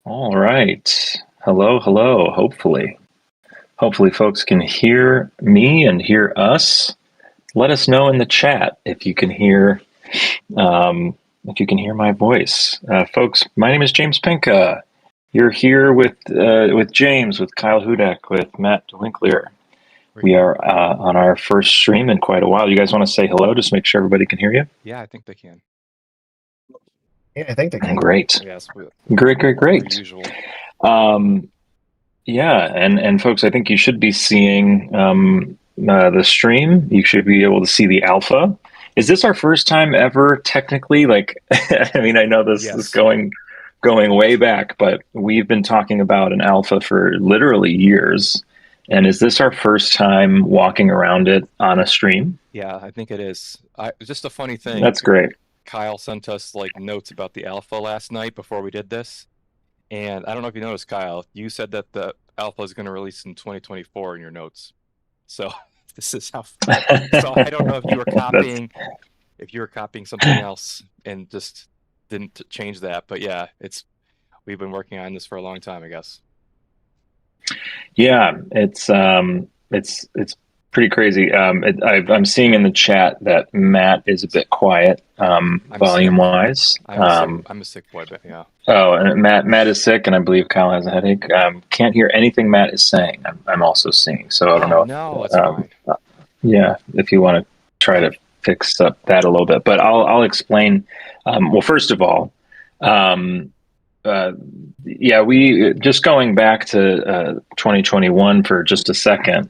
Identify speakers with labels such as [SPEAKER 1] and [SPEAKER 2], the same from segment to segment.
[SPEAKER 1] All right. Hello, hello. Hopefully folks can hear me and hear us. Let us know in the chat um, if you can hear my voice. Folks, my name is James Pinka. You're here with James, with Kyle Hudak, with Matt Winkler.
[SPEAKER 2] We're
[SPEAKER 1] We
[SPEAKER 2] here.
[SPEAKER 1] are on our first stream in quite a while. You guys want to say hello? Just make sure everybody can hear you.
[SPEAKER 2] Yeah, I think they can.
[SPEAKER 3] Yeah, I think they can.
[SPEAKER 1] Great,
[SPEAKER 2] Yes,
[SPEAKER 1] great, great,
[SPEAKER 2] per
[SPEAKER 1] great.
[SPEAKER 2] usual.
[SPEAKER 1] Um, Yeah, and folks, I think you should be seeing the stream. You should be able to see the alpha. Is this our first time ever, technically? Like, I mean, I know this is
[SPEAKER 2] Yes.
[SPEAKER 1] going way back, but we've been talking about an alpha for literally years. And is this our first time walking around it on a stream?
[SPEAKER 2] Yeah, I think it is. Just a funny thing.
[SPEAKER 1] That's great.
[SPEAKER 2] Kyle sent us like notes about the alpha last night before we did this. And I don't know if you noticed, Kyle, you said that the alpha is going to release in 2024 in your notes. So this is how. So I don't know if you were
[SPEAKER 1] That's
[SPEAKER 2] copying something else and just didn't change that. But yeah, we've been working on this for a long time, I guess.
[SPEAKER 1] Yeah, it's pretty crazy. I'm seeing in the chat that Matt is a bit quiet,
[SPEAKER 2] I'm
[SPEAKER 1] volume
[SPEAKER 2] sick.
[SPEAKER 1] wise.
[SPEAKER 2] I'm a sick boy, but yeah.
[SPEAKER 1] Oh, and Matt is sick, and I believe Kyle has a headache. Can't hear anything Matt is saying. I'm also seeing, so I don't
[SPEAKER 2] Oh
[SPEAKER 1] know
[SPEAKER 2] no,
[SPEAKER 1] if
[SPEAKER 2] it's fine.
[SPEAKER 1] yeah, if you want to try to fix up that a little bit, but I'll explain. Well, first of all. Um, uh, yeah, we just going back to 2021 for just a second.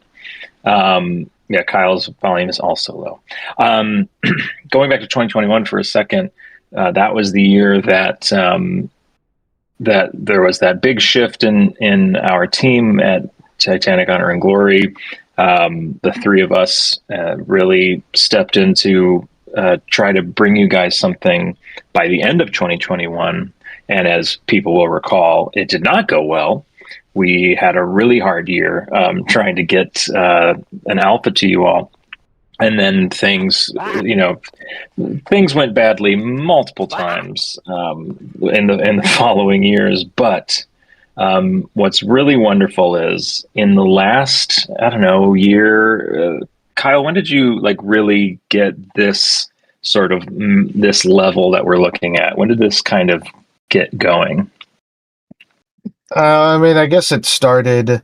[SPEAKER 1] Yeah, Kyle's volume is also low. Going back to 2021 for a second, that was the year that there was that big shift in our team at Titanic Honor and Glory. The three of us really stepped into try to bring you guys something by the end of 2021. And as people will recall, it did not go well. We had a really hard year trying to get an alpha to you all. And then things went badly multiple times in the following years. But what's really wonderful is in the last, I don't know, year, Kyle, when did you like really get this sort of this level that we're looking at? When did this kind of get going?
[SPEAKER 3] I guess it started.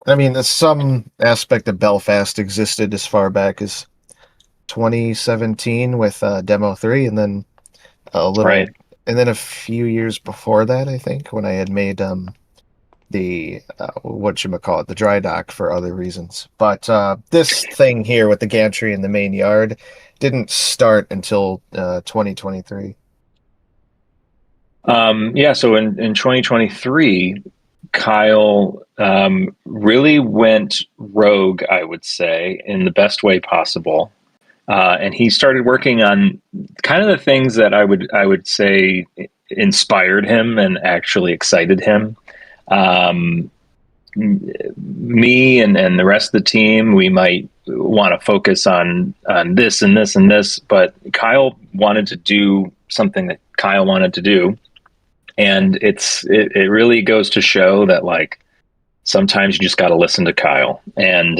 [SPEAKER 3] There's some aspect of Belfast existed as far back as 2017 with Demo 3, and then a little,
[SPEAKER 1] Right.
[SPEAKER 3] and then a few years before that, I think, when I had made the whatchamacallit, the dry dock for other reasons. But this thing here with the gantry in the main yard didn't start until 2023.
[SPEAKER 1] Yeah, so in 2023, Kyle really went rogue, I would say, in the best way possible. And he started working on kind of the things that I would say inspired him and actually excited him. Um, Me and the rest of the team, we might want to focus on this and this and this, but Kyle wanted to do something that Kyle wanted to do, and it really goes to show that like sometimes you just got to listen to Kyle and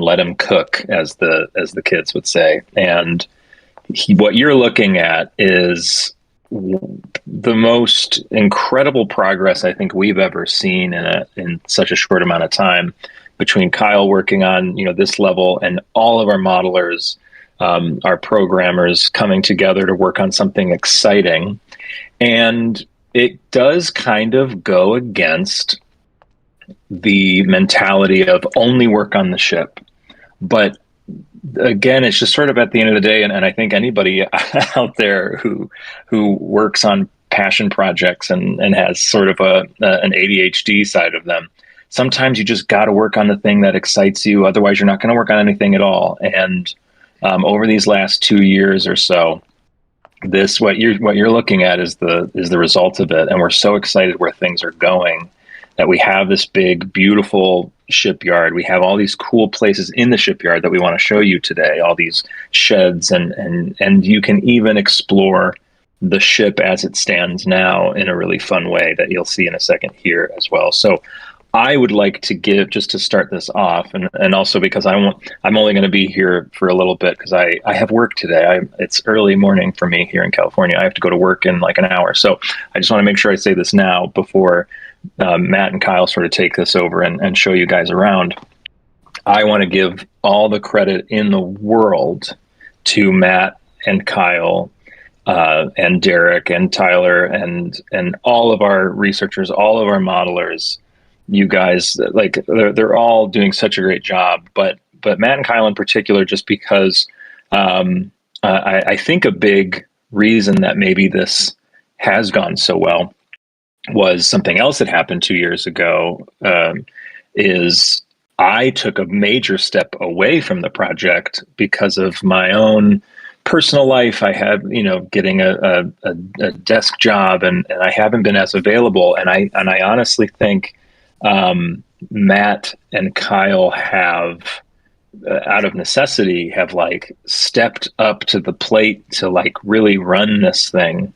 [SPEAKER 1] let him cook, as the kids would say. And what you're looking at is the most incredible progress I think we've ever seen in such a short amount of time between Kyle working on this level and all of our modelers, our programmers coming together to work on something exciting. And it does kind of go against the mentality of only work on the ship. But again, it's just sort of at the end of the day, and I think anybody out there who works on passion projects and has sort of an ADHD side of them, sometimes you just got to work on the thing that excites you. Otherwise, you're not going to work on anything at all. And over these last 2 years or so, this what you're looking at is the result of it, and we're so excited where things are going that we have this big beautiful shipyard. We have all these cool places in the shipyard that we want to show you today, all these sheds, and you can even explore the ship as it stands now in a really fun way that you'll see in a second here as well. So I would like to give, just to start this off, and also because I'm only going to be here for a little bit because I have work today. It's early morning for me here in California. I have to go to work in like an hour. So I just want to make sure I say this now before Matt and Kyle sort of take this over and show you guys around. I want to give all the credit in the world to Matt and Kyle and Derek and Tyler and all of our researchers, all of our modelers. You guys, like they're all doing such a great job. But Matt and Kyle in particular, just because I think a big reason that maybe this has gone so well was something else that happened 2 years ago. Is I took a major step away from the project because of my own personal life. I had, getting a desk job, and I haven't been as available. And I honestly think Matt and Kyle have, out of necessity, have like stepped up to the plate to like really run this thing.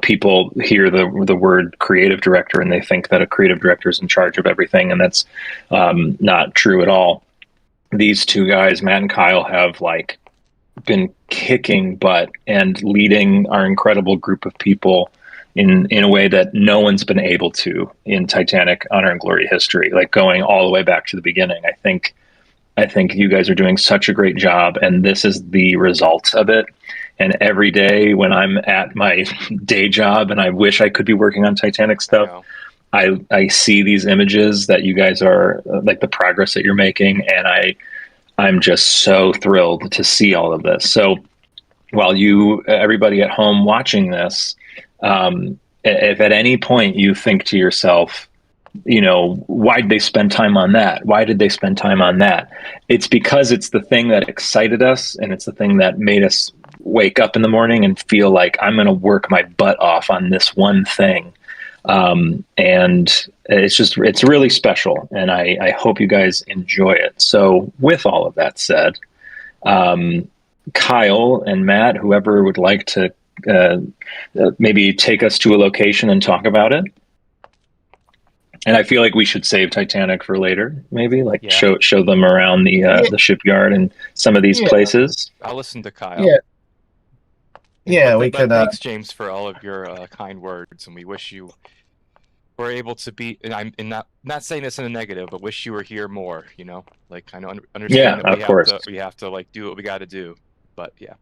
[SPEAKER 1] People hear the word creative director and they think that a creative director is in charge of everything, and that's not true at all. These two guys, Matt and Kyle, have like been kicking butt and leading our incredible group of people in a way that no one's been able to in Titanic Honor and Glory history, like going all the way back to the beginning. I think you guys are doing such a great job, and this is the result of it. And every day when I'm at my day job and I wish I could be working on Titanic stuff, I see these images that you guys are, like the progress that you're making, and I'm just so thrilled to see all of this. So while everybody at home watching this, if at any point you think to yourself, why did they spend time on that? Why did they spend time on that? It's because it's the thing that excited us, and it's the thing that made us wake up in the morning and feel like I'm going to work my butt off on this one thing. And it's really special, and I hope you guys enjoy it. So with all of that said, Kyle and Matt, whoever would like to maybe take us to a location and talk about it. And I feel like we should save Titanic for later, maybe show them around the shipyard and some of these places.
[SPEAKER 2] I'll listen to Kyle.
[SPEAKER 3] We could.
[SPEAKER 2] Thanks, James, for all of your kind words, and we wish you were able to be. And I'm not saying this in a negative, but wish you were here more. Like kind of understand that we have to like do what we got to do. But yeah.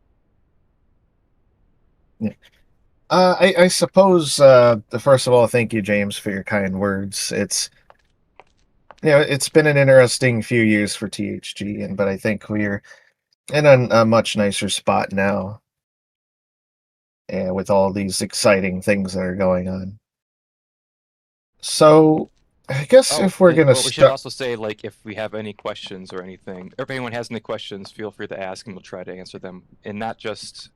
[SPEAKER 3] I suppose first of all, thank you, James, for your kind words. It's been an interesting few years for THG, but I think we're in a much nicer spot now, and with all these exciting things that are going on. So I guess if we're gonna
[SPEAKER 2] we should also say, like, if we have any questions or anything, or if anyone has any questions, feel free to ask, and we'll try to answer them, and not just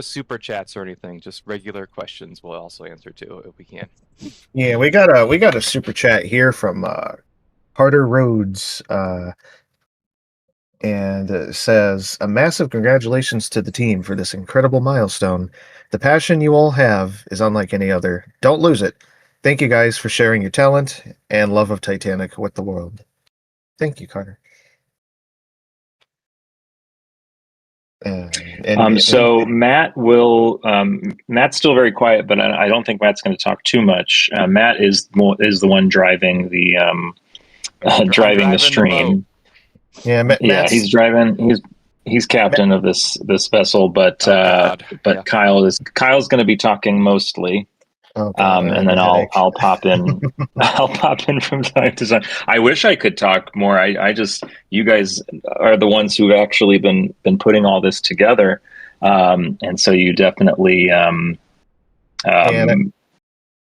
[SPEAKER 2] super chats or anything, just regular questions we'll also answer too if we can.
[SPEAKER 3] Yeah, we got a super chat here from Carter Rhodes, and it says, a massive congratulations to the team for this incredible milestone. The passion you all have is unlike any other. Don't lose it. Thank you guys for sharing your talent and love of Titanic with the world. Thank you, Carter.
[SPEAKER 1] So Matt will. Matt's still very quiet, but I don't think Matt's going to talk too much. Matt is the one driving the driving the stream. He's driving. He's captain of this vessel, but Kyle's going to be talking mostly. Okay, and then I'll pop in. I'll pop in from time to time. I wish I could talk more. You guys are the ones who've actually been putting all this together, and so you definitely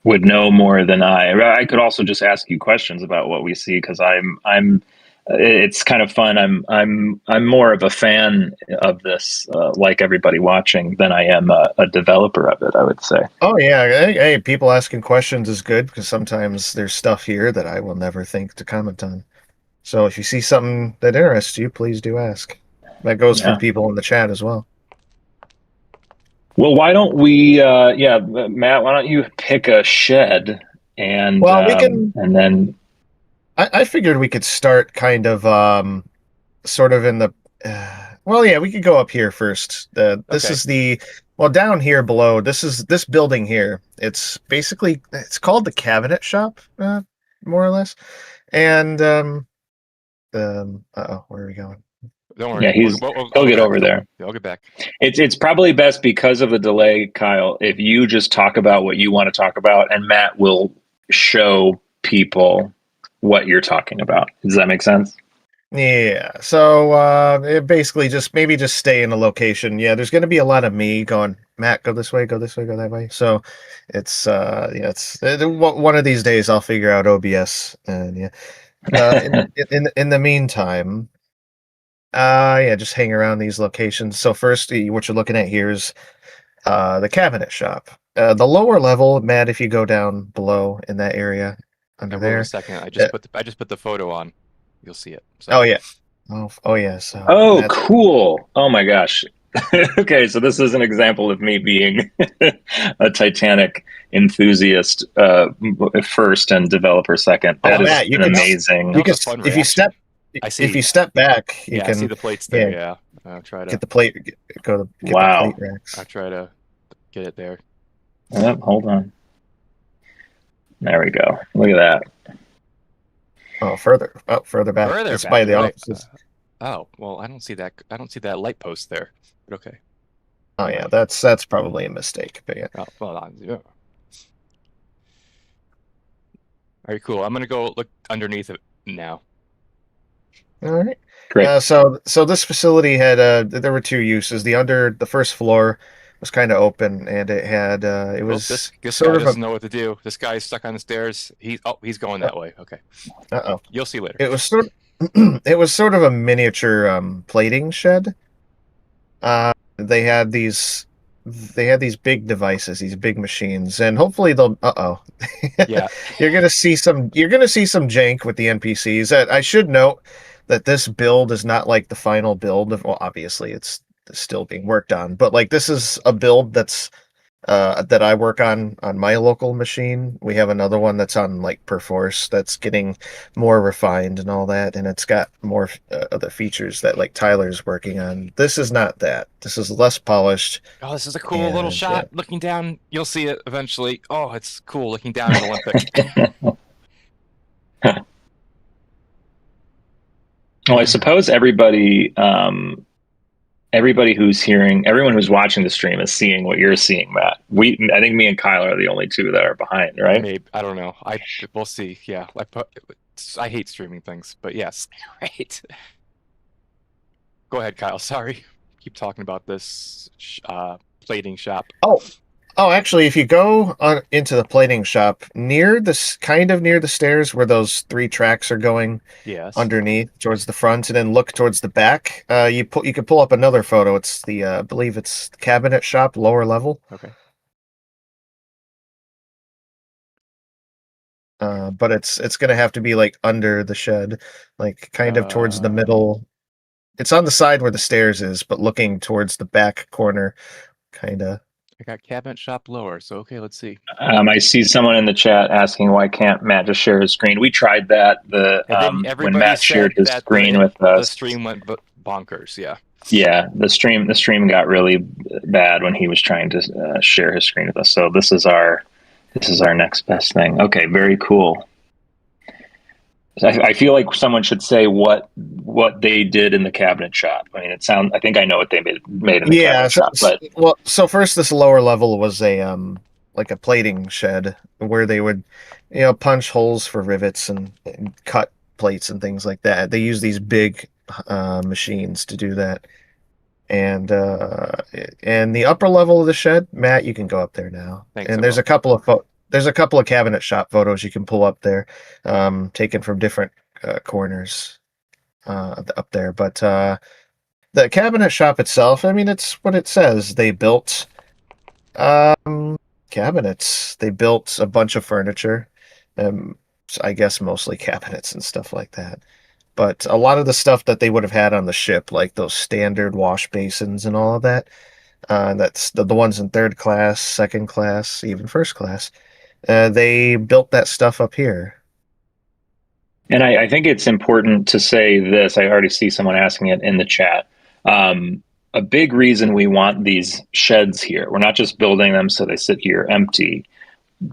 [SPEAKER 1] would know more than I. I could also just ask you questions about what we see, because I'm. It's kind of fun. I'm more of a fan of this, like everybody watching, than I am a developer of it, I would say.
[SPEAKER 3] Oh yeah, hey, people asking questions is good, because sometimes there's stuff here that I will never think to comment on. So if you see something that interests you, please do ask. That goes for people in the chat as well.
[SPEAKER 1] Well, why don't we? Yeah, Matt, why don't you pick a shed
[SPEAKER 3] Well, we can.
[SPEAKER 1] and then
[SPEAKER 3] I figured we could start kind of sort of in the. Well, yeah, we could go up here first. This
[SPEAKER 2] Okay.
[SPEAKER 3] is the well down here below. This is this building here. It's basically it's called the cabinet shop, more or less. And where are we going?
[SPEAKER 2] Don't
[SPEAKER 1] yeah,
[SPEAKER 2] worry.
[SPEAKER 1] he'll
[SPEAKER 2] I'll
[SPEAKER 1] get
[SPEAKER 2] get back.
[SPEAKER 1] over there.
[SPEAKER 2] I'll get back.
[SPEAKER 1] It's probably best because of the delay, Kyle, if you just talk about what you want to talk about, and Matt will show people what you're talking about. Does that make sense?
[SPEAKER 3] Yeah. So it basically just maybe just stay in a location. Yeah, there's going to be a lot of me going, Matt, go this way, go this way, go that way. So it's yeah, it's one of these days I'll figure out OBS and yeah. In the meantime, yeah, just hang around these locations. So first, what you're looking at here is the cabinet shop. The lower level, Matt, if you go down below in that area
[SPEAKER 2] I
[SPEAKER 3] under
[SPEAKER 2] will in a
[SPEAKER 3] there.
[SPEAKER 2] second. I just put the photo on. You'll see it. So.
[SPEAKER 3] Oh yeah. Oh yeah. So
[SPEAKER 1] Oh,
[SPEAKER 3] that's
[SPEAKER 1] cool. Oh my gosh. Okay, so this is an example of me being a Titanic enthusiast first and developer second.
[SPEAKER 2] Oh,
[SPEAKER 1] That is
[SPEAKER 3] Matt, you
[SPEAKER 1] an
[SPEAKER 3] can
[SPEAKER 1] amazing.
[SPEAKER 3] you
[SPEAKER 2] That was
[SPEAKER 3] can
[SPEAKER 2] a fun
[SPEAKER 3] if you
[SPEAKER 2] reaction.
[SPEAKER 3] step
[SPEAKER 2] I see.
[SPEAKER 3] if you step back, you
[SPEAKER 2] Yeah, I
[SPEAKER 3] can
[SPEAKER 2] see the plates there.
[SPEAKER 3] yeah,
[SPEAKER 2] Yeah. I'll try to
[SPEAKER 3] get the plate. Go to get the
[SPEAKER 1] Wow.
[SPEAKER 3] plate racks.
[SPEAKER 2] I'll try to get it there.
[SPEAKER 1] Oh, hold on. There we go. Look at that.
[SPEAKER 3] Oh, further back.
[SPEAKER 2] Further
[SPEAKER 3] It's
[SPEAKER 2] back,
[SPEAKER 3] by the
[SPEAKER 2] you're right.
[SPEAKER 3] offices.
[SPEAKER 2] Oh, well, I don't see that. I don't see that light post there. But okay.
[SPEAKER 3] Oh yeah, that's probably a mistake. But yeah.
[SPEAKER 2] Oh, well, yeah. All right, cool. I'm gonna go look underneath it now.
[SPEAKER 3] All right.
[SPEAKER 1] Great.
[SPEAKER 3] So this facility had there were two uses. The first floor was kind of open, and it had it
[SPEAKER 2] Oh,
[SPEAKER 3] was
[SPEAKER 2] this guy
[SPEAKER 3] sort of
[SPEAKER 2] doesn't know what to do. This guy's stuck on the stairs. He's going that way. Okay.
[SPEAKER 3] oh
[SPEAKER 2] You'll see later.
[SPEAKER 3] it was sort it was sort of a miniature plating shed. They had these big devices, these big machines, and hopefully they'll.
[SPEAKER 2] Yeah.
[SPEAKER 3] You're gonna see some jank with the NPCs. I should note that this build is not like the final build of. Well, obviously it's still being worked on, but like this is a build that's that I work on my local machine. We have another one that's on like Perforce that's getting more refined and all that, and it's got more other features that like Tyler's working on. This is not that. This is less polished.
[SPEAKER 2] Oh, this is a cool little
[SPEAKER 3] And,
[SPEAKER 2] shot. Looking down, you'll see it eventually. Oh, it's cool looking down at Olympic.
[SPEAKER 1] Well, I suppose everybody everyone who's watching the stream is seeing what you're seeing, Matt. I think me and Kyle are the only two that are behind, right?
[SPEAKER 2] Maybe I don't know. We'll see. Yeah, I hate streaming things, but yes, right. Go ahead, Kyle. Sorry. Keep talking about this plating shop.
[SPEAKER 3] Oh, actually, if you go into the plating shop near near the stairs where those three tracks are going
[SPEAKER 2] Yes.
[SPEAKER 3] underneath towards the front, and then look towards the back, you can pull up another photo. It's the I believe it's the cabinet shop, lower level.
[SPEAKER 2] Okay.
[SPEAKER 3] But it's gonna have to be like under the shed, like kind of towards the middle. It's on the side where the stairs is, but looking towards the back corner, kind of.
[SPEAKER 2] I got cabinet shop lower, so okay, let's see.
[SPEAKER 1] I see someone in the chat asking why can't Matt just share his screen. We tried that when Matt shared his screen with us.
[SPEAKER 2] The stream went bonkers. Yeah.
[SPEAKER 1] Yeah, the stream got really bad when he was trying to share his screen with us. So this is our next best thing. Okay, very cool. I feel like someone should say what they did in the cabinet shop. I mean, I think I know what they made in the cabinet shop. But
[SPEAKER 3] so first, this lower level was a like a plating shed where they would, punch holes for rivets and cut plates and things like that. They use these big machines to do that. And the upper level of the shed, Matt, you can go up there now.
[SPEAKER 2] Thanks,
[SPEAKER 3] and there's a couple of cabinet shop photos you can pull up there, taken from different corners up there. But the cabinet shop itself, I mean, it's what it says. They built cabinets. They built a bunch of furniture, I guess mostly cabinets and stuff like that. But a lot of the stuff that they would have had on the ship, like those standard wash basins and all of that, That's the ones in third class, second class, even first class. They built that stuff up here.
[SPEAKER 1] And I think it's important to say this. I already see someone asking it in the chat. A big reason we want these sheds here, we're not just building them so they sit here empty.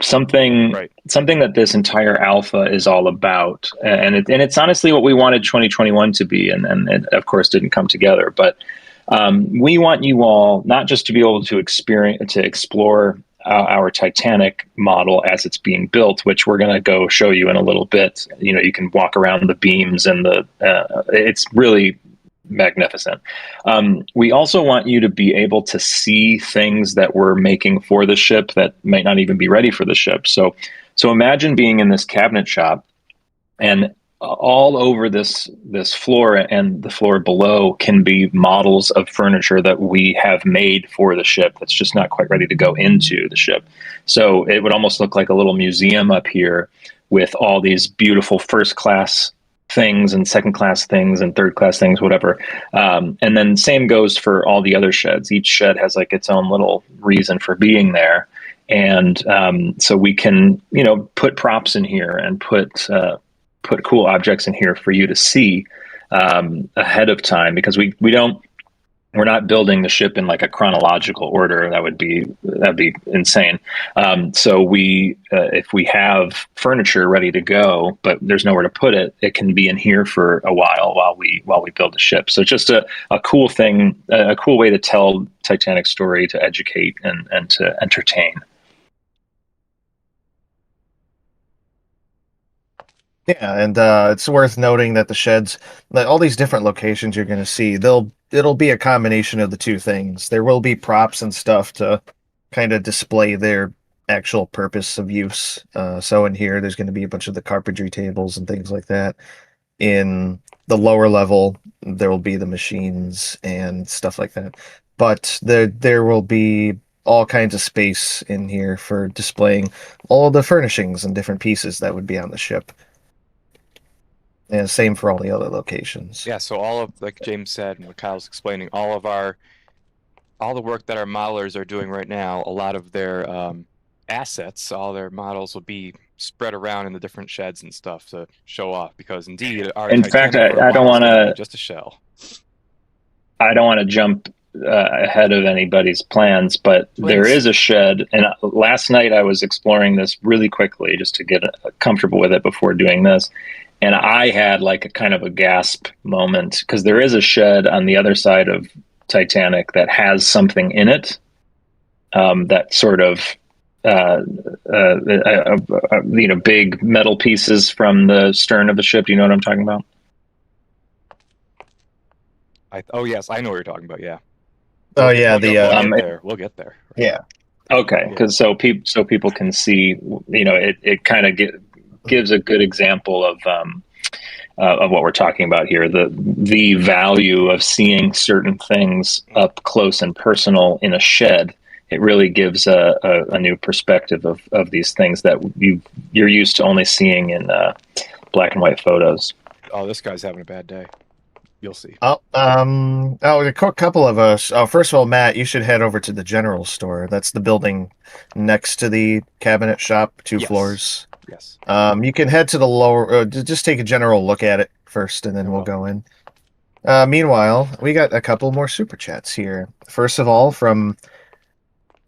[SPEAKER 1] Something
[SPEAKER 2] Right.
[SPEAKER 1] something that this entire alpha is all about, and it's honestly what we wanted 2021 to be, and it of course didn't come together. But we want you all not just to be able to explore our Titanic model as it's being built, which we're going to go show you in a little bit. You know, you can walk around the beams and it's really magnificent. We also want you to be able to see things that we're making for the ship that might not even be ready for the ship. So imagine being in this cabinet shop, and all over this floor and the floor below can be models of furniture that we have made for the ship that's just not quite ready to go into the ship. So it would almost look like a little museum up here with all these beautiful first class things and second class things and third class things, whatever. And then same goes for all the other sheds. Each shed has like its own little reason for being there. And so we can, put props in here and put cool objects in here for you to see ahead of time, because we're not building the ship in like a chronological order. That'd be insane. So if we have furniture ready to go, but there's nowhere to put it, it can be in here for a while we build the ship. So just a cool thing, a cool way to tell Titanic story, to educate and to entertain.
[SPEAKER 3] Yeah, and it's worth noting that the sheds, like all these different locations you're going to see, it'll be a combination of the two things. There will be props and stuff to kind of display their actual purpose of use. So in here, there's going to be a bunch of the carpentry tables and things like that. In the lower level, there will be the machines and stuff like that. But there will be all kinds of space in here for displaying all the furnishings and different pieces that would be on the ship. And same for all the other locations.
[SPEAKER 2] Yeah, so all of, like James said and what Kyle's explaining, all the work that our modelers are doing right now, a lot of their assets, all their models will be spread around in the different sheds and stuff to show off, because indeed our
[SPEAKER 1] In fact,
[SPEAKER 2] Titanic
[SPEAKER 1] I don't want to
[SPEAKER 2] just a shell.
[SPEAKER 1] I don't want to jump ahead of anybody's plans, but there is a shed. And last night I was exploring this really quickly just to get comfortable with it before doing this. And I had like a kind of a gasp moment, because there is a shed on the other side of Titanic that has something in it that sort of, big metal pieces from the stern of the ship. Do you know what I'm talking about?
[SPEAKER 2] Oh yes, I know what you're talking about. Yeah.
[SPEAKER 3] We'll
[SPEAKER 2] get there.
[SPEAKER 3] Yeah.
[SPEAKER 1] Okay, because so people can see, it kind of gives a good example of what we're talking about here. The value of seeing certain things up close and personal in a shed. It really gives a new perspective of these things that you're used to only seeing in black and white photos.
[SPEAKER 2] Oh, this guy's having a bad day. You'll see.
[SPEAKER 3] A couple of us. Oh, first of all, Matt, you should head over to the general store. That's the building next to the cabinet shop, 2 floors.
[SPEAKER 2] Yes.
[SPEAKER 3] You can head to the lower. Just take a general look at it first, and then we'll go in. Meanwhile, we got a couple more super chats here. First of all, from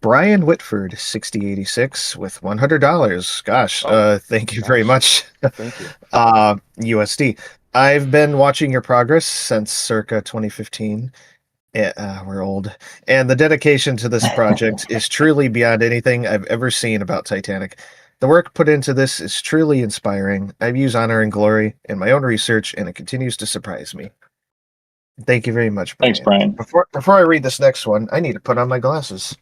[SPEAKER 3] Brian Whitford, 6086, with $100. Gosh, thank you very much.
[SPEAKER 2] Thank you.
[SPEAKER 3] USD. I've been watching your progress since circa 2015. We're old. And the dedication to this project is truly beyond anything I've ever seen about Titanic. The work put into this is truly inspiring. I've used Honor and Glory in my own research, and it continues to surprise me. Thank you very much, Brian.
[SPEAKER 1] Thanks, Brian.
[SPEAKER 3] Before I read this next one, I need to put on my glasses.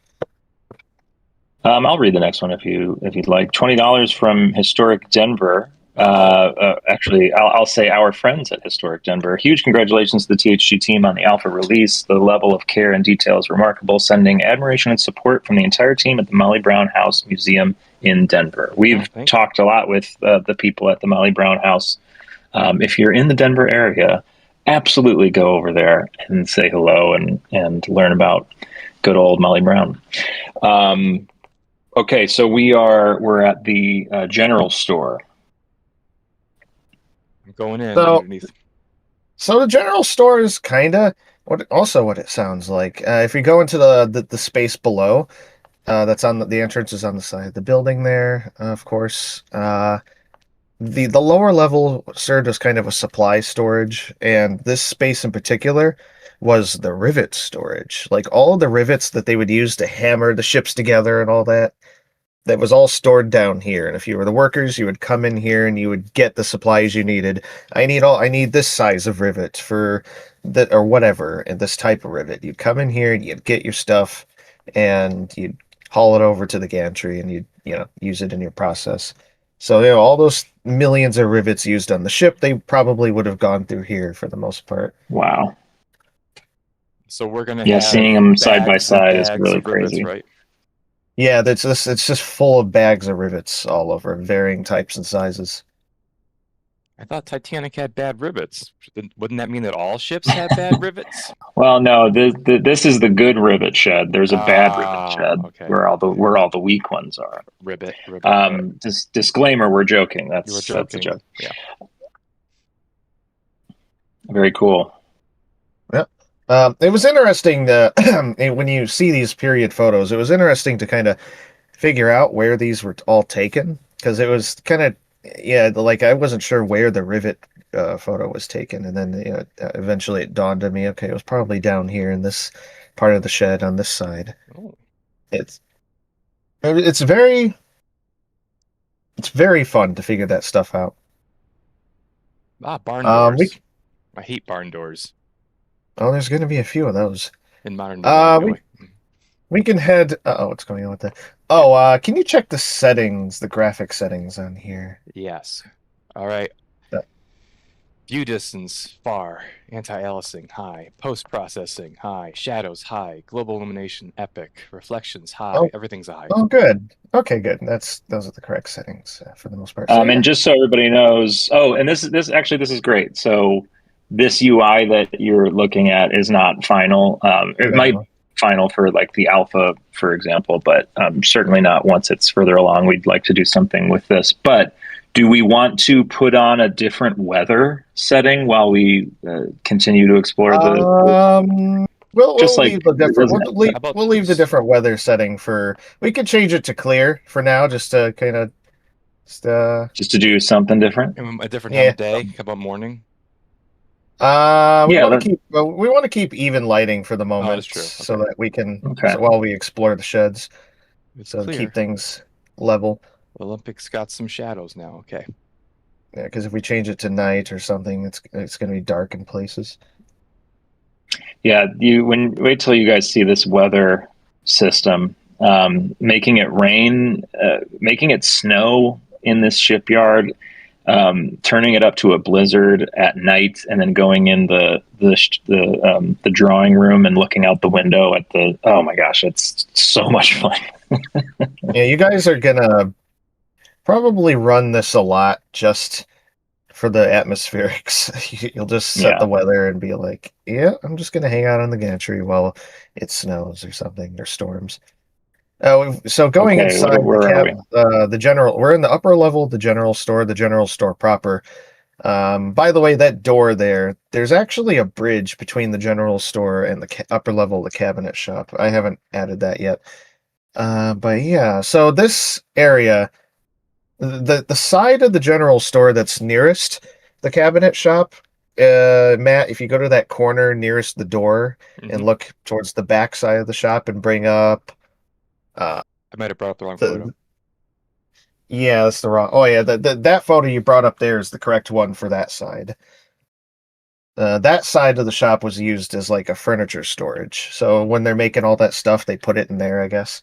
[SPEAKER 1] I'll read the next one if you'd like. $20 from Historic Denver. Actually, I'll say our friends at Historic Denver. Huge congratulations to the THG team on the Alpha release. The level of care and detail is remarkable, sending admiration and support from the entire team at the Molly Brown House Museum in Denver. We've talked a lot with the people at the Molly Brown House. If you're in the Denver area, absolutely go over there and say hello and learn about Good old Molly Brown. Okay, so we're at the general store.
[SPEAKER 2] I'm going in
[SPEAKER 3] So,
[SPEAKER 2] underneath.
[SPEAKER 3] so the general store is kind of what it sounds like. If you go into the space below, that's on the entrance is on the side of the building there, of course. The lower level served as kind of a supply storage, and this space in particular was the rivet storage. Like all of the rivets that they would use to hammer the ships together and all that, that was all stored down here. And if you were the workers, you would come in here and you would get the supplies you needed. I need this size of rivet for that or whatever, and this type of rivet. You'd come in here and you'd get your stuff and you'd haul it over to the gantry and you'd, use it in your process. So, all those millions of rivets used on the ship, they probably would have gone through here for the most part.
[SPEAKER 1] Wow.
[SPEAKER 2] So we're gonna
[SPEAKER 1] Yeah,
[SPEAKER 2] have
[SPEAKER 1] seeing them side by
[SPEAKER 2] bags and
[SPEAKER 1] side is
[SPEAKER 2] bags
[SPEAKER 1] really
[SPEAKER 2] of rivets,
[SPEAKER 1] crazy.
[SPEAKER 2] right?
[SPEAKER 3] Yeah, it's just full of bags of rivets all over, varying types and sizes.
[SPEAKER 2] I thought Titanic had bad rivets. Wouldn't that mean that all ships have bad rivets?
[SPEAKER 1] Well, no, this is the good rivet shed. There's a bad rivet shed
[SPEAKER 2] Okay.
[SPEAKER 1] where all the weak ones are.
[SPEAKER 2] Rivet.
[SPEAKER 1] Disclaimer: we're joking.
[SPEAKER 2] You were
[SPEAKER 1] That's a
[SPEAKER 2] joking.
[SPEAKER 1] joke.
[SPEAKER 2] Yeah.
[SPEAKER 1] Very cool.
[SPEAKER 3] Yep. It was interesting when you see these period photos. It was interesting to kind of figure out where these were all taken because it was kind of like I wasn't sure where the rivet photo was taken, and then eventually it dawned on me. Okay, it was probably down here in this part of the shed on this side.
[SPEAKER 2] Oh.
[SPEAKER 3] It's very fun to figure that stuff out.
[SPEAKER 2] Barn doors.
[SPEAKER 3] We
[SPEAKER 2] I hate barn doors
[SPEAKER 3] Oh, there's going to be a few of those.
[SPEAKER 2] in modern media. Anyway.
[SPEAKER 3] We can head. What's going on with that? Oh, can you check the settings, the graphic settings on here?
[SPEAKER 2] Yes. All right.
[SPEAKER 3] Yeah.
[SPEAKER 2] View distance far, anti-aliasing high, post-processing high, shadows high, global illumination epic, reflections high.
[SPEAKER 3] Oh.
[SPEAKER 2] Everything's high.
[SPEAKER 3] Oh, good. Okay, good. Those are the correct settings for the most part. So,
[SPEAKER 1] And just so everybody knows, and this is great. So this UI that you're looking at is not final. It might be final for like the alpha, for example, but certainly not once it's further along. We'd like to do something with this. But do we want to put on a different weather setting while we continue to explore the?
[SPEAKER 3] We'll
[SPEAKER 1] like
[SPEAKER 3] leave the different. We'll leave the
[SPEAKER 2] this?
[SPEAKER 3] different weather setting for. We could change it to clear for now, just to kind of.
[SPEAKER 1] Just to do something different.
[SPEAKER 2] A different time of day. How about morning?
[SPEAKER 3] We want to keep even lighting for the moment,
[SPEAKER 2] that's true. Okay.
[SPEAKER 3] so that we can while we explore the sheds, so keep things level.
[SPEAKER 2] Olympics got some shadows now. Okay.
[SPEAKER 3] Yeah, because if we change it to night or something, it's going to be dark in places.
[SPEAKER 1] Yeah, wait till you guys see this weather system, making it rain, making it snow in this shipyard. Turning it up to a blizzard at night, and then going in the drawing room and looking out the window at the. Oh my gosh, it's so much fun.
[SPEAKER 3] Yeah, you guys are gonna probably run this a lot just for the atmospherics. You'll just set the weather and be like, "Yeah, I'm just gonna hang out on the gantry while it snows or something or storms." So going inside the general, we're in the upper level of the general store proper. By the way, that door there's actually a bridge between the general store and the upper level of the cabinet shop. I haven't added that yet. But yeah, so this area, the side of the general store that's nearest the cabinet shop, Matt, if you go to that corner nearest the door and look towards the back side of the shop and bring up.
[SPEAKER 2] I might have brought up the wrong photo.
[SPEAKER 3] Yeah, that's the wrong. Oh yeah, that photo you brought up there is the correct one for that side. That side of the shop was used as like a furniture storage. So when they're making all that stuff, they put it in there, I guess.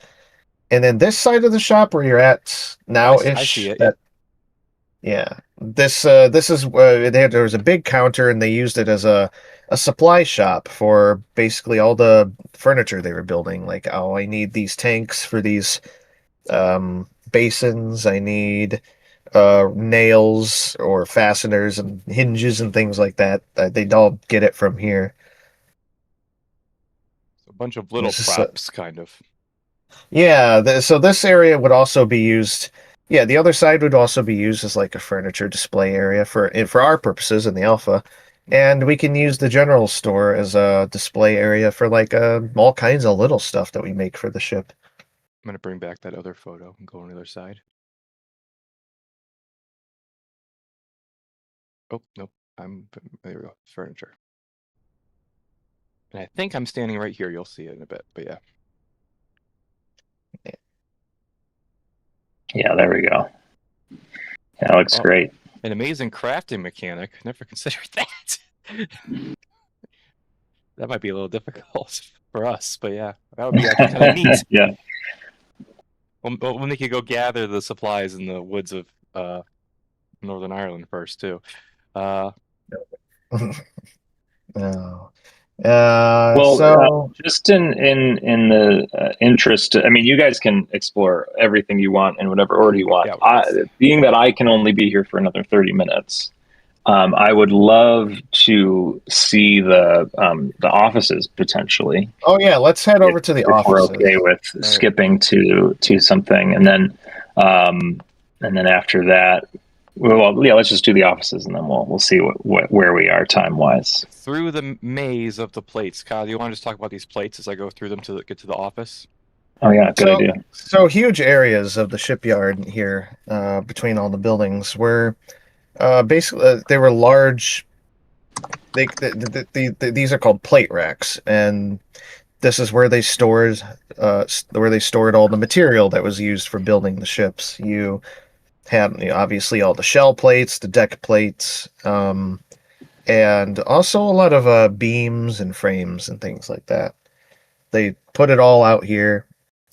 [SPEAKER 3] And then this side of the shop where you're at now-ish.
[SPEAKER 2] I see it.
[SPEAKER 3] Yeah, this is there was a big counter and they used it as a supply shop for basically all the furniture they were building. Like, I need these tanks for these basins. I need nails or fasteners and hinges and things like that. They'd all get it from here.
[SPEAKER 2] So bunch of little
[SPEAKER 3] This is
[SPEAKER 2] props, kind of.
[SPEAKER 3] Yeah, so this area would also be used. Yeah, the other side would also be used as like a furniture display area for our purposes in the alpha, and we can use the general store as a display area for like all kinds of little stuff that we make for the ship.
[SPEAKER 2] I'm gonna bring back that other photo and go on the other side. Oh, nope. There we go. Furniture. And I think I'm standing right here. You'll see it in a bit, but yeah.
[SPEAKER 1] Yeah, there we go. Yeah, it looks great.
[SPEAKER 2] An amazing crafting mechanic. Never considered that. That might be a little difficult for us, but yeah, that would be actually kind of neat.
[SPEAKER 1] Yeah.
[SPEAKER 2] When they could go gather the supplies in the woods of Northern Ireland first, too.
[SPEAKER 3] No.
[SPEAKER 1] Well, just in the interest, I mean, you guys can explore everything you want in whatever order you want.
[SPEAKER 2] Yeah,
[SPEAKER 1] being that I can only be here for another 30 minutes, I would love to see the offices potentially.
[SPEAKER 3] Oh yeah, let's head over to the offices.
[SPEAKER 1] We're okay with skipping to something, and then after that. Well, yeah, let's just do the offices, and then we'll see where we are time-wise.
[SPEAKER 2] Through the maze of the plates. Kyle, do you want to just talk about these plates as I go through them to get to the office?
[SPEAKER 1] Oh, yeah, good idea.
[SPEAKER 3] So huge areas of the shipyard here, between all the buildings, were basically they were large. These are called plate racks, and this is where they stored all the material that was used for building the ships. You had obviously all the shell plates, the deck plates, and also a lot of beams and frames and things like that. They put it all out here,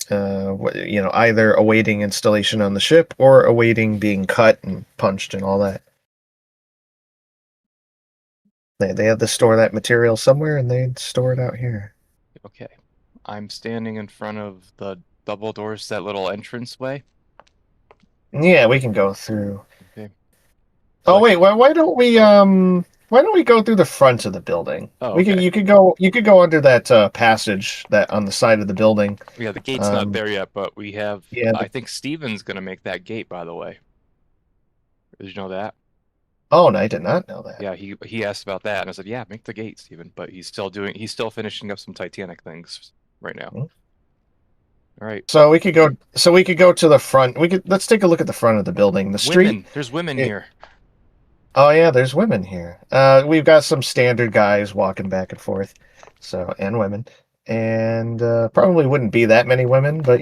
[SPEAKER 3] either awaiting installation on the ship or awaiting being cut and punched and all that. They had to store that material somewhere, and they'd store it out here.
[SPEAKER 2] Okay. I'm standing in front of the double doors, that little entranceway.
[SPEAKER 3] Yeah, we can go through.
[SPEAKER 2] Okay.
[SPEAKER 3] Oh wait, why don't we go through the front of the building?
[SPEAKER 2] Oh, okay.
[SPEAKER 3] You could go under that passage that on the side of the building.
[SPEAKER 2] Yeah, the gate's not there yet, but we have.
[SPEAKER 3] Yeah,
[SPEAKER 2] I think Steven's gonna make that gate. By the way, did you know that?
[SPEAKER 3] Oh, no, I did not know that.
[SPEAKER 2] Yeah, he asked about that, and I said, "Yeah, make the gate, Steven." But he's still finishing up some Titanic things right now.
[SPEAKER 3] Hmm.
[SPEAKER 2] All right.
[SPEAKER 3] So we could go to the front. Let's take a look at the front of the building. The street.
[SPEAKER 2] There's women here.
[SPEAKER 3] Oh yeah, there's women here. We've got some standard guys walking back and forth, and women, and probably wouldn't be that many women, but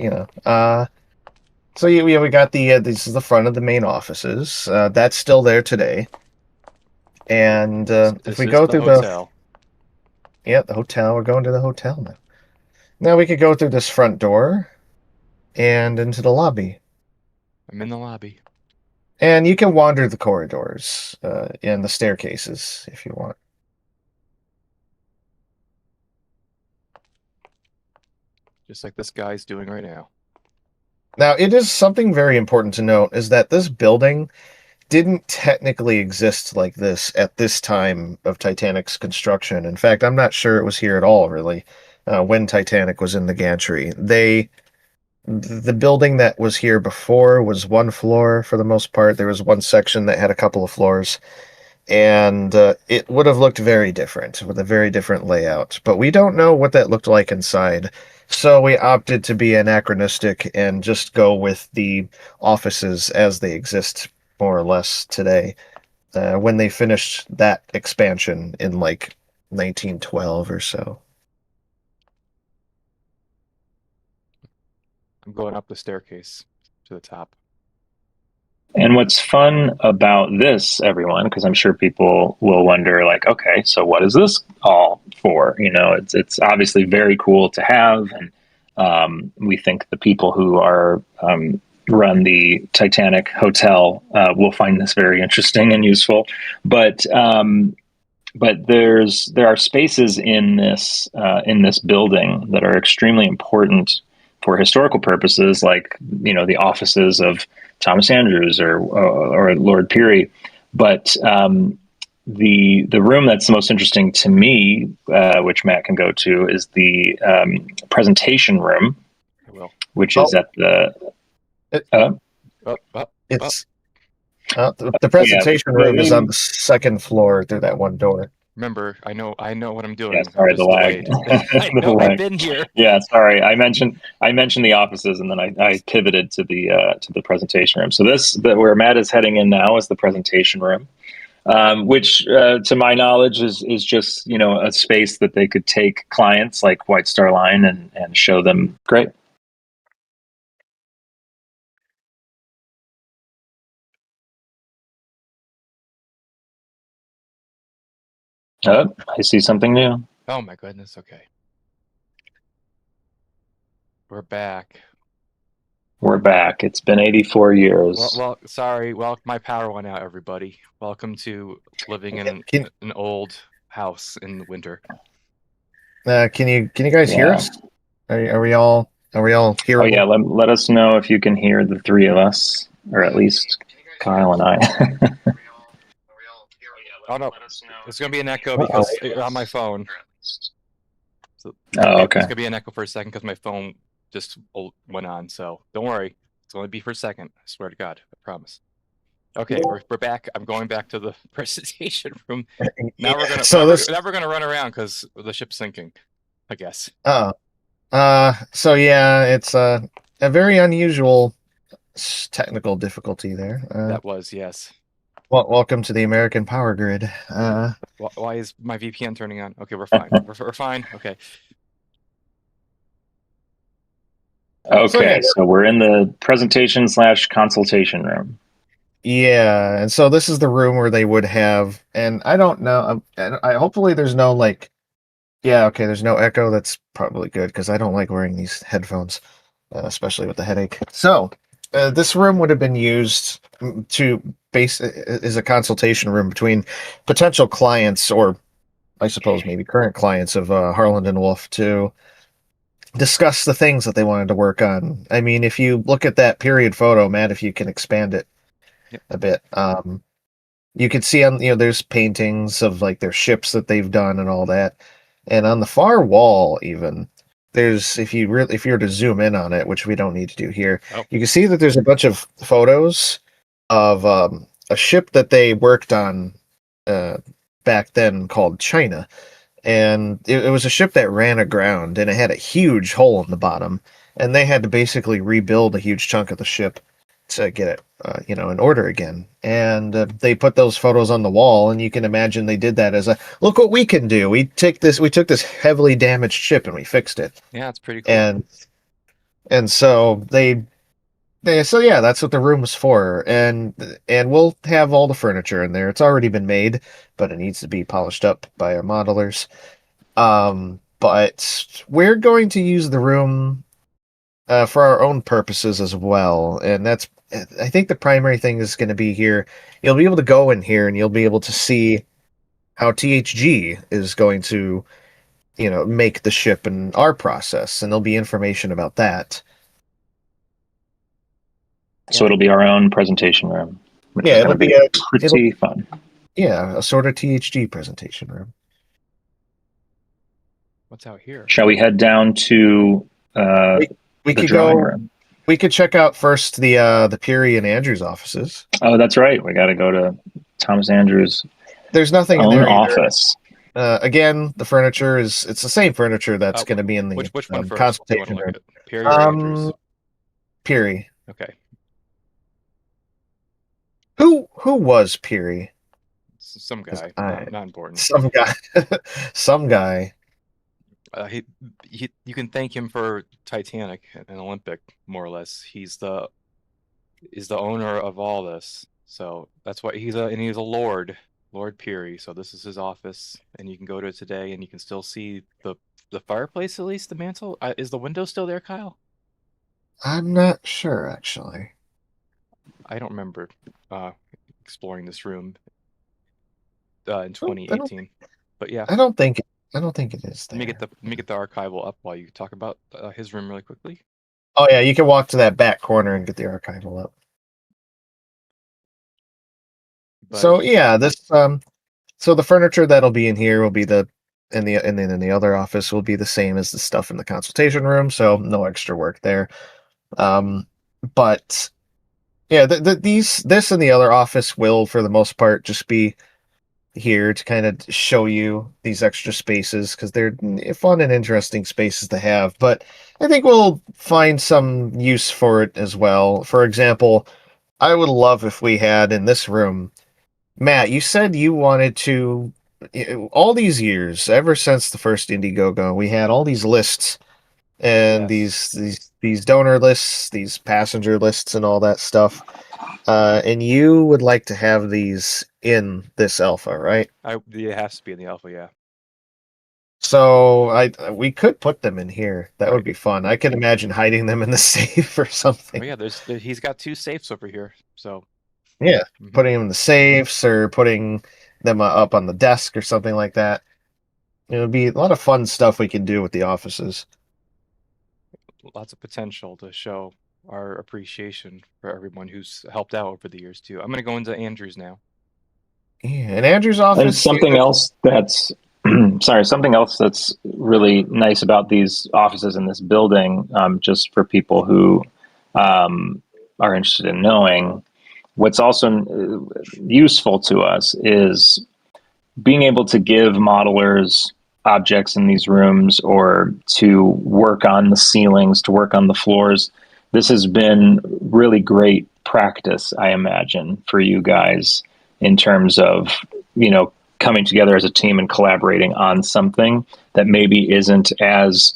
[SPEAKER 3] So we got this is the front of the main offices. That's still there today, and if we go through the hotel. The hotel. We're going to the hotel now. Now we could go through this front door and into the lobby.
[SPEAKER 2] I'm in the lobby.
[SPEAKER 3] And you can wander the corridors and the staircases if you want.
[SPEAKER 2] Just like this guy's doing right now.
[SPEAKER 3] Now, it is something very important to note is that this building didn't technically exist like this at this time of Titanic's construction. In fact, I'm not sure it was here at all, really. When Titanic was in the gantry. The building that was here before was one floor for the most part. There was one section that had a couple of floors, and it would have looked very different with a very different layout. But we don't know what that looked like inside, so we opted to be anachronistic and just go with the offices as they exist more or less today. When they finished that expansion in like 1912 or so.
[SPEAKER 2] I'm going up the staircase to the top.
[SPEAKER 1] And what's fun about this, everyone, because I'm sure people will wonder, like, okay, so what is this all for? It's obviously very cool to have, and we think the people who run the Titanic Hotel will find this very interesting and useful. But there are spaces in this building that are extremely important for historical purposes, like the offices of Thomas Andrews or Lord Peary, but the room that's most interesting to me, which Matt can go to, is the presentation room,
[SPEAKER 2] I will.
[SPEAKER 1] which is at the.
[SPEAKER 3] It's the presentation room is on the second floor through that one door.
[SPEAKER 2] Remember, I know what I'm doing.
[SPEAKER 1] Yeah, sorry,
[SPEAKER 2] I'm
[SPEAKER 1] the
[SPEAKER 2] just
[SPEAKER 1] lag.
[SPEAKER 2] delayed. I know, I've been here.
[SPEAKER 1] Yeah, sorry. I mentioned the offices, and then I pivoted to the presentation room. So where Matt is heading in now is the presentation room, which, to my knowledge, is just a space that they could take clients like White Star Line and show them. Great. Oh, I see something new.
[SPEAKER 2] Oh my goodness. Okay. We're back.
[SPEAKER 1] We're back. It's been 84 years.
[SPEAKER 2] Well, sorry. Well, my power went out, everybody. Welcome to living in an old house in the winter.
[SPEAKER 3] Can you guys hear us? Are we all here?
[SPEAKER 1] Oh yeah, let us know if you can hear the three of us, or at least Kyle and I.
[SPEAKER 2] Oh no, it's gonna be an echo because on my phone. So
[SPEAKER 1] okay.
[SPEAKER 2] It's gonna be an echo for a second because my phone just went on. So don't worry, it's only be for a second. I swear to God, I promise. Okay, we're back. I'm going back to the presentation room. Now we're gonna now we're gonna run around because the ship's sinking, I guess.
[SPEAKER 3] So yeah, it's a very unusual technical difficulty there.
[SPEAKER 2] That was, yes.
[SPEAKER 3] Well, welcome to the American power grid.
[SPEAKER 2] Why is my VPN turning on? Okay, we're fine. we're fine. Okay.
[SPEAKER 1] Okay, so we're in the presentation / consultation room.
[SPEAKER 3] Yeah, and so this is the room where they would have, and I don't know, and hopefully there's no there's no echo. That's probably good because I don't like wearing these headphones, especially with the headache. So this room would have been used to as a consultation room between potential clients, or I suppose maybe current clients of Harland and Wolff, to discuss the things that they wanted to work on. I mean, if you look at that period photo, Matt, if you can expand it a bit, you can see on there's paintings of like their ships that they've done and all that, and on the far wall even there's if you were to zoom in on it, which we don't need to do here, you can see that there's a bunch of photos of a ship that they worked on back then called China. And it was a ship that ran aground, and it had a huge hole in the bottom, and they had to basically rebuild a huge chunk of the ship to get it, in order again. And they put those photos on the wall, and you can imagine they did that as a look what we can do. We took this heavily damaged ship and we fixed it.
[SPEAKER 2] Yeah, it's pretty cool.
[SPEAKER 3] And so so yeah, that's what the room was for, and we'll have all the furniture in there. It's already been made, but it needs to be polished up by our modelers. But we're going to use the room for our own purposes as well, and I think the primary thing is going to be here. You'll be able to go in here and you'll be able to see how THG is going to, make the ship and our process, and there'll be information about that.
[SPEAKER 1] So it'll be our own presentation room.
[SPEAKER 3] Yeah, it'll be
[SPEAKER 1] pretty fun.
[SPEAKER 3] Yeah, a sort of THG presentation room.
[SPEAKER 2] What's out here?
[SPEAKER 1] Shall we head down to
[SPEAKER 3] we could go room? We could check out first the Peary and Andrews offices.
[SPEAKER 1] Oh, that's right. We got to go to Thomas Andrews.
[SPEAKER 3] There's nothing in their
[SPEAKER 1] office.
[SPEAKER 3] Again, the furniture it's the same furniture that's going to be in the
[SPEAKER 2] which one first?
[SPEAKER 3] consultation room.
[SPEAKER 2] Peary or Andrews?
[SPEAKER 3] Peary.
[SPEAKER 2] Okay.
[SPEAKER 3] Who was Peary?
[SPEAKER 2] Some guy, not important.
[SPEAKER 3] Some guy. Some guy.
[SPEAKER 2] You can thank him for Titanic and Olympic, more or less. He's the owner of all this, so that's why he's a Lord Peary. So this is his office, and you can go to it today, and you can still see the fireplace, at least the mantle. Is the window still there, Kyle?
[SPEAKER 3] I'm not sure, actually.
[SPEAKER 2] I don't remember exploring this room in 2018, but yeah,
[SPEAKER 3] I don't think it is there.
[SPEAKER 2] Let me get the archival up while you talk about his room really quickly.
[SPEAKER 3] Oh yeah, you can walk to that back corner and get the archival up. But, so yeah, this So the furniture that'll be in here will be and then in the other office will be the same as the stuff in the consultation room, so no extra work there. But yeah, this and the other office will, for the most part, just be here to kind of show you these extra spaces because they're fun and interesting spaces to have. But I think we'll find some use for it as well. For example, I would love if we had in this room, Matt, you said you wanted to, all these years, ever since the first Indiegogo, we had all these lists and
[SPEAKER 2] Yes.
[SPEAKER 3] these donor lists, these passenger lists, and all that stuff. And you would like to have these in this alpha, right?
[SPEAKER 2] It has to be in the alpha, yeah.
[SPEAKER 3] So we could put them in here. That would
[SPEAKER 2] Right.
[SPEAKER 3] be fun. I can imagine hiding them in the safe or something.
[SPEAKER 2] Oh yeah, he's got 2 safes over here, so.
[SPEAKER 3] Yeah,
[SPEAKER 2] Mhm.
[SPEAKER 3] putting them in the safes or putting them up on the desk or something like that. It would be a lot of fun stuff we can do with the offices.
[SPEAKER 2] Lots of potential to show our appreciation for everyone who's helped out over the years too. I'm gonna go into Andrew's now.
[SPEAKER 3] Yeah, and Andrew's
[SPEAKER 1] And
[SPEAKER 3] office.
[SPEAKER 1] something else that's sorry, something else that's really nice about these offices in this building, just for people who are interested in knowing, what's also useful to us is being able to give modelers objects in these rooms or to work on the ceilings, to work on the floors. This has been really great practice, I imagine, for you guys in terms of, coming together as a team and collaborating on something that maybe isn't as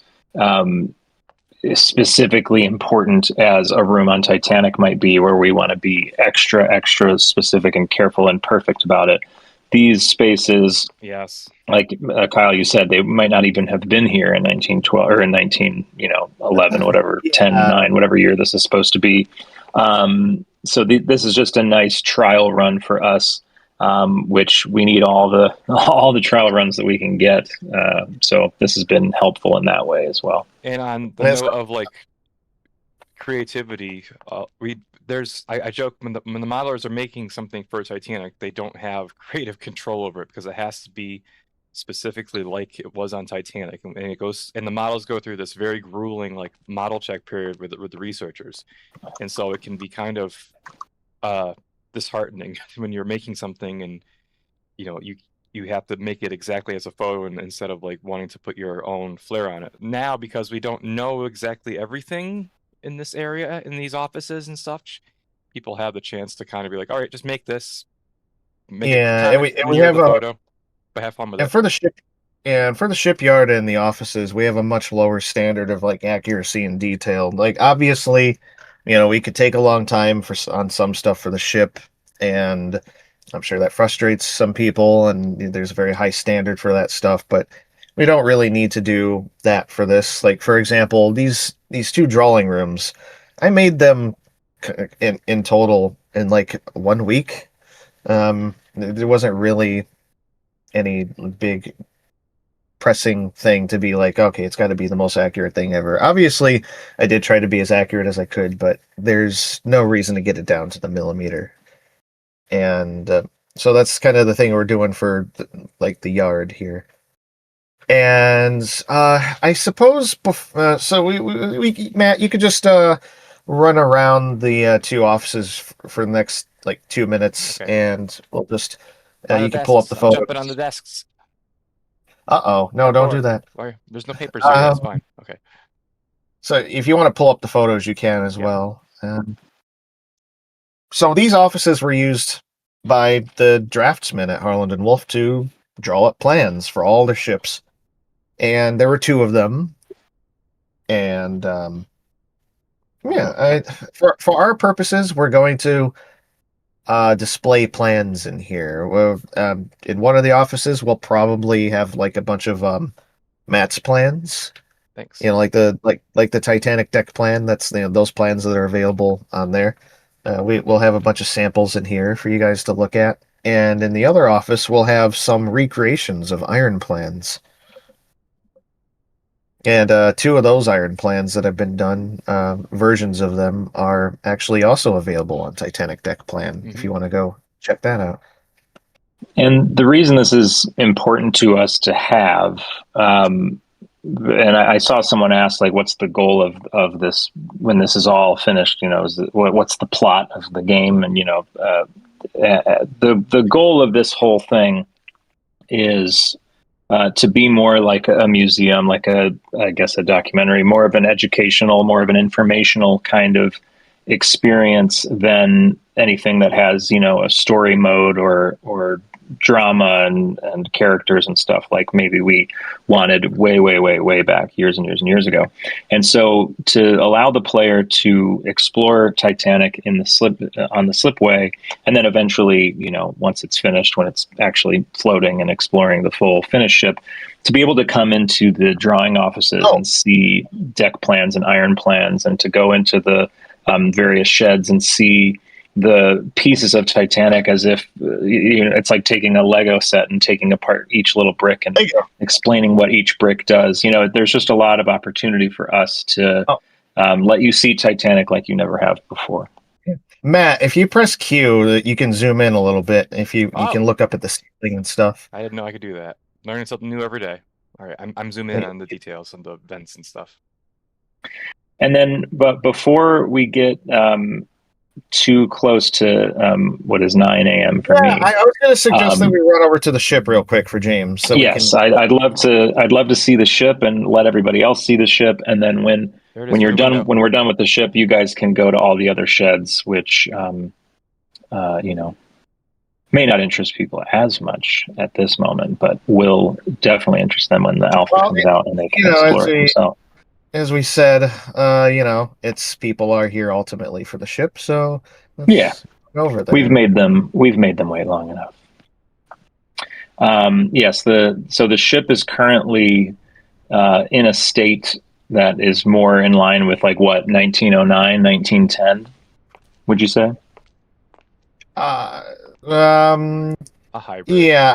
[SPEAKER 1] specifically important as a room on Titanic might be, where we want to be extra specific and careful and perfect about it. These spaces,
[SPEAKER 2] Yes.
[SPEAKER 1] like Kyle, you said, they might not even have been here in 1912 or in 1911, whatever,
[SPEAKER 3] Yeah.
[SPEAKER 1] 10, 9, whatever year this is supposed to be. So this is just a nice trial run for us, which we need all the trial runs that we can get. So this has been helpful in that way as well.
[SPEAKER 2] And on the
[SPEAKER 3] That's
[SPEAKER 2] note of like creativity, I joke when the modelers are making something for Titanic, they don't have creative control over it because it has to be specifically like it was on Titanic, and the models go through this very grueling like model check period with the researchers, and so it can be kind of disheartening when you're making something and you have to make it exactly as a photo and instead of like wanting to put your own flair on it. Now, because we don't know exactly everything in this area, in these offices and stuff, people have the chance to kind of be like, all right, just make this, make it kind
[SPEAKER 3] and
[SPEAKER 2] of
[SPEAKER 3] we
[SPEAKER 2] near
[SPEAKER 3] have
[SPEAKER 2] the photo, but have fun with
[SPEAKER 3] and
[SPEAKER 2] it.
[SPEAKER 3] for the ship. Yeah, and for the shipyard and the offices, we have a much lower standard of like accuracy and detail. Like obviously, we could take a long time on some stuff for the ship, and I'm sure that frustrates some people, and there's a very high standard for that stuff, but we don't really need to do that for this. Like for example, these 2 drawing rooms, I made them in total in like 1 week. There wasn't really any big pressing thing to be like, okay, it's got to be the most accurate thing ever. Obviously, I did try to be as accurate as I could, but there's no reason to get it down to the millimeter. And so that's kind of the thing we're doing for the yard here. And I suppose so. We Matt, you could just run around the 2 offices for the next like 2 minutes,
[SPEAKER 2] Okay.
[SPEAKER 3] and we'll just
[SPEAKER 2] On
[SPEAKER 3] you
[SPEAKER 2] the
[SPEAKER 3] can pull up the
[SPEAKER 2] desks, I'm
[SPEAKER 3] photos.
[SPEAKER 2] jumping on the desks.
[SPEAKER 3] Uh-oh, no, don't do that.
[SPEAKER 2] There's no papers here. That's fine. Okay.
[SPEAKER 3] So if you want to pull up the photos, you can as well. So these offices were used by the draftsmen at Harland and Wolff to draw up plans for all their ships, and there were 2 of them. And for our purposes, we're going to display plans in here. In one of the offices, we'll probably have like a bunch of Matt's plans.
[SPEAKER 2] Thanks.
[SPEAKER 3] Like the Titanic deck plan. That's those plans that are available on there. We'll have a bunch of samples in here for you guys to look at. And in the other office, we'll have some recreations of iron plans. And 2 of those iron plans that have been done, versions of them, are actually also available on Titanic deck plan. If you want to go check that out.
[SPEAKER 1] And the reason this is important to us to have, and I saw someone ask, like, what's the goal of this when this is all finished? What's the plot of the game? And the goal of this whole thing is to be more like a museum, like I guess a documentary, more of an educational, more of an informational kind of experience than anything that has a story mode or drama and characters and stuff like maybe we wanted way back years and years and years ago. And so to allow the player to explore Titanic in the on the slipway, and then eventually, once it's finished, when it's actually floating and exploring the full finished ship, to be able to come into the drawing offices and see deck plans and iron plans, and to go into the various sheds and see the pieces of Titanic as if it's like taking a Lego set and taking apart each little brick and explaining what each brick does. There's just a lot of opportunity for us to let you see Titanic like you never have before.
[SPEAKER 3] Matt, if you press Q, you can zoom in a little bit. If you can look up at the ceiling and stuff.
[SPEAKER 2] I didn't know I could do that. Learning something new every day. All right, I'm zooming in on the details and the vents and stuff.
[SPEAKER 1] And then, but before we get too close to what is 9 a.m. for me,
[SPEAKER 3] I was going to suggest that we run over to the ship real quick for James. So
[SPEAKER 1] yes, I'd love to see the ship and let everybody else see the ship, and then when we're done with the ship, you guys can go to all the other sheds, which may not interest people as much at this moment, but will definitely interest them when the alpha comes out and they can explore it themselves.
[SPEAKER 3] As we said, it's people are here ultimately for the ship, so
[SPEAKER 1] let's
[SPEAKER 3] go over there.
[SPEAKER 1] We've made them wait long enough. Yes, so the ship is currently in a state that is more in line with like what 1909, 1910. Would you say?
[SPEAKER 2] A hybrid.
[SPEAKER 3] Yeah,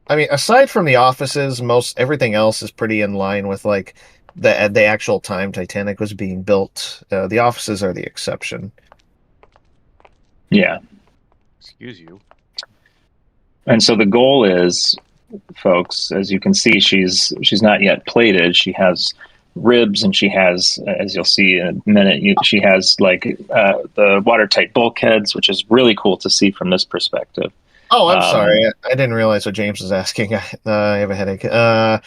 [SPEAKER 3] I mean, aside from the offices, everything else is pretty in line with like the actual time Titanic was being built. The offices are the exception.
[SPEAKER 1] Yeah.
[SPEAKER 2] Excuse you.
[SPEAKER 1] And so the goal is, folks, as you can see, she's not yet plated. She has ribs, and she has, as you'll see in a minute, she has like the watertight bulkheads, which is really cool to see from this perspective.
[SPEAKER 3] Oh, I'm sorry. I didn't realize what James was asking. I have a headache. No,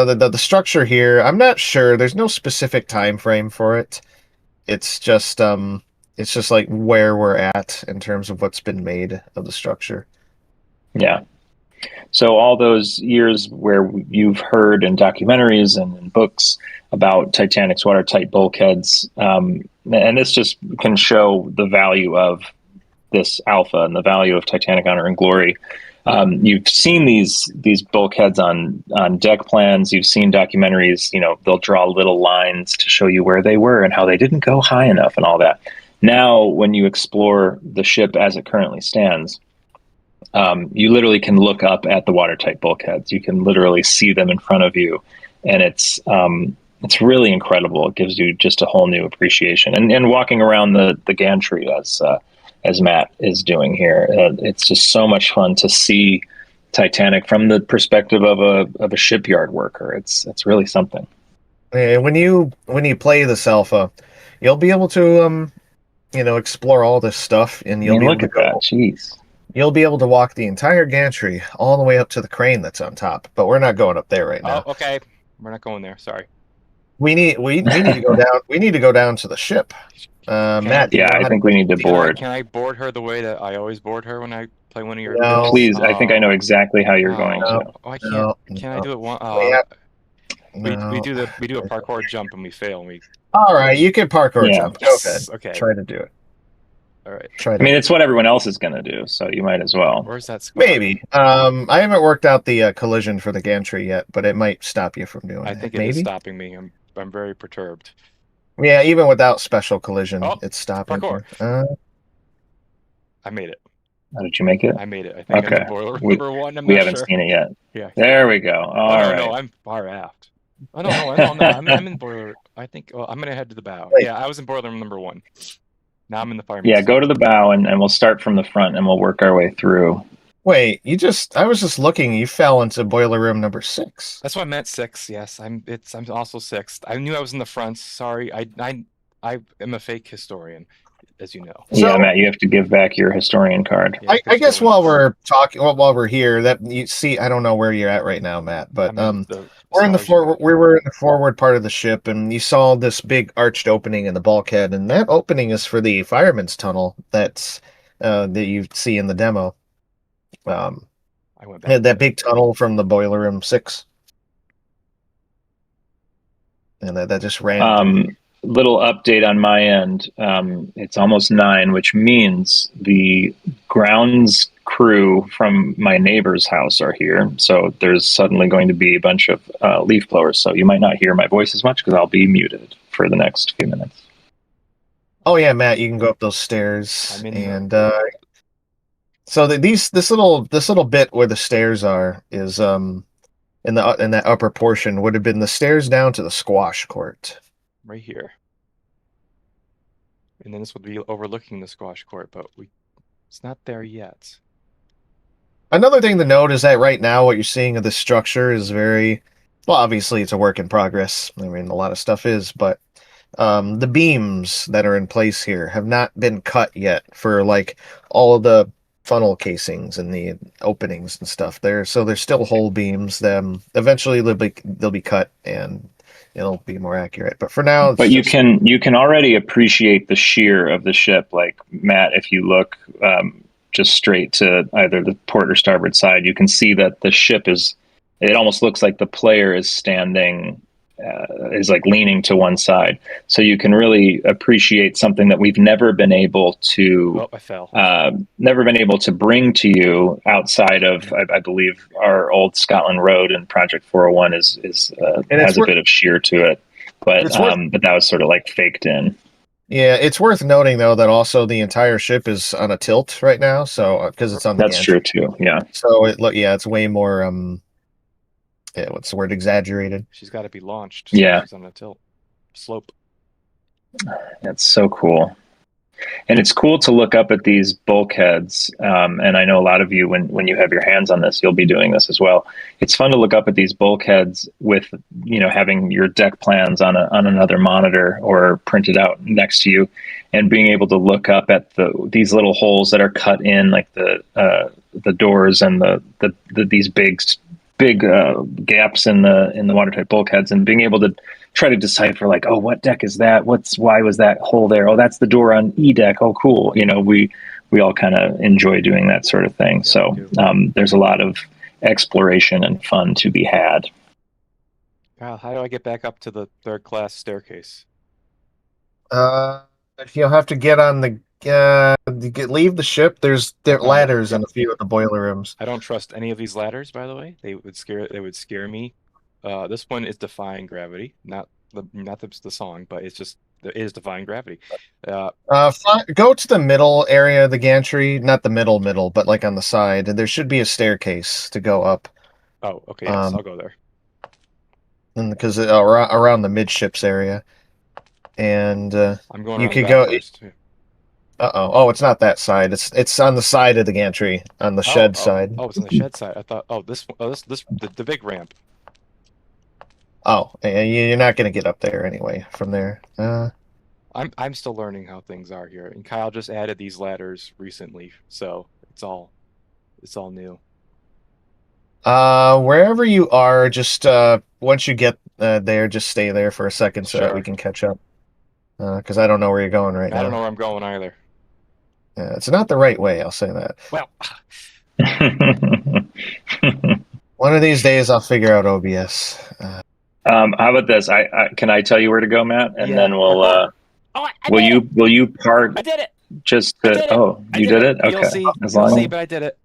[SPEAKER 3] the structure here, I'm not sure. There's no specific time frame for it. It's just like where we're at in terms of what's been made of the structure.
[SPEAKER 1] Yeah. So all those years where you've heard in documentaries and in books about Titanic's watertight bulkheads, and this just can show the value of this alpha and the value of Titanic Honor and Glory. You've seen these bulkheads on deck plans. You've seen documentaries. They'll draw little lines to show you where they were and how they didn't go high enough and all that. Now, when you explore the ship as it currently stands, you literally can look up at the watertight bulkheads. You can literally see them in front of you, and it's really incredible. It gives you just a whole new appreciation. And walking around the gantry as Matt is doing here, it's just so much fun to see Titanic from the perspective of a shipyard worker. It's really something.
[SPEAKER 3] When you play this alpha, you'll be able to explore all this stuff, and you'll be able to go.
[SPEAKER 1] That. Jeez.
[SPEAKER 3] You'll be able to walk the entire gantry all the way up to the crane that's on top, but we're not going up there right now.
[SPEAKER 2] Oh, okay. We're not going there. Sorry.
[SPEAKER 3] We need to go down. We need to go down to the ship. Matt.
[SPEAKER 1] Yeah, I think we need to board.
[SPEAKER 2] Can I board her the way that I always board her when I play one of your?
[SPEAKER 3] No.
[SPEAKER 1] Please, I think I know exactly how you're going to.
[SPEAKER 2] Oh, I can't. No, can I do it one? We do a parkour jump and we fail. And we.
[SPEAKER 3] All right, you can parkour jump.
[SPEAKER 2] Yes. Okay.
[SPEAKER 3] Try to do it.
[SPEAKER 2] All right.
[SPEAKER 1] It's what everyone else is going to do, so you might as well.
[SPEAKER 2] Where's that spot?
[SPEAKER 3] Maybe. I haven't worked out the collision for the gantry yet, but it might stop you from doing it.
[SPEAKER 2] I think it is stopping me. I'm very perturbed.
[SPEAKER 3] Yeah, even without special collision, it's stopping.
[SPEAKER 2] Parkour. I made it.
[SPEAKER 1] How did you make it?
[SPEAKER 2] I made it. I think I'm in boiler number one.
[SPEAKER 1] We haven't seen it yet. Yeah. There we go. All right.
[SPEAKER 2] No, I'm far aft. Oh no, I'm in boiler. I think. Well, I'm gonna head to the bow. Wait. Yeah, I was in boiler room number 1. Now I'm in the fireman.
[SPEAKER 1] Yeah, go to the bow and we'll start from the front and we'll work our way through.
[SPEAKER 3] Wait, I was just looking. You fell into boiler room number 6.
[SPEAKER 2] That's what I meant. 6. Yes, I'm also 6th. I knew I was in the front. Sorry, I am a fake historian, as you know.
[SPEAKER 1] Yeah,
[SPEAKER 3] So
[SPEAKER 1] Matt, you have to give back your historian card.
[SPEAKER 2] Yeah,
[SPEAKER 3] I guess
[SPEAKER 2] stolen.
[SPEAKER 3] while we're talking, while we're here, that you see, I don't know where you're at right now, Matt, but
[SPEAKER 2] I'm in the
[SPEAKER 3] we're in the
[SPEAKER 2] Sarge
[SPEAKER 3] forward.
[SPEAKER 2] unit.
[SPEAKER 3] We were in the forward part of the ship, and you saw this big arched opening in the bulkhead, and that opening is for the fireman's tunnel. That you see in the demo.
[SPEAKER 2] I went back.
[SPEAKER 3] That big tunnel from the boiler room 6, and that just ran through.
[SPEAKER 1] Little update on my end. It's almost 9, which means the grounds crew from my neighbor's house are here. So there's suddenly going to be a bunch of leaf blowers. So you might not hear my voice as much because I'll be muted for the next few minutes.
[SPEAKER 3] Oh yeah, Matt, you can go up those stairs,
[SPEAKER 2] I'm in
[SPEAKER 3] and so this little bit where the stairs are is in that upper portion would have been the stairs down to the squash court.
[SPEAKER 2] right here. And then this would be overlooking the squash court, but it's not there yet.
[SPEAKER 3] Another thing to note is that right now what you're seeing of this structure is very well. Obviously, it's a work in progress. I mean, a lot of stuff is, but the beams that are in place here have not been cut yet for like all of the funnel casings and the openings and stuff there. So there's still hole beams. Eventually they'll be cut and it'll be more accurate. But for now,
[SPEAKER 1] But you can already appreciate the shear of the ship. Like Matt, if you look just straight to either the port or starboard side, you can see that the ship it almost looks like the player is standing, is like leaning to one side. So you can really appreciate something that we've never been able to,
[SPEAKER 2] Oh, I fell.
[SPEAKER 1] never been able to bring to you outside of, I believe, our old Scotland Road and Project 401 has a bit of shear to it. But but that was sort of like faked in.
[SPEAKER 3] Yeah, it's worth noting though that also the entire ship is on a tilt right now, so because it's on the
[SPEAKER 1] That's true too. Yeah.
[SPEAKER 3] So it's way more what's the word, exaggerated.
[SPEAKER 2] She's got to be launched. So
[SPEAKER 1] Yeah.
[SPEAKER 2] she's on a tilt slope.
[SPEAKER 1] That's so cool. And it's cool to look up at these bulkheads. And I know a lot of you, when you have your hands on this, you'll be doing this as well. It's fun to look up at these bulkheads with, having your deck plans on another monitor or printed out next to you, and being able to look up at these little holes that are cut in, like the doors and these big gaps in the watertight bulkheads, and being able to try to decipher, like, oh, what deck is that? Why was that hole there? Oh, that's the door on E deck. Oh, cool. We all kind of enjoy doing that sort of thing. So there's a lot of exploration and fun to be had.
[SPEAKER 2] Kyle, how do I get back up to the 3rd class staircase?
[SPEAKER 3] You'll have to get on leave the ship. There are ladders in a few of the boiler rooms.
[SPEAKER 2] I don't trust any of these ladders, by the way. They would scare me. This one is defying gravity, not the song, but it is defying gravity.
[SPEAKER 3] Go to the middle area of the gantry, not the middle, but like on the side. There should be a staircase to go up.
[SPEAKER 2] Oh, okay, yes, I'll go there.
[SPEAKER 3] And because around the midships area, and
[SPEAKER 2] I'm going.
[SPEAKER 3] You could go.
[SPEAKER 2] First.
[SPEAKER 3] Oh, it's not that side. It's on the side of the gantry, on the shed side.
[SPEAKER 2] Oh, it's on the shed side. I thought. The big ramp.
[SPEAKER 3] Oh, you're not going to get up there anyway from there.
[SPEAKER 2] I'm still learning how things are here, and Kyle just added these ladders recently, so it's all new.
[SPEAKER 3] Wherever you are, just once you get there, just stay there for a second so that we can catch up. Because I don't know where you're going right now.
[SPEAKER 2] I don't know where I'm going either.
[SPEAKER 3] Yeah, it's not the right way, I'll say that.
[SPEAKER 2] Well,
[SPEAKER 3] one of these days I'll figure out OBS.
[SPEAKER 1] How about this? Can I tell you where to go, Matt? And then we'll. Will you park?
[SPEAKER 2] I did it.
[SPEAKER 1] Just to, you did it? Okay.
[SPEAKER 2] You'll see, but I did it.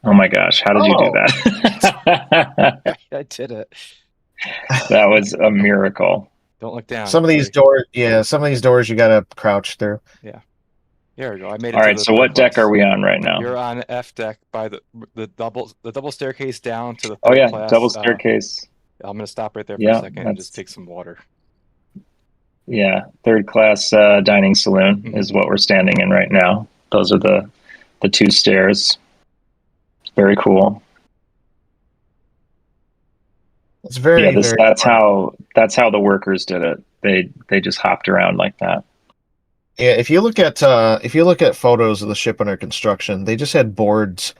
[SPEAKER 1] Oh my gosh! How did you do that?
[SPEAKER 2] I did it.
[SPEAKER 1] That was a miracle.
[SPEAKER 2] Don't look down.
[SPEAKER 3] Some of these doors you gotta crouch through.
[SPEAKER 2] Yeah. There we go. I made it.
[SPEAKER 1] All right. So what deck are we on right now?
[SPEAKER 2] You're on F deck by the double staircase down to the.
[SPEAKER 1] Oh yeah,
[SPEAKER 2] class.
[SPEAKER 1] double staircase.
[SPEAKER 2] I'm gonna stop right there for a second and just take some water. Yeah,
[SPEAKER 1] 3rd class dining saloon is what we're standing in right now. Those are the the 2 stairs. Very cool.
[SPEAKER 3] It's very,
[SPEAKER 1] Yeah,
[SPEAKER 3] very
[SPEAKER 1] that's
[SPEAKER 3] fun.
[SPEAKER 1] how the workers did it. They just hopped around like that.
[SPEAKER 3] Yeah, if you look at photos of the ship under construction, they just had boards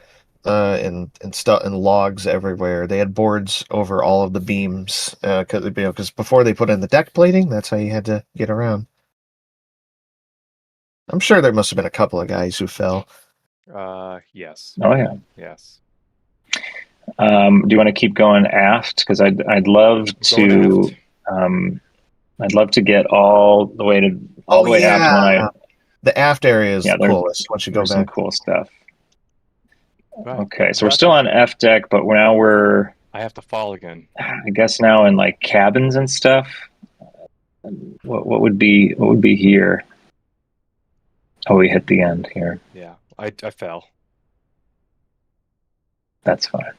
[SPEAKER 3] and stuff and logs everywhere. They had boards over all of the beams because before they put in the deck plating, that's how you had to get around. I'm sure there must have been a couple of guys who fell.
[SPEAKER 2] Yes.
[SPEAKER 1] Oh yeah.
[SPEAKER 2] Yes.
[SPEAKER 1] Do you want to keep going aft? Because I'd love to I'd love to get all the way aft when I
[SPEAKER 3] The aft area is the
[SPEAKER 1] there's
[SPEAKER 3] coolest once you go
[SPEAKER 1] there's some
[SPEAKER 3] back.
[SPEAKER 1] cool stuff.
[SPEAKER 2] Right.
[SPEAKER 1] Okay, so we're still on F deck, but we're
[SPEAKER 2] I have to fall again.
[SPEAKER 1] I guess now in like cabins and stuff. What would be here? Oh, we hit the end here.
[SPEAKER 2] Yeah, I fell.
[SPEAKER 1] That's fine.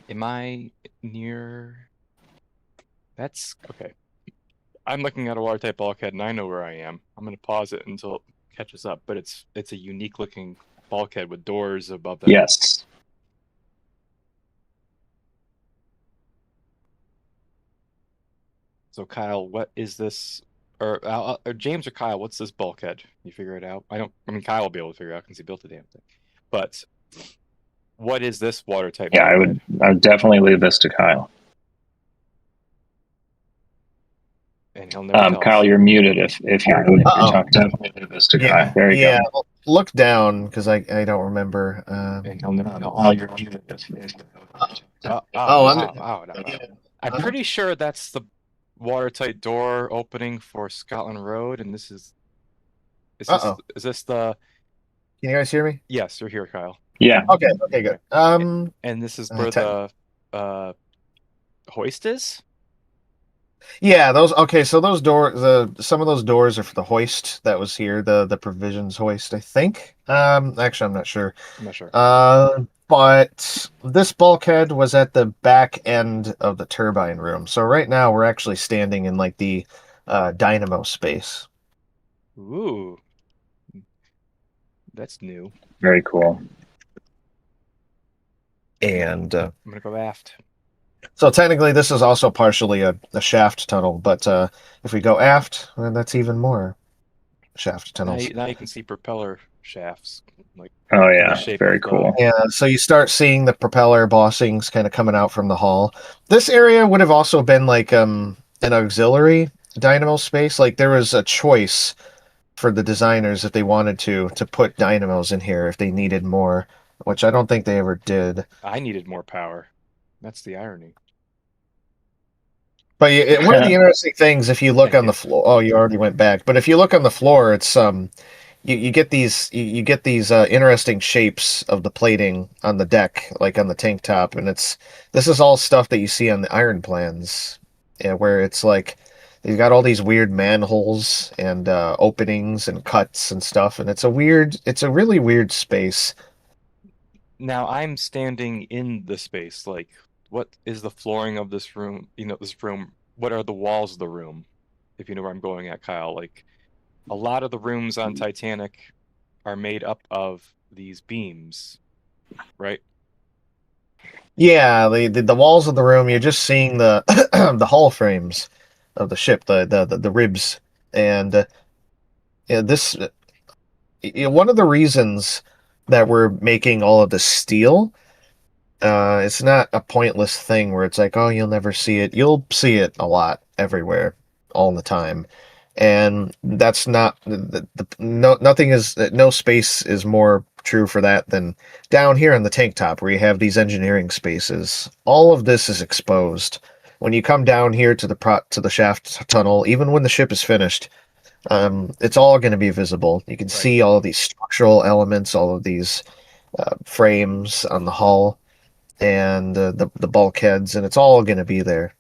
[SPEAKER 2] Am I near? That's okay. I'm looking at a water type bulkhead and I know where I am. I'm going to pause it until it catches up, but it's a unique looking bulkhead with doors above them.
[SPEAKER 1] Yes.
[SPEAKER 2] So Kyle, what is this? Or James or Kyle, what's this bulkhead? You figure it out. I mean, Kyle will be able to figure it out because he built the damn thing. But what is this water type?
[SPEAKER 1] Yeah,
[SPEAKER 2] bulkhead?
[SPEAKER 1] I would definitely leave this to Kyle.
[SPEAKER 2] And he'll never tell
[SPEAKER 1] Kyle,
[SPEAKER 2] us.
[SPEAKER 1] you're muted if you're talking. Definitely leave this to Kyle. There you go.
[SPEAKER 3] Well, look down because I don't remember.
[SPEAKER 2] And he'll never tell us.
[SPEAKER 1] Kyle, you're muted.
[SPEAKER 2] I'm pretty sure that's the watertight door opening for Scotland Road, and this is. Is this the?
[SPEAKER 3] Can you guys hear me?
[SPEAKER 2] Yes, you're here, Kyle.
[SPEAKER 1] Yeah.
[SPEAKER 3] Okay, good.
[SPEAKER 2] And this is where the hoist is.
[SPEAKER 3] Yeah, those. Okay, so those some of those doors are for the hoist that was here, the provisions hoist, I think. Actually, I'm not sure. But this bulkhead was at the back end of the turbine room. So right now we're actually standing in like the dynamo space.
[SPEAKER 2] Ooh, that's new.
[SPEAKER 1] Very cool.
[SPEAKER 3] And
[SPEAKER 2] I'm gonna go aft.
[SPEAKER 3] So technically, this is also partially a shaft tunnel, but if we go aft, then that's even more shaft tunnels.
[SPEAKER 2] Now you can see propeller shafts. Like,
[SPEAKER 1] oh yeah, very cool.
[SPEAKER 3] Yeah, so you start seeing the propeller bossings kind of coming out from the hull. This area would have also been like an auxiliary dynamo space. Like there was a choice for the designers if they wanted to put dynamos in here if they needed more, which I don't think they ever did.
[SPEAKER 2] I needed more power. That's the irony.
[SPEAKER 3] But one of the interesting things, if you look on the floor, oh, you already went back. But if you look on the floor, it's you get these interesting shapes of the plating on the deck, like on the tank top, and this is all stuff that you see on the iron plans, where it's like you've got all these weird manholes and openings and cuts and stuff, and it's a really weird space.
[SPEAKER 2] Now I'm standing in the space, like. What is the flooring of this room? This room. What are the walls of the room? If you know where I'm going at, Kyle. Like, a lot of the rooms on Titanic are made up of these beams, right?
[SPEAKER 3] Yeah, the walls of the room. You're just seeing the the hull frames of the ship, the ribs, and this. One of the reasons that we're making all of the steel. It's not a pointless thing where it's like, oh, you'll never see it. You'll see it a lot everywhere, all the time, and that's not no space is more true for that than down here on the tank top where you have these engineering spaces. All of this is exposed when you come down here to the shaft tunnel. Even when the ship is finished, it's all going to be visible. You can see all of these structural elements, all of these frames on the hull. And the bulkheads, and it's all going to be there.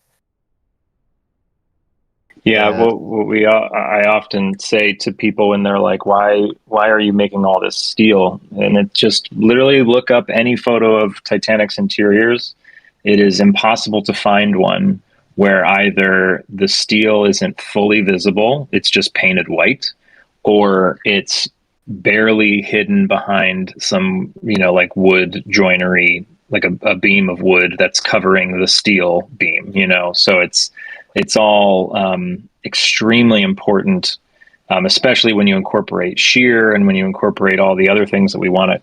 [SPEAKER 1] Yeah, I often say to people when they're like, "Why are you making all this steel?" And it just literally look up any photo of Titanic's interiors. It is impossible to find one where either the steel isn't fully visible, it's just painted white, or it's barely hidden behind some, like wood joinery, like a beam of wood that's covering the steel beam, so it's all extremely important, especially when you incorporate shear and when you incorporate all the other things that we want to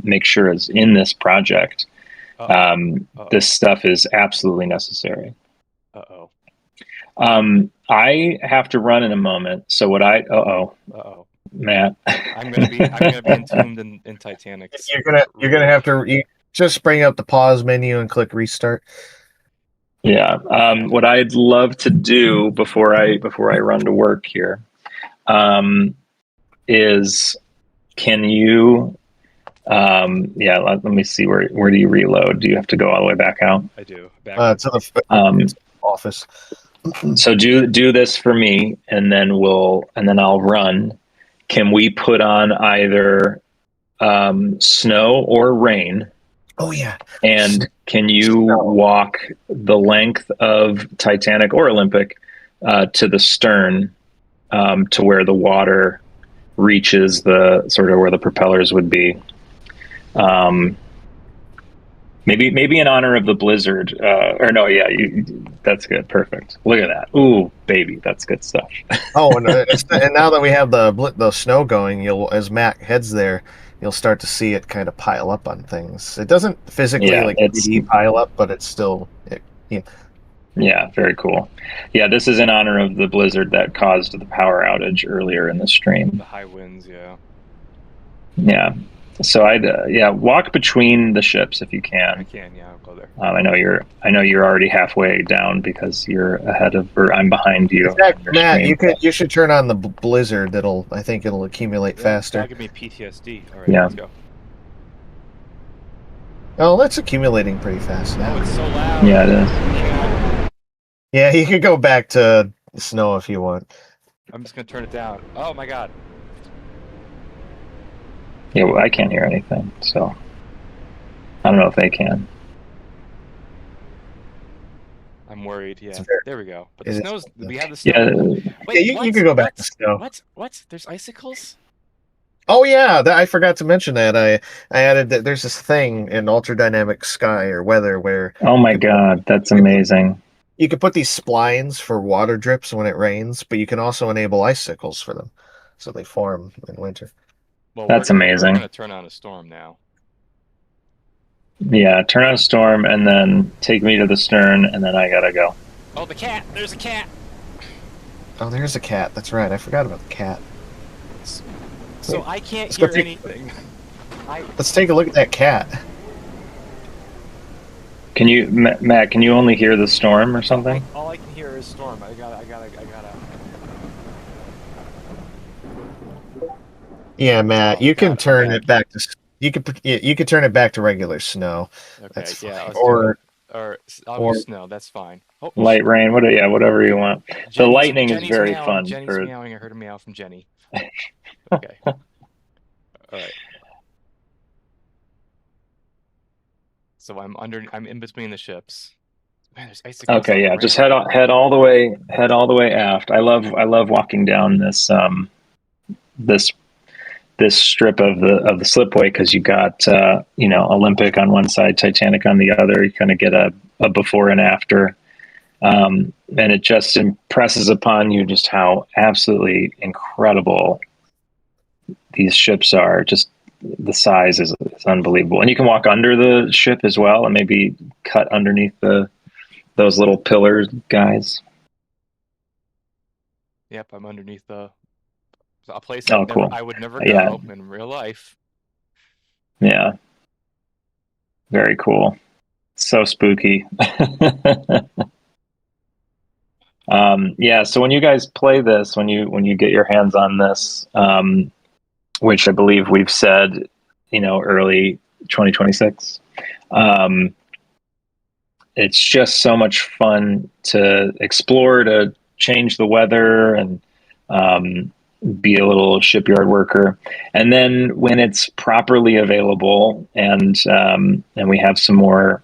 [SPEAKER 1] make sure is in this project. This stuff is absolutely necessary. I have to run in a moment, so what Matt.
[SPEAKER 2] I'm gonna be entombed in Titanic.
[SPEAKER 3] You're gonna have to just bring up the pause menu and click restart.
[SPEAKER 1] Yeah. What I'd love to do before I run to work here, is can you let me see, where do you reload? Do you have to go all the way back out?
[SPEAKER 2] I do.
[SPEAKER 3] To the office.
[SPEAKER 1] So do this for me, and then I'll run. Can we put on either snow or rain?
[SPEAKER 3] Oh yeah.
[SPEAKER 1] And can you walk the length of Titanic or Olympic to the stern, to where the water reaches the sort of where the propellers would be? Maybe in honor of the blizzard, that's good. Perfect. Look at that. Ooh, baby, that's good stuff.
[SPEAKER 3] And now that we have the snow going, as Matt heads there, you'll start to see it kind of pile up on things. It doesn't physically 3D pile up, but it's still
[SPEAKER 1] Yeah, very cool. Yeah, this is in honor of the blizzard that caused the power outage earlier in the stream.
[SPEAKER 2] The high winds, yeah.
[SPEAKER 1] Yeah. So I'd walk between the ships if you can.
[SPEAKER 2] I can, yeah. I'll go there.
[SPEAKER 1] I know you're already halfway down because you're ahead of, or I'm behind you.
[SPEAKER 3] Matt, you should turn on the blizzard. I think it'll accumulate faster.
[SPEAKER 2] That'll give me PTSD. All right,
[SPEAKER 1] let's
[SPEAKER 2] go.
[SPEAKER 3] Oh, that's accumulating pretty fast now.
[SPEAKER 2] Oh, it's so loud.
[SPEAKER 1] Yeah, it is.
[SPEAKER 3] Yeah, you could go back to snow if you want.
[SPEAKER 2] I'm just gonna turn it down. Oh my god.
[SPEAKER 1] Yeah, well, I can't hear anything, so I don't know if they can.
[SPEAKER 2] I'm worried. Yeah, there we go. But we have the snow.
[SPEAKER 1] Yeah,
[SPEAKER 2] wait,
[SPEAKER 3] you can go back to snow.
[SPEAKER 2] What? There's icicles?
[SPEAKER 3] Oh yeah, I forgot to mention that. I added that there's this thing in ultradynamic sky or weather where.
[SPEAKER 1] Oh my god, that's amazing.
[SPEAKER 3] You can put these splines for water drips when it rains, but you can also enable icicles for them, so they form in winter.
[SPEAKER 2] Well,
[SPEAKER 1] that's amazing.
[SPEAKER 2] We're gonna turn on a storm now.
[SPEAKER 1] Yeah, turn on a storm and then take me to the stern, and then I gotta go.
[SPEAKER 2] Oh, the cat! There's a cat!
[SPEAKER 3] Oh, there's a cat. That's right. I forgot about the cat.
[SPEAKER 2] So I can't hear anything.
[SPEAKER 3] Let's take a look at that cat.
[SPEAKER 1] Can you, Matt? Can you only hear the storm or something?
[SPEAKER 2] All I can hear is storm. I gotta.
[SPEAKER 3] Yeah, Matt. You can turn it back to. You could turn it back to regular snow.
[SPEAKER 2] Okay.
[SPEAKER 3] That's
[SPEAKER 2] yeah.
[SPEAKER 3] Or
[SPEAKER 2] I'll do snow. That's fine. Oh,
[SPEAKER 1] light rain. Whatever you want. The lightning is very fun.
[SPEAKER 2] Jenny's meowing. I heard a meow from Jenny. Okay. All right. So I'm in between the ships. Man, there's icicles.
[SPEAKER 1] Okay, yeah. Just head all the way aft. I love walking down this this strip of the slipway because you got Olympic on one side, Titanic on the other. You kind of get a before and after, and it just impresses upon you just how absolutely incredible these ships are. Just the size is unbelievable, and you can walk under the ship as well, and maybe cut underneath those little pillars, guys.
[SPEAKER 2] Yep, I'm underneath a place
[SPEAKER 1] cool.
[SPEAKER 2] I would never go in real life.
[SPEAKER 1] Yeah, very cool. So spooky. So when you guys play this, when you get your hands on this, which I believe we've said, early 2026, it's just so much fun to explore, to change the weather, and be a little shipyard worker. And then when it's properly available and we have some more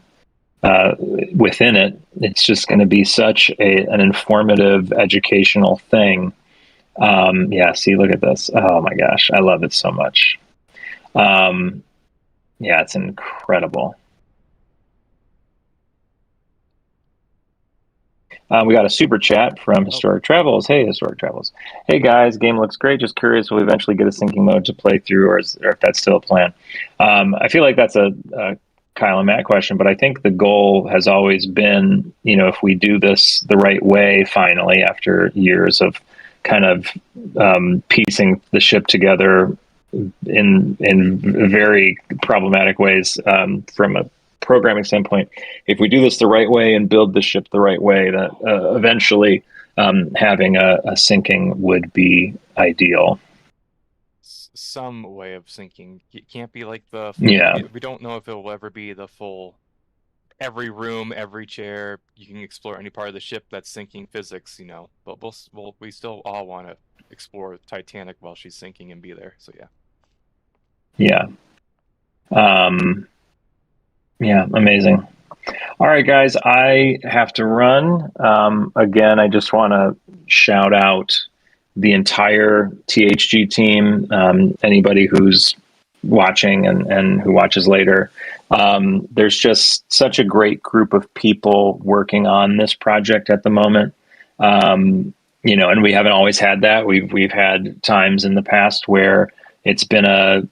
[SPEAKER 1] within it, it's just going to be such an informative, educational thing. Yeah, see, look at this. Oh my gosh, I love it so much. Yeah, it's incredible. We got a super chat from Historic Travels. Hey, Historic Travels. Hey guys, game looks great. Just curious, will we eventually get a syncing mode to play through, or if that's still a plan? I feel like that's a Kyle and Matt question, but I think the goal has always been, if we do this the right way, finally, after years of kind of piecing the ship together in very problematic ways, from a programming standpoint, if we do this the right way and build the ship the right way, that eventually having a syncing would be ideal.
[SPEAKER 2] Some way of syncing. It can't be like the full,
[SPEAKER 1] Yeah.
[SPEAKER 2] we don't know if it will ever be the full, every room, every chair, you can explore any part of the ship that's syncing physics, but we still all want to explore Titanic while she's sinking and be there. So
[SPEAKER 1] Yeah. Yeah, amazing. All right, guys, I have to run. Again, I just want to shout out the entire THG team, anybody who's watching and who watches later. There's just such a great group of people working on this project at the moment. And we haven't always had that. We've had times in the past where it's been it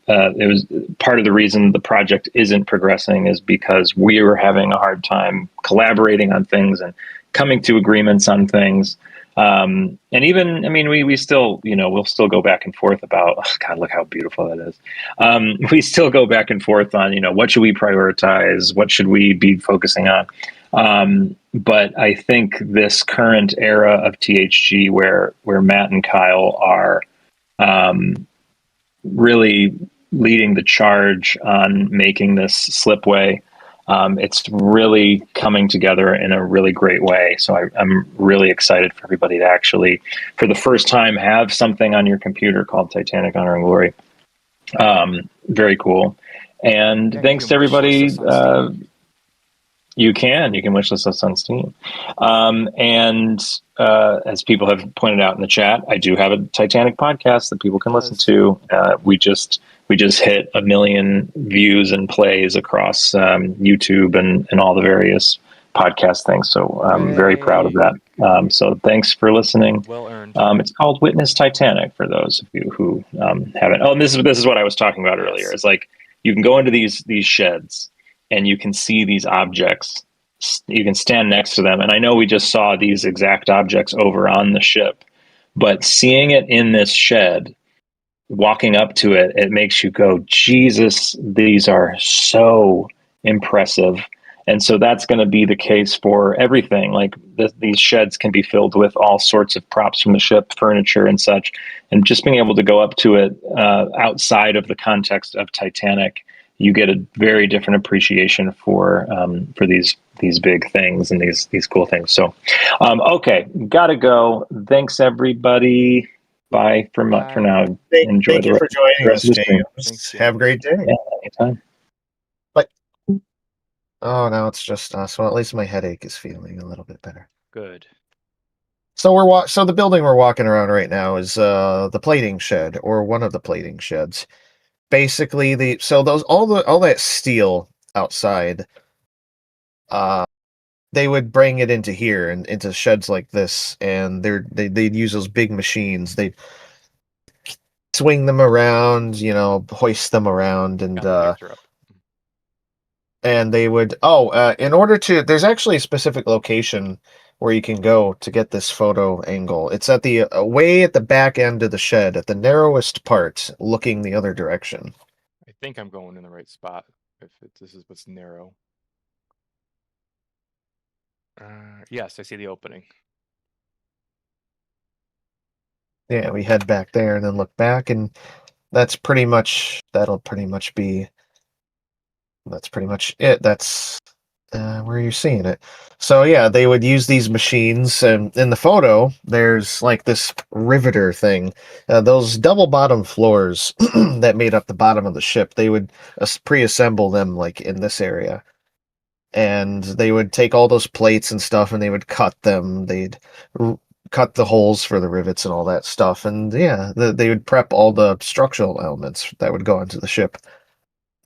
[SPEAKER 1] was part of the reason the project isn't progressing is because we were having a hard time collaborating on things and coming to agreements on things. And even, we still, we'll still go back and forth about, oh God, look how beautiful that is. We still go back and forth on, what should we prioritize? What should we be focusing on? But I think this current era of THG where Matt and Kyle are, really leading the charge on making this slipway. It's really coming together in a really great way. So I'm really excited for everybody to actually, for the first time, have something on your computer called Titanic Honor and Glory. Very cool. And thanks to everybody. You can wishlist us on Steam. And as people have pointed out in the chat, I do have a Titanic podcast that people can listen to. We just hit 1 million views and plays across YouTube and all the various podcast things. So I'm very proud of that. So thanks for listening.
[SPEAKER 2] Well earned.
[SPEAKER 1] It's called Witness Titanic for those of you who haven't. Oh, and this is what I was talking about earlier. It's like you can go into these sheds and you can see these objects. You can stand next to them. And I know we just saw these exact objects over on the ship, but seeing it in this shed, walking up to it, it makes you go, Jesus, these are so impressive. And so that's going to be the case for everything. Like these sheds can be filled with all sorts of props from the ship, furniture and such. And just being able to go up to it outside of the context of Titanic, you get a very different appreciation for these big things and these cool things. So, okay, gotta go. Thanks everybody. Bye for now. Enjoy
[SPEAKER 3] Thank you for joining us, James.
[SPEAKER 2] Thanks,
[SPEAKER 3] Have a great day.
[SPEAKER 1] Yeah, anytime.
[SPEAKER 3] Bye. Oh, now it's just us. Well, at least my headache is feeling a little bit better.
[SPEAKER 2] Good.
[SPEAKER 3] So so the building we're walking around right now is the plating shed, or one of the plating sheds. Basically, all that steel outside, they would bring it into here and into sheds like this, and they'd use those big machines. They'd swing them around, hoist them around, and they would. In order to, there's actually a specific location where you can go to get this photo angle. It's at the way at the back end of the shed, at the narrowest part, looking the other direction.
[SPEAKER 2] I think I'm going in the right spot. This is what's narrow. Yes, I see the opening.
[SPEAKER 3] Yeah, we head back there and then look back, and that'll pretty much be it. That's where you're seeing it. So yeah, they would use these machines, and in the photo, there's like this riveter thing. Those double bottom floors that made up the bottom of the ship, they would pre-assemble them like in this area. And they would take all those plates and stuff, and they would cut them. They'd cut the holes for the rivets and all that stuff. And yeah, they would prep all the structural elements that would go onto the ship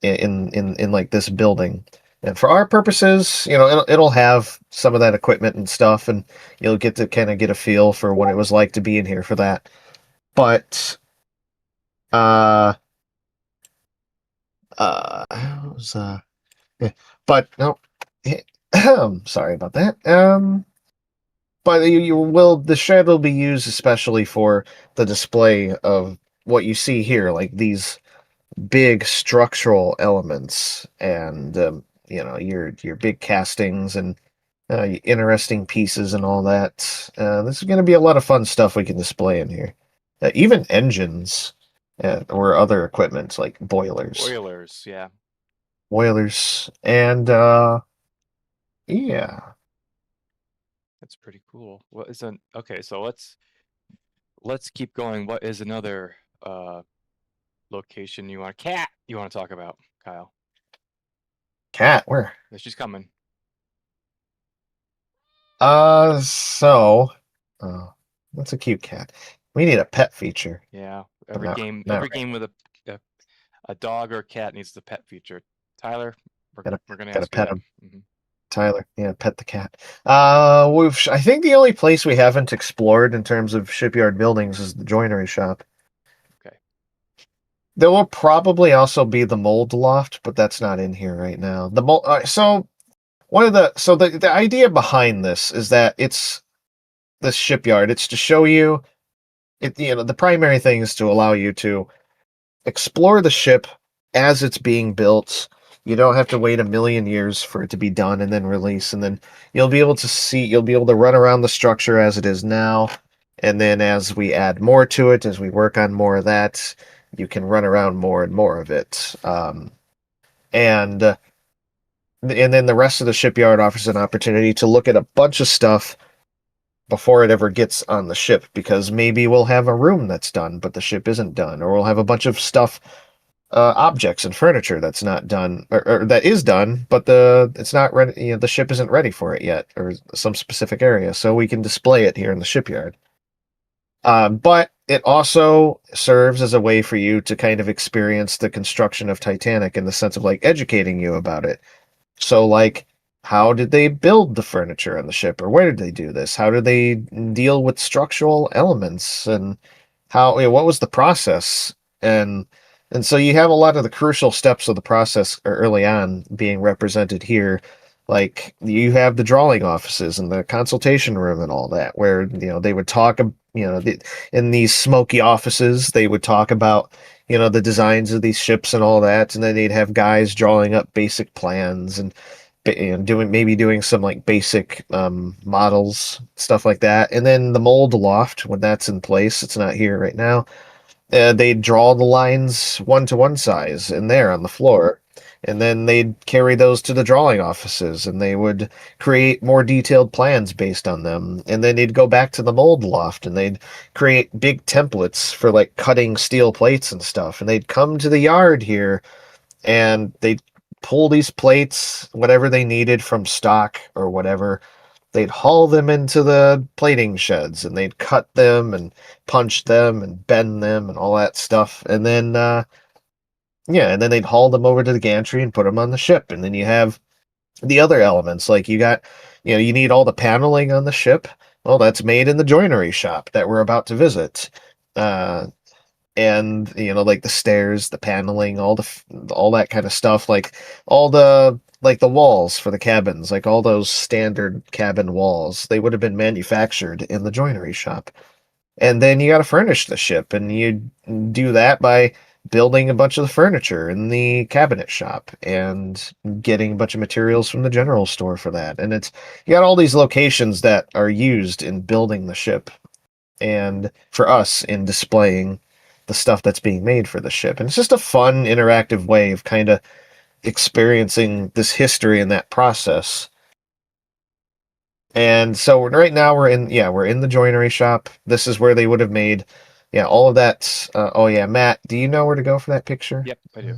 [SPEAKER 3] in like this building. And for our purposes, it'll have some of that equipment and stuff, and you'll get to kind of get a feel for what it was like to be in here for that. But it was, yeah. But no, sorry about that. But the shed will be used especially for the display of what you see here, like these big structural elements and your big castings and interesting pieces and all that. This is going to be a lot of fun stuff we can display in here. Even engines or other equipment like boilers.
[SPEAKER 2] Yeah.
[SPEAKER 3] Boilers. And yeah.
[SPEAKER 2] That's pretty cool. What is an okay, so let's keep going. What is another location you want to talk about, Kyle?
[SPEAKER 3] Cat, where?
[SPEAKER 2] Yeah, she's coming.
[SPEAKER 3] So that's a cute cat. We need a pet feature.
[SPEAKER 2] Yeah.
[SPEAKER 3] But
[SPEAKER 2] Every
[SPEAKER 3] not
[SPEAKER 2] game
[SPEAKER 3] right
[SPEAKER 2] with a dog or a cat needs the pet feature. Tyler, we're gonna
[SPEAKER 3] gotta
[SPEAKER 2] ask you
[SPEAKER 3] pet
[SPEAKER 2] that.
[SPEAKER 3] him.
[SPEAKER 2] Mhm.
[SPEAKER 3] Tyler, yeah, pet the cat. I think the only place we haven't explored in terms of shipyard buildings is the joinery shop.
[SPEAKER 2] Okay.
[SPEAKER 3] There will probably also be the mold loft, but that's not in here right now. The mold. So the idea behind this is that it's this shipyard. It's to show you it. The primary thing is to allow you to explore the ship as it's being built. You don't have to wait a million years for it to be done and then release, and then you'll be able to run around the structure as it is now, and then as we add more to it, as we work on more of that, you can run around more and more of it. And then the rest of the shipyard offers an opportunity to look at a bunch of stuff before it ever gets on the ship, because maybe we'll have a room that's done, but the ship isn't done, or we'll have a bunch of stuff, objects and furniture that's not done, or that is done, but it's not ready. The ship isn't ready for it yet, or some specific area, so we can display it here in the shipyard. But it also serves as a way for you to kind of experience the construction of Titanic in the sense of like educating you about it. So, like, how did they build the furniture on the ship, or where did they do this? How did they deal with structural elements, and what was the process? And so you have a lot of the crucial steps of the process early on being represented here. Like, you have the drawing offices and the consultation room and all that, where they would talk. In these smoky offices, they would talk about the designs of these ships and all that, and then they'd have guys drawing up basic plans and doing some like basic models, stuff like that. And then the mold loft, when that's in place, it's not here right now. They'd draw the lines 1-to-1 size in there on the floor, and then they'd carry those to the drawing offices, and they would create more detailed plans based on them. And then they'd go back to the mold loft, and they'd create big templates for like cutting steel plates and stuff. And they'd come to the yard here, and they'd pull these plates, whatever they needed from stock or whatever. They'd haul them into the plating sheds, and they'd cut them and punch them and bend them and all that stuff. And then, and then they'd haul them over to the gantry and put them on the ship. And then you have the other elements, like you need all the paneling on the ship. Well, that's made in the joinery shop that we're about to visit. And like the stairs, the paneling, all that kind of stuff, like all the walls for the cabins, like all those standard cabin walls, they would have been manufactured in the joinery shop. And then you got to furnish the ship, and you do that by building a bunch of the furniture in the cabinet shop and getting a bunch of materials from the general store for that. And you got all these locations that are used in building the ship, and for us in displaying the stuff that's being made for the ship. And it's just a fun, interactive way of kind of experiencing this history and that process. And so right now we're in the joinery shop. This is where they would have made, all of that. Matt, do you know where to go for that picture?
[SPEAKER 2] Yep, I do.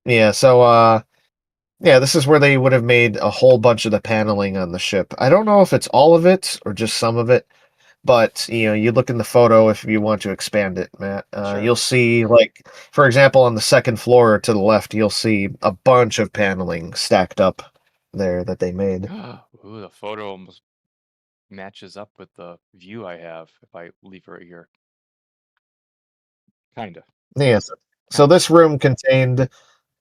[SPEAKER 3] Yeah, so Yeah, this is where they would have made a whole bunch of the paneling on the ship. I don't know if it's all of it or just some of it, but you look in the photo if you want to expand it, Matt.
[SPEAKER 2] Sure.
[SPEAKER 3] You'll see, like, for example, on the second floor to the left, you'll see a bunch of paneling stacked up there that they made.
[SPEAKER 2] Ooh, the photo almost matches up with the view I have if I leave it right here. Kinda.
[SPEAKER 3] Yeah, so
[SPEAKER 2] Kinda.
[SPEAKER 3] this room contained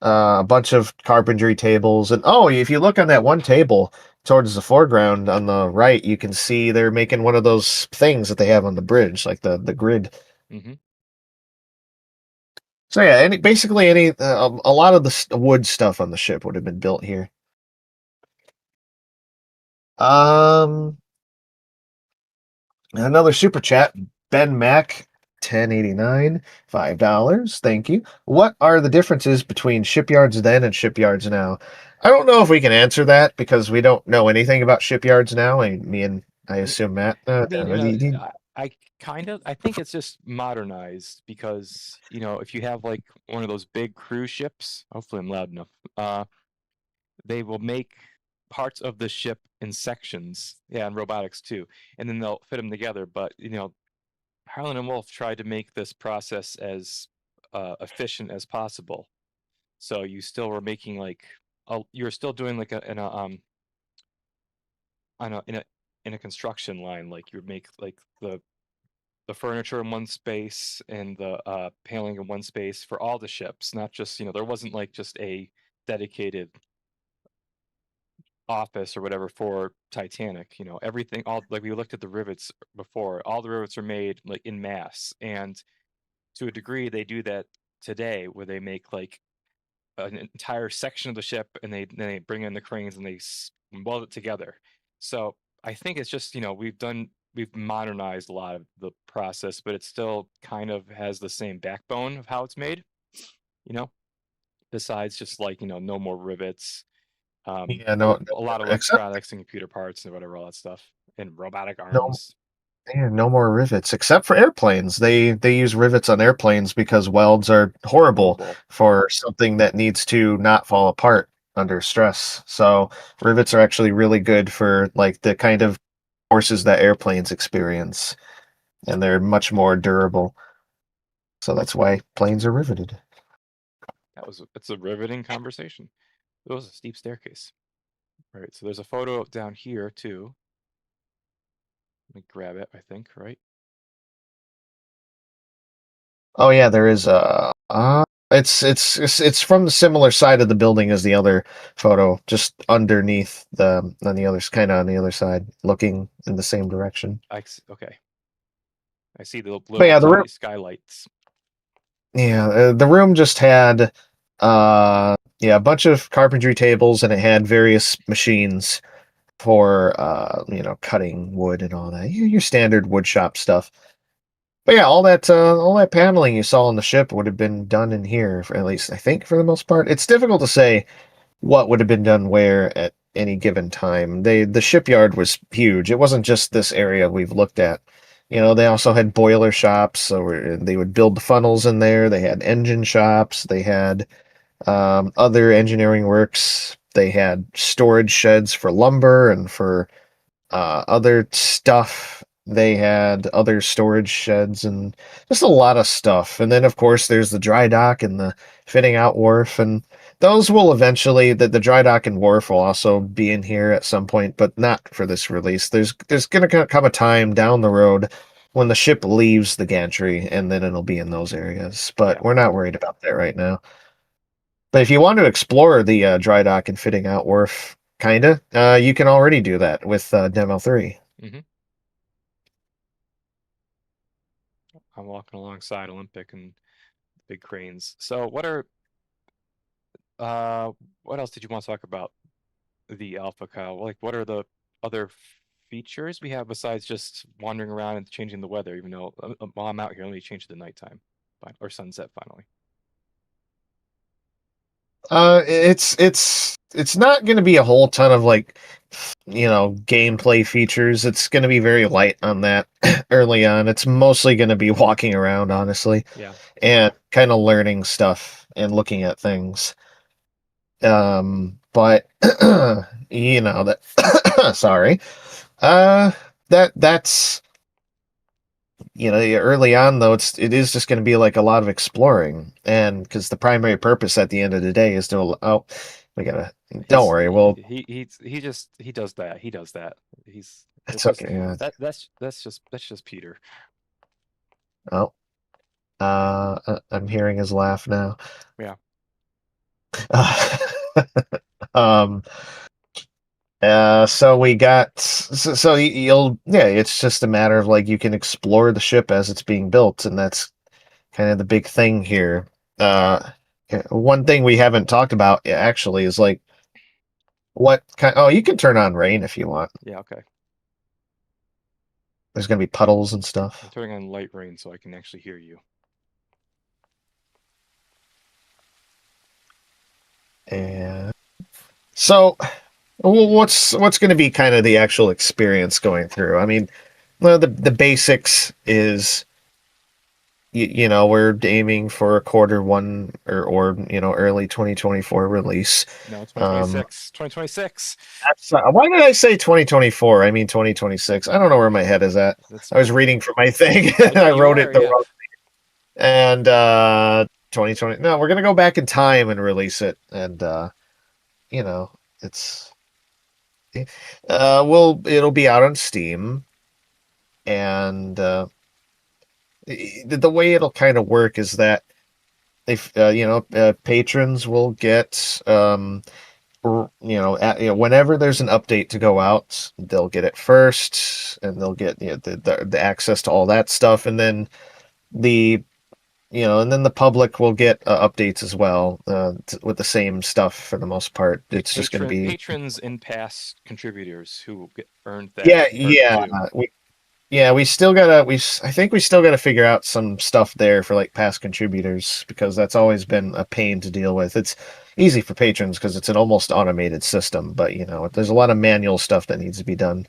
[SPEAKER 3] a bunch of carpentry tables, and oh, if you look on that one table towards the foreground on the right, you can see they're making one of those things that they have on the bridge, like the grid.
[SPEAKER 2] Mm-hmm.
[SPEAKER 3] So yeah, basically a lot of the wood stuff on the ship would have been built here. Um, Another super chat, Ben Mac, 1089, $5. Thank you. What are the differences between shipyards then and shipyards now? I don't know if we can answer that because we don't know anything about shipyards now. I assume Matt.
[SPEAKER 2] I mean, I think it's just modernized because, if you have like one of those big cruise ships, hopefully I'm loud enough, they will make parts of the ship in sections, yeah, and robotics too, and then they'll fit them together. But, Harlan and Wolf tried to make this process as efficient as possible. So you still were making like, you're still doing like in a construction line, like you would make like the furniture in one space and the paneling in one space for all the ships, not just, there wasn't like just a dedicated office or whatever for Titanic. Everything, all, like, we looked at the rivets before, all the rivets are made like in mass, and to a degree they do that today, where they make like an entire section of the ship and they bring in the cranes and they weld it together. So I think it's just, we've modernized a lot of the process, but it still kind of has the same backbone of how it's made, you know, besides just like, no more rivets,
[SPEAKER 3] Yeah, no,
[SPEAKER 2] a lot of
[SPEAKER 3] except
[SPEAKER 2] electronics and computer parts and whatever, all that stuff, and robotic
[SPEAKER 3] no,
[SPEAKER 2] arms.
[SPEAKER 3] yeah, no more rivets except for airplanes. They use rivets on airplanes because welds are horrible
[SPEAKER 2] Horrible.
[SPEAKER 3] for something that needs to not fall apart under stress. So rivets are actually really good for like the kind of forces that airplanes experience, and they're much more durable. So that's why planes are riveted.
[SPEAKER 2] It's a riveting conversation. It was a steep staircase. All right, so there's a photo down here too. Let me grab it, I think, right?
[SPEAKER 3] Oh yeah, there is a. It's from the similar side of the building as the other photo, just underneath on the other kind of on the other side, looking in the same direction.
[SPEAKER 2] Okay. I see the
[SPEAKER 3] But
[SPEAKER 2] little
[SPEAKER 3] yeah, the room.
[SPEAKER 2] tiny skylights.
[SPEAKER 3] Yeah, the room just had, yeah, a bunch of carpentry tables, and it had various machines for cutting wood and all that. Your standard wood shop stuff. But yeah, all that paneling you saw on the ship would have been done in here, for at least I think for the most part. It's difficult to say what would have been done where at any given time. The shipyard was huge. It wasn't just this area we've looked at. They also had boiler shops, so they would build the funnels in there. They had engine shops. They had other engineering works. They had storage sheds for lumber and for other stuff. They had other storage sheds and just a lot of stuff. And then, of course, there's the dry dock and the fitting out wharf. And those will eventually, the dry dock and wharf will also be in here at some point, but not for this release. There's going to come a time down the road when the ship leaves the gantry, and then it'll be in those areas. But
[SPEAKER 2] Yeah.
[SPEAKER 3] we're not worried about that right now. But if you want to explore the dry dock and fitting out wharf, kinda, you can already do that with Demo 3.
[SPEAKER 2] Mm-hmm. I'm walking alongside Olympic and big cranes. So uh what else did you want to talk about the Alpha, Kyle? Like, what are the other features we have besides just wandering around and changing the weather? Even though while I'm out here, let me change it to nighttime, or sunset finally.
[SPEAKER 3] It's not going to be a whole ton of like gameplay features. It's going to be very light on that early on. It's mostly going to be walking around, honestly,
[SPEAKER 2] Yeah.
[SPEAKER 3] and kind of learning stuff and looking at things. But you know that sorry. That's early on though, it is just going to be like a lot of exploring, and because the primary purpose at the end of the day is to we gotta don't
[SPEAKER 2] He's
[SPEAKER 3] worry, well,
[SPEAKER 2] he does that. He does that. He's
[SPEAKER 3] it's
[SPEAKER 2] it's just
[SPEAKER 3] okay. Yeah.
[SPEAKER 2] that's just Peter.
[SPEAKER 3] Oh, I'm hearing his laugh now.
[SPEAKER 2] Yeah.
[SPEAKER 3] um. So we got so you'll yeah, it's just a matter of like you can explore the ship as it's being built, and that's kind of the big thing here. One thing we haven't talked about actually is like what kind. Oh, you can turn on rain if you want.
[SPEAKER 2] Yeah. Okay.
[SPEAKER 3] There's gonna be puddles and
[SPEAKER 2] I'm
[SPEAKER 3] stuff.
[SPEAKER 2] turning on light rain so I can actually hear you.
[SPEAKER 3] And so, what's going to be kind of the actual experience going through? I mean, well, the basics is we're aiming for a quarter one or early 2024 release.
[SPEAKER 2] No, 2026. 2026.
[SPEAKER 3] Why did I say 2024? I mean 2026. I don't know where my head is at.
[SPEAKER 2] That's
[SPEAKER 3] I was
[SPEAKER 2] fine.
[SPEAKER 3] reading from my thing.
[SPEAKER 2] Yeah,
[SPEAKER 3] I
[SPEAKER 2] you
[SPEAKER 3] wrote
[SPEAKER 2] are,
[SPEAKER 3] it the
[SPEAKER 2] yeah.
[SPEAKER 3] wrong. And 2020. No, we're gonna go back in time and release it. And it's it'll be out on Steam, and the way it'll kind of work is that if patrons will get whenever there's an update to go out, they'll get it first, and they'll get the access to all that stuff, and then the the public will get updates as well with the same stuff for the most part. It's just going to be
[SPEAKER 2] patrons and past contributors who earned that.
[SPEAKER 3] yeah. We still gotta I think we still gotta figure out some stuff there for like past contributors, because that's always been a pain to deal with. It's easy for patrons because it's an almost automated system, but there's a lot of manual stuff that needs to be done,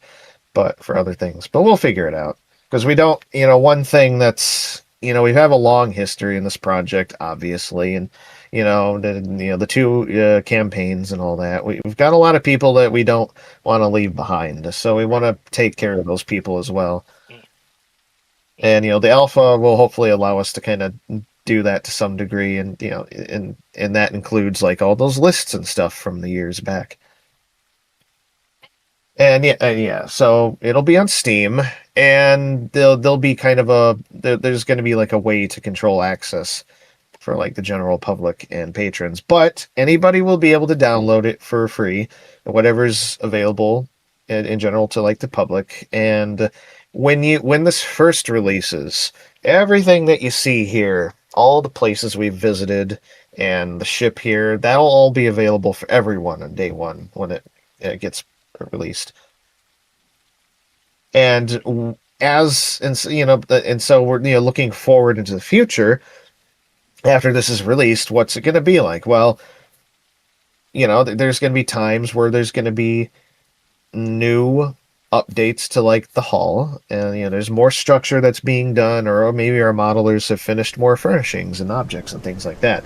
[SPEAKER 3] but for other things. But we'll figure it out, because we don't, one thing that's, we have a long history in this project, obviously, and the two campaigns and all that. We've got a lot of people that we don't want to leave behind, so we want to take care of those people as well. And the alpha will hopefully allow us to kind of do that to some degree, and and that includes like all those lists and stuff from the years back. And yeah, so it'll be on Steam, and there'll be kind of there's going to be like a way to control access for like the general public and patrons, but anybody will be able to download it for free, whatever's available in general to like the public. And when this first releases, everything that you see here, all the places we've visited and the ship here, that'll all be available for everyone on day one when it gets released. And so we're looking forward into the future. After this is released, what's it going to be like? Well, there's going to be times where there's going to be new updates to like the hull, and there's more structure that's being done, or maybe our modelers have finished more furnishings and objects and things like that,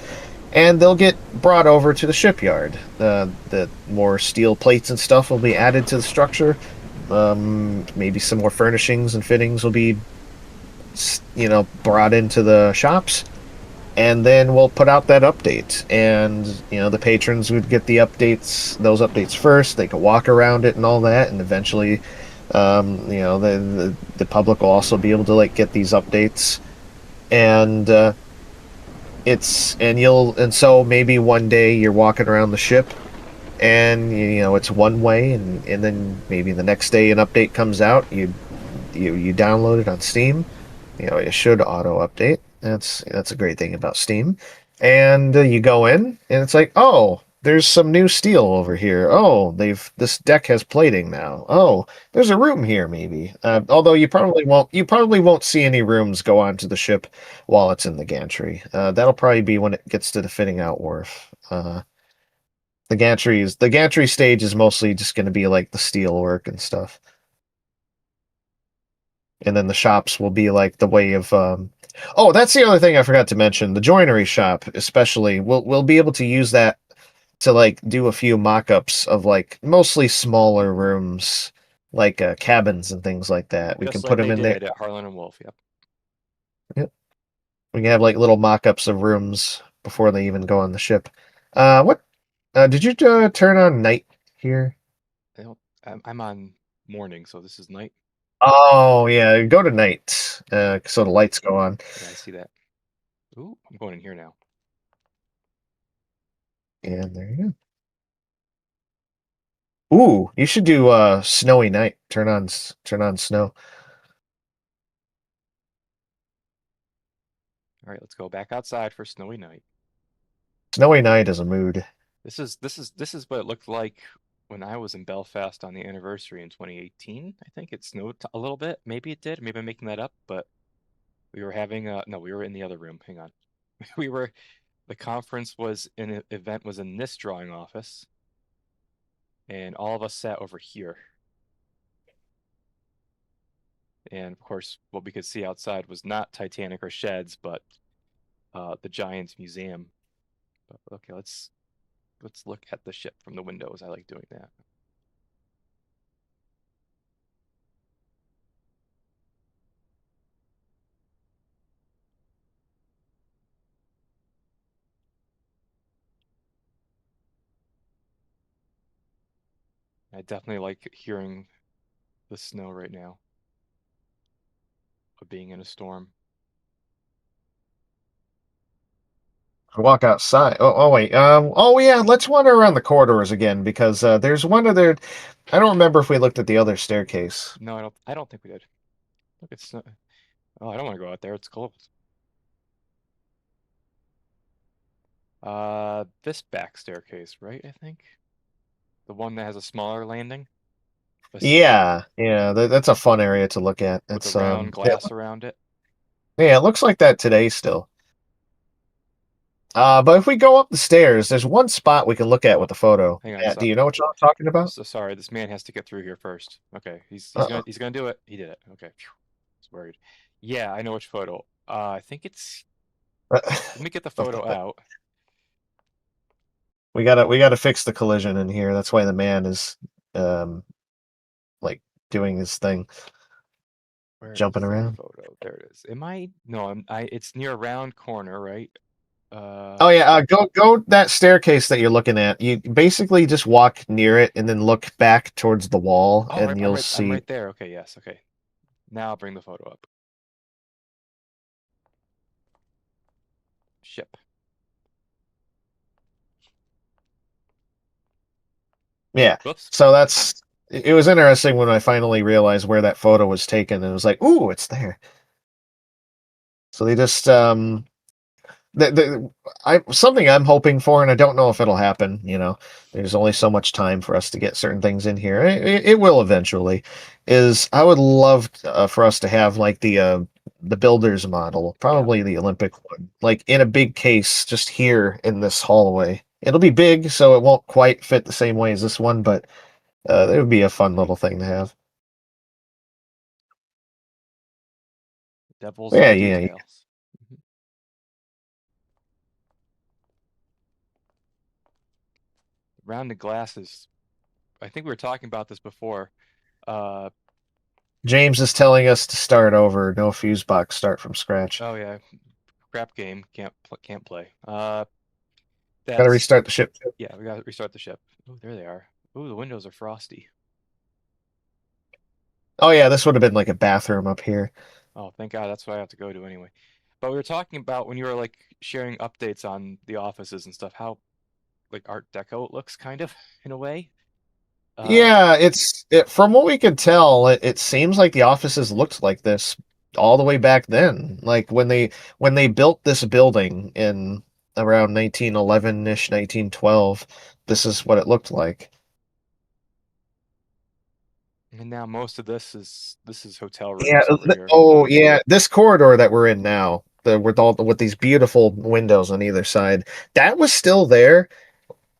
[SPEAKER 3] and they'll get brought over to the shipyard. The more steel plates and stuff will be added to the structure. Maybe some more furnishings and fittings will be brought into the shops, and then we'll put out that update, and the patrons would get those updates first. They could walk around it and all that, and eventually the public will also be able to like get these updates. And so maybe one day you're walking around the ship, and it's one way, and then maybe the next day an update comes out. You download it on Steam. It should auto update. That's a great thing about Steam. And you go in, and it's like, oh, there's some new steel over here. Oh, this deck has plating now. Oh, there's a room here, maybe. Although you probably won't see any rooms go onto the ship while it's in the gantry. That'll probably be when it gets to the fitting out wharf. The gantry stage is mostly just going to be like the steel work and stuff. And then the shops will be like the way of oh, that's the other thing I forgot to mention. The joinery shop, especially, we'll be able to use that to like do a few mock-ups of like mostly smaller rooms, like cabins and things like that. We can
[SPEAKER 2] Just
[SPEAKER 3] put
[SPEAKER 2] like
[SPEAKER 3] them
[SPEAKER 2] they
[SPEAKER 3] in there.
[SPEAKER 2] did at Harlan and Wolf. Yep.
[SPEAKER 3] Yep. We can have like little mock-ups of rooms before they even go on the ship. What did you turn on night here?
[SPEAKER 2] I don't, I'm on morning, so this is night.
[SPEAKER 3] Oh yeah, go to night. So the lights go on.
[SPEAKER 2] Yeah, I see that. Ooh, I'm going in here now.
[SPEAKER 3] And there you go. Ooh, you should do snowy night. Turn on snow.
[SPEAKER 2] All right, let's go back outside for snowy night.
[SPEAKER 3] Snowy night is a mood.
[SPEAKER 2] This is what it looked like when I was in Belfast on the anniversary in 2018. I think it snowed a little bit. Maybe it did. Maybe I'm making that up, but we were having no, we were in the other room. Hang on. The conference was an event was in this drawing office, and all of us sat over here. And of course, what we could see outside was not Titanic or sheds, but the Giants Museum. But, okay, let's look at the ship from the windows. I like doing that. I definitely like hearing the snow right now, of being in a storm.
[SPEAKER 3] Walk outside. Oh wait. Oh yeah. Let's wander around the corridors again because there's one other. I don't remember if we looked at the other staircase.
[SPEAKER 2] No, I don't think we did. Look, it's snow. Oh, I don't want to go out there. It's cold. This back staircase, right? I think the one that has a smaller landing.
[SPEAKER 3] Yeah, yeah. That's a fun area to look at.
[SPEAKER 2] With the
[SPEAKER 3] It's
[SPEAKER 2] round glass around it.
[SPEAKER 3] yeah. It looks like that today still. But if we go up the stairs, there's one spot we can look at with the photo.
[SPEAKER 2] Hang on,
[SPEAKER 3] Do you know what I'm talking about?
[SPEAKER 2] So sorry, this man has to get through here first. Okay, he's
[SPEAKER 3] Uh-oh.
[SPEAKER 2] he's gonna do it. He did it. Okay, phew. I was worried. Yeah, I know which photo. I think it's. Let me get the photo out.
[SPEAKER 3] We gotta fix the collision in here. That's why the man is like doing his thing.
[SPEAKER 2] Where
[SPEAKER 3] Jumping
[SPEAKER 2] is that
[SPEAKER 3] around.
[SPEAKER 2] photo? There it is. Am I? No, it's near a round corner, right?
[SPEAKER 3] Oh yeah, go that staircase that you're looking at. You basically just walk near it and then look back towards the wall,
[SPEAKER 2] Oh,
[SPEAKER 3] and you'll
[SPEAKER 2] I'm
[SPEAKER 3] see.
[SPEAKER 2] right there. Okay, yes. Okay, now I'll bring the photo up. Ship.
[SPEAKER 3] Yeah.
[SPEAKER 2] Whoops.
[SPEAKER 3] So that's it was interesting when I finally realized where that photo was taken, and it was like, ooh, it's there. So they just something I'm hoping for, and I don't know if it'll happen. There's only so much time for us to get certain things in here. It will eventually. Is I would love for us to have like the builder's model, probably the Olympic one, like in a big case, just here in this hallway. It'll be big, so it won't quite fit the same way as this one, but it would be a fun little thing to have.
[SPEAKER 2] Devil's
[SPEAKER 3] Yeah,
[SPEAKER 2] in the
[SPEAKER 3] yeah, yeah.
[SPEAKER 2] details. Rounded glasses. I think we were talking about this before.
[SPEAKER 3] James is telling us to start over. No fuse box. Start from scratch.
[SPEAKER 2] Oh yeah, crap game. Can't play.
[SPEAKER 3] Got to
[SPEAKER 2] That's
[SPEAKER 3] restart the ship.
[SPEAKER 2] yeah. We got to restart the ship. Oh, there they are. Oh, the windows are frosty.
[SPEAKER 3] Oh yeah, this would have been like a bathroom up here.
[SPEAKER 2] Oh, thank God. That's what I have to go to anyway. But we were talking about when you were like sharing updates on the offices and stuff, how like Art Deco it looks kind of in a way.
[SPEAKER 3] Yeah, from what we could tell, it seems like the offices looked like this all the way back then. Like when they built this building in around 1911-ish, 1912, this is what it looked like.
[SPEAKER 2] And now most of this is hotel
[SPEAKER 3] Yeah.
[SPEAKER 2] rooms over here.
[SPEAKER 3] Oh yeah, this corridor that we're in now, with these beautiful windows on either side, that was still there.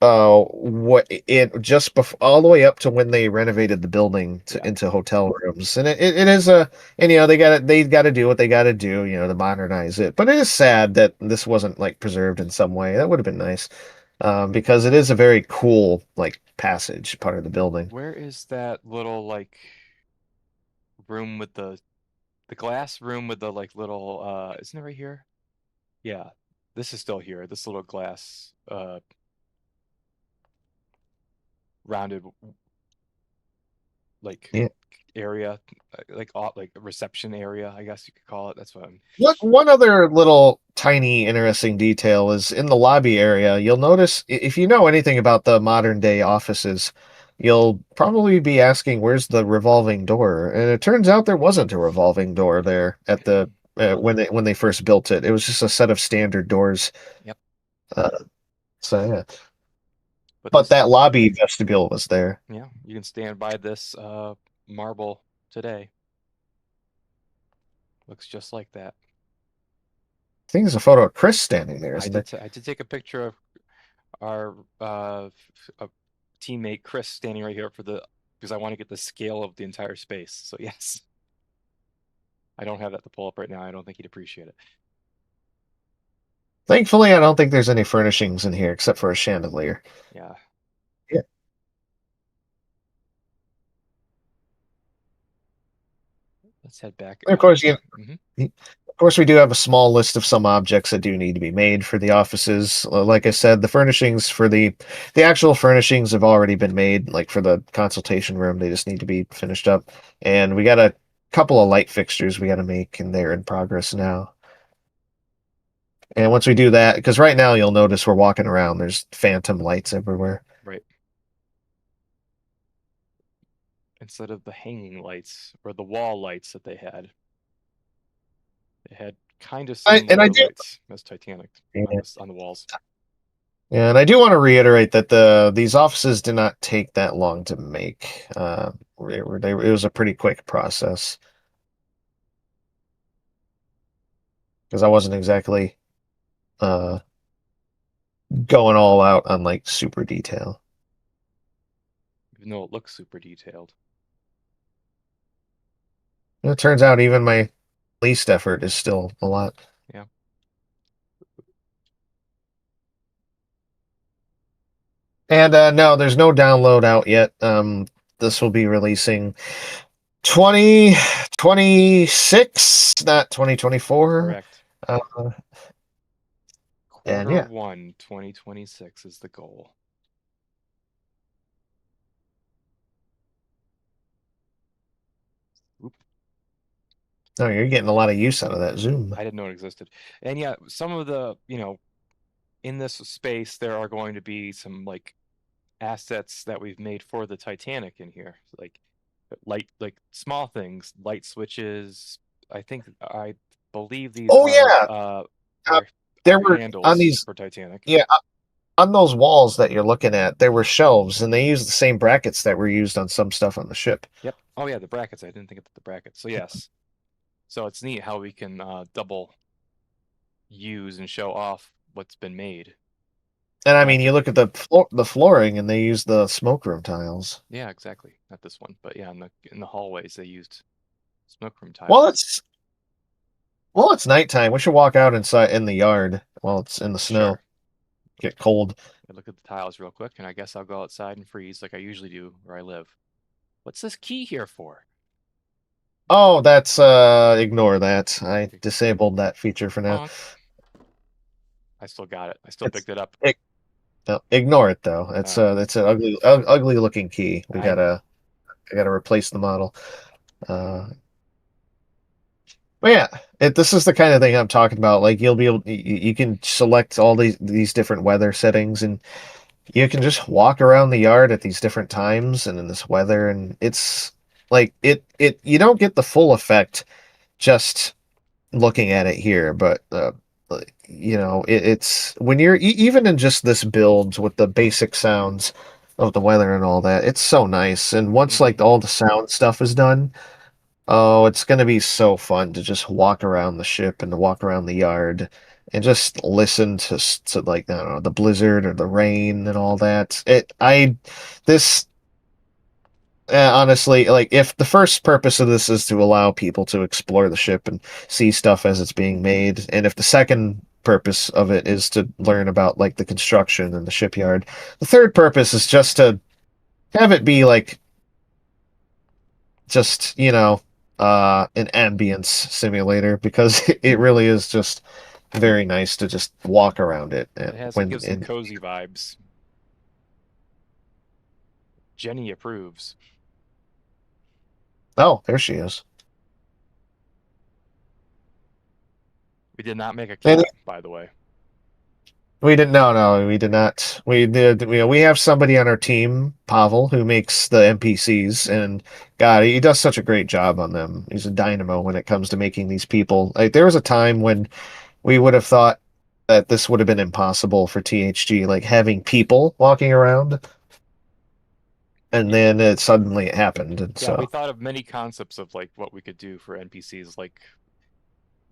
[SPEAKER 3] What it just all the way up to when they renovated the building into hotel rooms, and it is and they got to do what they got to do, to modernize it. But it is sad that this wasn't like preserved in some way. That would have been nice. because it is a very cool like passage part of the building.
[SPEAKER 2] Where is that little like room with the glass room with the like little isn't it right here? Yeah. This is still here. This little glass rounded like
[SPEAKER 3] Yeah.
[SPEAKER 2] area like a reception area, I guess you could call it. That's what I'm
[SPEAKER 3] One other little tiny interesting detail is in the lobby area. You'll notice if you know anything about the modern day offices, you'll probably be asking, "Where's the revolving door?" And it turns out there wasn't a revolving door there at the when they first built it. It was just a set of standard doors.
[SPEAKER 2] Yep.
[SPEAKER 3] Uh, so yeah,
[SPEAKER 2] but
[SPEAKER 3] but
[SPEAKER 2] this,
[SPEAKER 3] that lobby vestibule was there.
[SPEAKER 2] yeah, you can stand by this marble today. Looks just like that.
[SPEAKER 3] I think there's a photo of Chris standing there, isn't there?
[SPEAKER 2] I did take a picture of our teammate Chris standing right here because I want to get the scale of the entire space. So yes, I don't have that to pull up right now. I don't think he'd appreciate it.
[SPEAKER 3] Thankfully, I don't think there's any furnishings in here except for a chandelier.
[SPEAKER 2] Yeah.
[SPEAKER 3] Yeah.
[SPEAKER 2] Let's head back.
[SPEAKER 3] And of course,
[SPEAKER 2] Mhm.
[SPEAKER 3] of course, we do have a small list of some objects that do need to be made for the offices. Like I said, the furnishings for the actual furnishings have already been made. Like for the consultation room, they just need to be finished up. And we got a couple of light fixtures we got to make, and they're in progress now. And once we do that, because right now you'll notice we're walking around, there's phantom lights everywhere.
[SPEAKER 2] Right. Instead of the hanging lights or the wall lights that they had kind of similar lights as Titanic on the walls.
[SPEAKER 3] Yeah, and I do want to reiterate that these offices did not take that long to make. It was a pretty quick process because I wasn't exactly going all out on like super detail.
[SPEAKER 2] Even though it looks super detailed.
[SPEAKER 3] And it turns out even my least effort is still a lot.
[SPEAKER 2] Yeah.
[SPEAKER 3] And no, there's no download out yet. This will be releasing 2026, not 2024.
[SPEAKER 2] Correct.
[SPEAKER 3] And yeah.
[SPEAKER 2] 1, 2026 is the goal.
[SPEAKER 3] Oh, you're getting a lot of use out of that zoom.
[SPEAKER 2] I didn't know it existed. And yeah, some of the, in this space, there are going to be some like assets that we've made for the Titanic in here. Like small things, light switches. I believe these
[SPEAKER 3] there were
[SPEAKER 2] handles
[SPEAKER 3] on these
[SPEAKER 2] for Titanic.
[SPEAKER 3] Yeah, on those walls that you're looking at, there were shelves, and they used the same brackets that were used on some stuff on the ship.
[SPEAKER 2] Yep. Oh yeah, the brackets. I didn't think of the brackets. So yes. So it's neat how we can double use and show off what's been made.
[SPEAKER 3] And I mean, you look at the flooring, and they use the smoke room tiles.
[SPEAKER 2] Yeah, exactly. Not this one, but yeah, in the hallways they used smoke room tiles.
[SPEAKER 3] Well, it's nighttime. We should walk out inside in the yard while it's in the snow.
[SPEAKER 2] Sure.
[SPEAKER 3] Get cold.
[SPEAKER 2] I look at the tiles real quick, and I guess I'll go outside and freeze like I usually do where I live. What's this key here for?
[SPEAKER 3] Oh, that's ignore that. I disabled that feature for now.
[SPEAKER 2] I still got it. I still picked it up.
[SPEAKER 3] No, ignore it though. It's an ugly looking key. I gotta replace the model. But yeah, this is the kind of thing I'm talking about. Like you'll be able, you can select all these different weather settings, and you can just walk around the yard at these different times and in this weather, and it's like you don't get the full effect just looking at it here, but it's when you're even in just this build with the basic sounds of the weather and all that, it's so nice. And once like all the sound stuff is done, oh, it's going to be so fun to just walk around the ship and to walk around the yard and just listen to like, I don't know, the blizzard or the rain and all that. Honestly, like if the first purpose of this is to allow people to explore the ship and see stuff as it's being made, and if the second purpose of it is to learn about like the construction and the shipyard. The third purpose is just to have it be like just, an ambience simulator, because it really is just very nice to just walk around it.
[SPEAKER 2] It has to give some cozy vibes. Jenny approves.
[SPEAKER 3] Oh, there she is.
[SPEAKER 2] We did not make a cat, by the way.
[SPEAKER 3] We didn't. No, we did not. We did. We have somebody on our team, Pavel, who makes the NPCs, and God, he does such a great job on them. He's a dynamo when it comes to making these people. Like, there was a time when we would have thought that this would have been impossible for THG, like having people walking around, and then it suddenly happened. And
[SPEAKER 2] Yeah,
[SPEAKER 3] so
[SPEAKER 2] we thought of many concepts of like what we could do for NPCs, like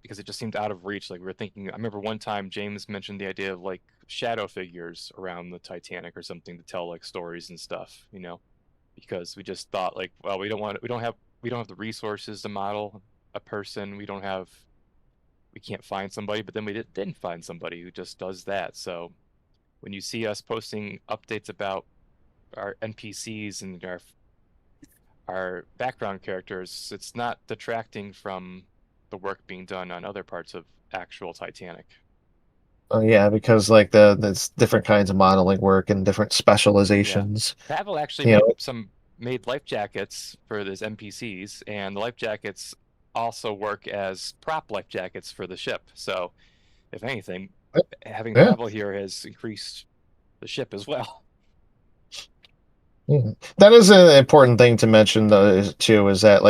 [SPEAKER 2] because it just seemed out of reach. Like we were thinking, I remember one time James mentioned the idea of like shadow figures around the Titanic or something to tell like stories and stuff, because we just thought like, well, we don't have the resources to model a person. We can't find somebody, but then we didn't find somebody who just does that. So when you see us posting updates about our NPCs and our background characters, it's not detracting from the work being done on other parts of actual Titanic.
[SPEAKER 3] yeah, because like there's different kinds of modeling work and different specializations.
[SPEAKER 2] Yeah. Pavel actually made life jackets for his NPCs, and the life jackets also work as prop life jackets for the ship. So, if anything, having Pavel here has increased the ship as well.
[SPEAKER 3] Yeah. That is an important thing to mention, though, too, is that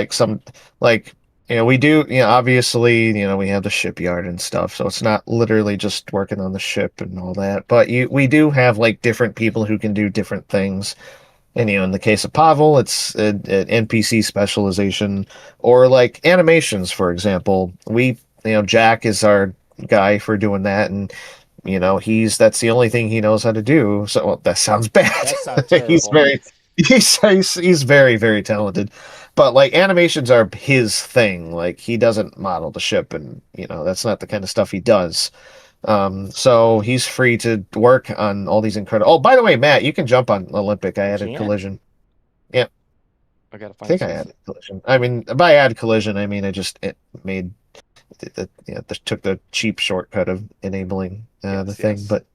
[SPEAKER 3] we do, obviously, we have the shipyard and stuff, so it's not literally just working on the ship and all that, but we do have like different people who can do different things. And in the case of Pavel, it's an NPC specialization, or like animations, for example. Jack is our guy for doing that, and that's the only thing he knows how to do. So, well, that sounds bad.
[SPEAKER 2] That sounds terrible.
[SPEAKER 3] he's very, very talented. But like animations are his thing. Like, he doesn't model the ship, and that's not the kind of stuff he does. So he's free to work on all these incredible. Oh, by the way, Matt, you can jump on Olympic. I added collision. Yep.
[SPEAKER 2] I gotta find.
[SPEAKER 3] I think I added collision. I mean, by add collision, I mean it made took the cheap shortcut of enabling the thing. But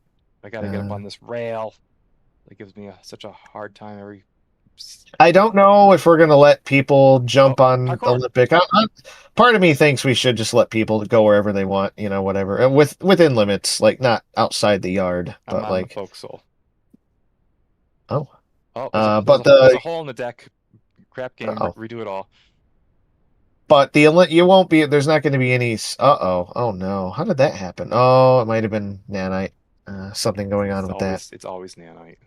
[SPEAKER 2] I gotta get up on this rail. It gives me such a hard time every.
[SPEAKER 3] I don't know if we're going to let people jump on Olympic. Part of me thinks we should just let people go wherever they want, whatever, and within limits, like not outside the yard.
[SPEAKER 2] I'm
[SPEAKER 3] but
[SPEAKER 2] on
[SPEAKER 3] like
[SPEAKER 2] the forecastle.
[SPEAKER 3] Oh,
[SPEAKER 2] there's a hole in the deck. Crap game. Redo it all.
[SPEAKER 3] But you won't be. There's not going to be any. Oh no! How did that happen? Oh, it might have been nanite. Something going on with that.
[SPEAKER 2] It's always nanite.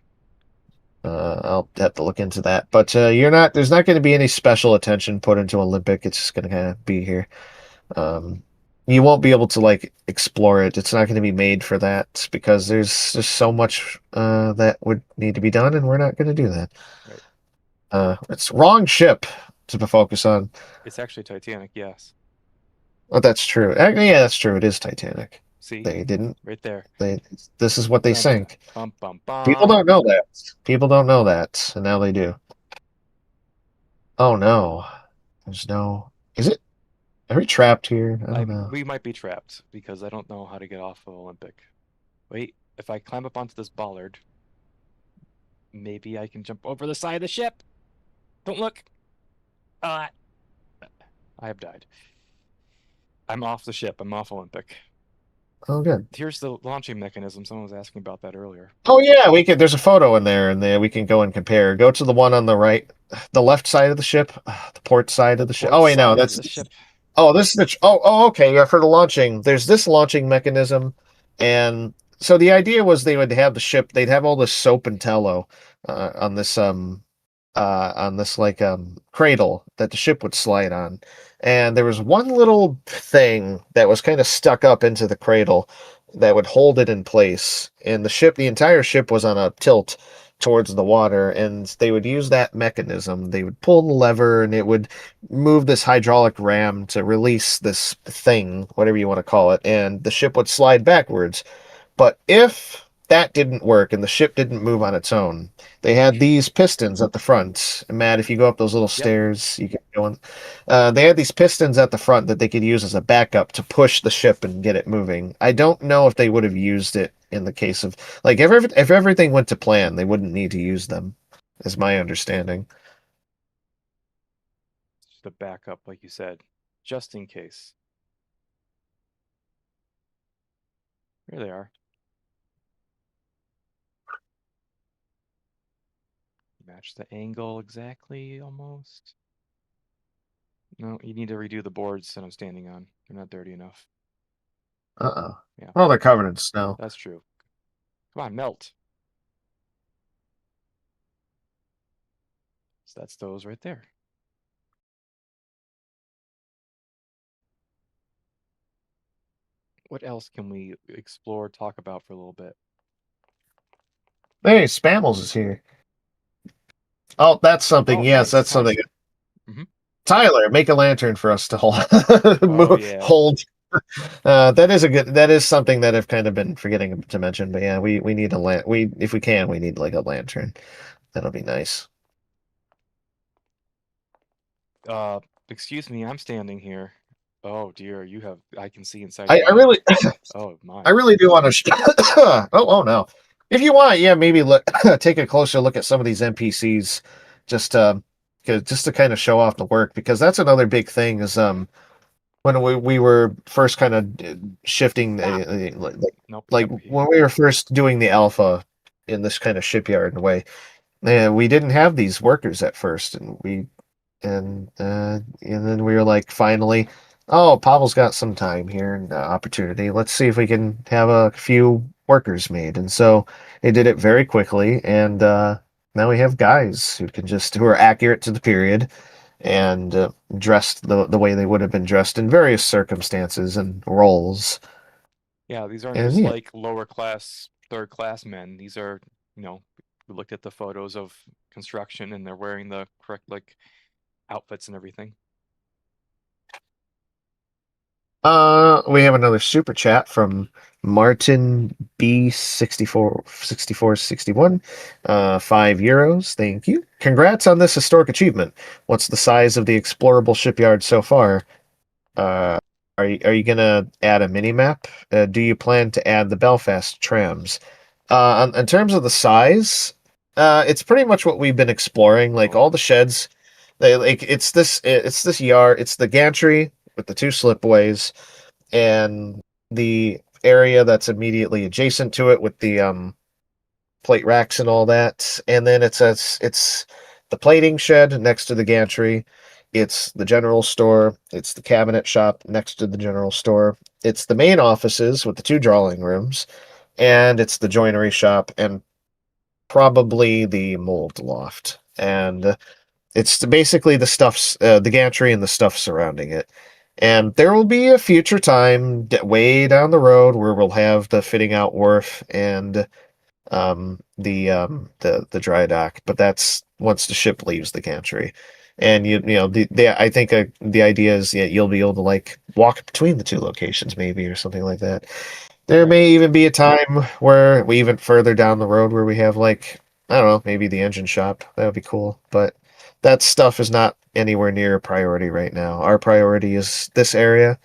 [SPEAKER 3] I'll have to look into that. But you're not. There's not going to be any special attention put into Olympic. It's just going to kind of be here. You won't be able to like explore it. It's not going to be made for that, because there's just so much that would need to be done, and we're not going to do that. Right. It's wrong ship to focus on.
[SPEAKER 2] It's actually Titanic. Yes.
[SPEAKER 3] Oh, that's true. Yeah, that's true. It is Titanic.
[SPEAKER 2] See,
[SPEAKER 3] they didn't.
[SPEAKER 2] Right there.
[SPEAKER 3] This is what they sank.
[SPEAKER 2] Bum, bum, bum.
[SPEAKER 3] People don't know that. People don't know that, and now they do. Oh no, there's no. Is it? Are we trapped here? I don't know.
[SPEAKER 2] We might be trapped because I don't know how to get off of Olympic. Wait, if I climb up onto this bollard, maybe I can jump over the side of the ship. Don't look. I have died. I'm off the ship. I'm off Olympic.
[SPEAKER 3] Oh, good.
[SPEAKER 2] Here's the launching mechanism. Someone was asking about that earlier.
[SPEAKER 3] Oh yeah, we could. There's a photo in there, and we can go and compare. Go to the one on the right, the left side of the ship, the port side of the ship. Oh wait, no, that's the ship. Oh, this is the. Okay. Yeah, for the launching, there's this launching mechanism, and so the idea was they would have the ship. They'd have all this soap and tallow on this like cradle that the ship would slide on. And there was one little thing that was kind of stuck up into the cradle that would hold it in place. And the entire ship was on a tilt. towards the water, and they would use that mechanism. They would pull the lever, and it would move this hydraulic ram to release this thing, whatever you want to call it, and the ship would slide backwards. But if that didn't work and the ship didn't move on its own, they had these pistons at the front. And Matt, if you go up those little stairs, you can go in. They had these pistons at the front that they could use as a backup to push the ship and get it moving. I don't know if they would have used it in the case of like if everything went to plan, they wouldn't need to use them, is my understanding.
[SPEAKER 2] Just a backup, like you said, just in case. Here they are. Match the angle exactly, almost. No, you need to redo the boards that I'm standing on. They're not dirty enough.
[SPEAKER 3] Uh-oh.
[SPEAKER 2] Yeah.
[SPEAKER 3] Oh, they're covered in snow.
[SPEAKER 2] That's true. Come on, melt. So that's those right there. What else can we explore, talk about for a little bit?
[SPEAKER 3] Hey, Spammels is here. Oh, that's something.
[SPEAKER 2] Oh,
[SPEAKER 3] Yes,
[SPEAKER 2] nice,
[SPEAKER 3] that's something.
[SPEAKER 2] Mhm.
[SPEAKER 3] Tyler, make a lantern for us to hold.
[SPEAKER 2] Oh, yeah.
[SPEAKER 3] Hold. That is something that I've kind of been forgetting to mention. But yeah, we need a if we can, we need like a lantern. That'll be nice.
[SPEAKER 2] Excuse me, I'm standing here. Oh dear, I can see inside
[SPEAKER 3] I
[SPEAKER 2] your head.
[SPEAKER 3] really,
[SPEAKER 2] Oh my.
[SPEAKER 3] I really do want to. Oh no! If you want, yeah, maybe look, take a closer look at some of these NPCs, just just to kind of show off the work, because that's another big thing is when we were first kind of shifting
[SPEAKER 2] Nope.
[SPEAKER 3] like
[SPEAKER 2] Yep.
[SPEAKER 3] when we were first doing the alpha in this kind of shipyard in a way, we didn't have these workers at first, and then we were like, finally, oh, Pavel's got some time here and opportunity. Let's see if we can have a few workers made. And so they did it very quickly, and now we have guys who are accurate to the period and dressed the way they would have been dressed in various circumstances and roles.
[SPEAKER 2] Yeah, these aren't
[SPEAKER 3] And
[SPEAKER 2] just
[SPEAKER 3] yeah,
[SPEAKER 2] like lower class, third class men. These are, we looked at the photos of construction and they're wearing the correct like outfits and everything.
[SPEAKER 3] We have another super chat from Martin B6461. €5. Thank you. Congrats on this historic achievement. What's the size of the explorable shipyard so far? Are you gonna add a mini map? Do you plan to add the Belfast trams? In terms of the size, it's pretty much what we've been exploring. Like all the sheds, it's this yard. It's the gantry with the two slipways, and the area that's immediately adjacent to it with the plate racks and all that. And then it's the plating shed next to the gantry. It's the general store. It's the cabinet shop next to the general store. It's the main offices with the two drawing rooms, and it's the joinery shop and probably the mold loft. And it's basically the gantry and the stuff surrounding it. And there will be a future time way down the road where we'll have the fitting out wharf and the dry dock, but that's once the ship leaves the gantry. And I think the idea is you'll be able to like walk between the two locations maybe or something like that. There may even be a time where we even further down the road where we have like, I don't know, maybe the engine shop. That would be cool. But that stuff is not anywhere near a priority right now. Our priority is this area,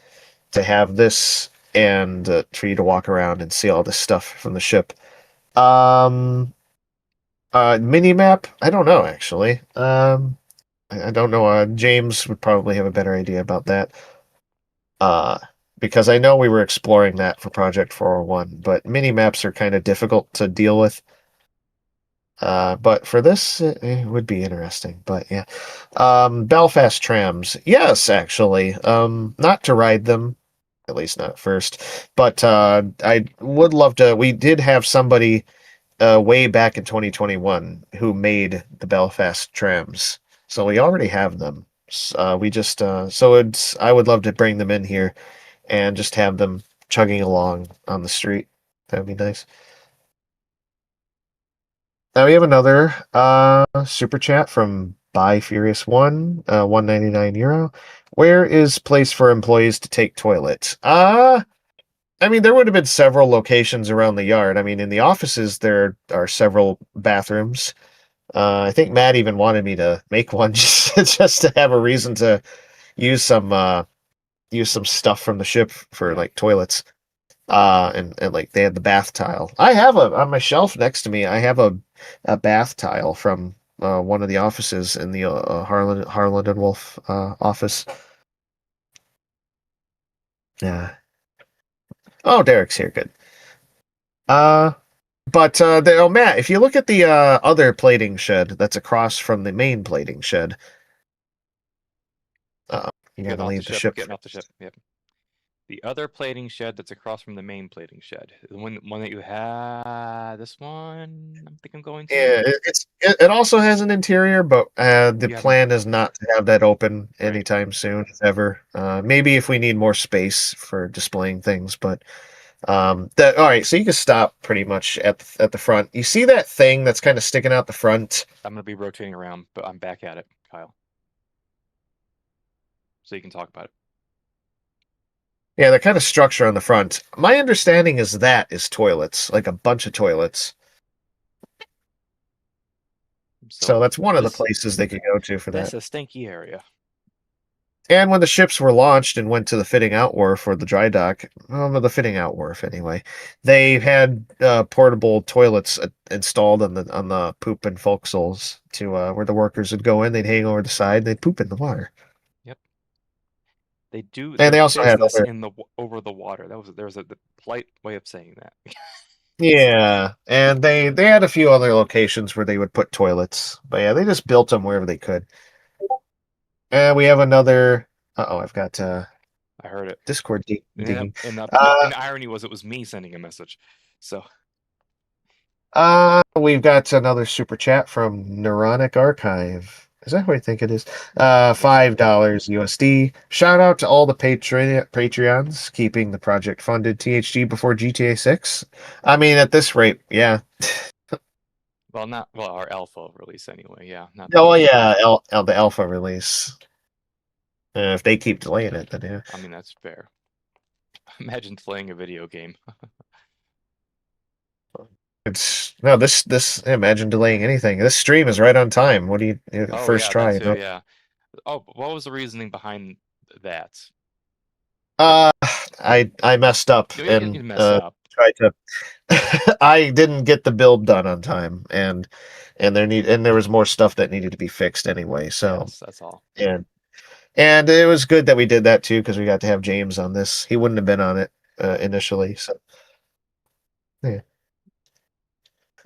[SPEAKER 3] to have this, and for you to walk around and see all this stuff from the ship. Mini map? I don't know actually. I don't know. James would probably have a better idea about that. Because I know we were exploring that for Project 401, but mini maps are kind of difficult to deal with. But for this, it would be interesting. But yeah, Belfast trams. Yes, actually. Not to ride them, at least not at first. But I would love to. We did have somebody way back in 2021 who made the Belfast trams, so we already have them. We just I would love to bring them in here and just have them chugging along on the street. That would be nice. Now we have another super chat from Buy Furious One, 199 €. Where is place for employees to take toilet? I mean, there would have been several locations around the yard. I mean, in the offices there are several bathrooms. I think Matt even wanted me to make one just to have a reason to use some stuff from the ship for like toilets. And like they had the bath tile. I have on my shelf next to me. I have a bath tile from one of the offices in the Harland and Wolff office. Yeah. Oh, Derek's here. Good. But Matt, if you look at the other plating shed that's across from the main plating shed, you
[SPEAKER 2] Getting
[SPEAKER 3] gotta
[SPEAKER 2] off the
[SPEAKER 3] leave the
[SPEAKER 2] ship.
[SPEAKER 3] ship.
[SPEAKER 2] Getting off the ship. Yep. The other plating shed that's across from the main plating shed. The one that you had. This one. I think I'm going to.
[SPEAKER 3] Yeah, it also has an interior, but the
[SPEAKER 2] Yeah,
[SPEAKER 3] plan is not to have that open
[SPEAKER 2] Right.
[SPEAKER 3] anytime soon, if ever. Maybe if we need more space for displaying things, but all right. So you can stop pretty much at the front. You see that thing that's kind of sticking out the front?
[SPEAKER 2] I'm gonna be rotating around, but I'm back at it, Kyle. So you can talk about it.
[SPEAKER 3] Yeah, the kind of structure on the front. My understanding is that is toilets, like a bunch of toilets. So that's one of the places they could go to for that.
[SPEAKER 2] That's a stinky area.
[SPEAKER 3] And when the ships were launched and went to the fitting out wharf or the dry dock, the fitting out wharf anyway, they had portable toilets installed on the poop and forecastles to where the workers would go in. They'd hang over the side. They'd poop in the water.
[SPEAKER 2] Yep. They do.
[SPEAKER 3] And they also had
[SPEAKER 2] business
[SPEAKER 3] other...
[SPEAKER 2] in the over the water. There's a polite way of saying that.
[SPEAKER 3] Yeah, and they had a few other locations where they would put toilets, but yeah, they just built them wherever they could. And we have another. I've got.
[SPEAKER 2] I heard it.
[SPEAKER 3] Discord digging.
[SPEAKER 2] And the irony was it was me sending a message. So.
[SPEAKER 3] We've got another super chat from Neuronic Archive. Is that what I think it is? $5 USD. Shout out to all the Patreons keeping the project funded. THG before GTA 6. I mean, at this rate, yeah.
[SPEAKER 2] Our alpha release anyway. Yeah. Not
[SPEAKER 3] the alpha release. If they keep delaying it, then yeah.
[SPEAKER 2] I mean, that's fair. Imagine playing a video game.
[SPEAKER 3] Imagine delaying anything. This stream is right on time. What do you first try?
[SPEAKER 2] Too, yeah. Oh, what was the reasoning behind that?
[SPEAKER 3] I messed up and tried to. I didn't get the build done on time, and there was more stuff that needed to be fixed anyway. So
[SPEAKER 2] yes, that's all.
[SPEAKER 3] And it was good that we did that too, because we got to have James on this. He wouldn't have been on it initially. So yeah.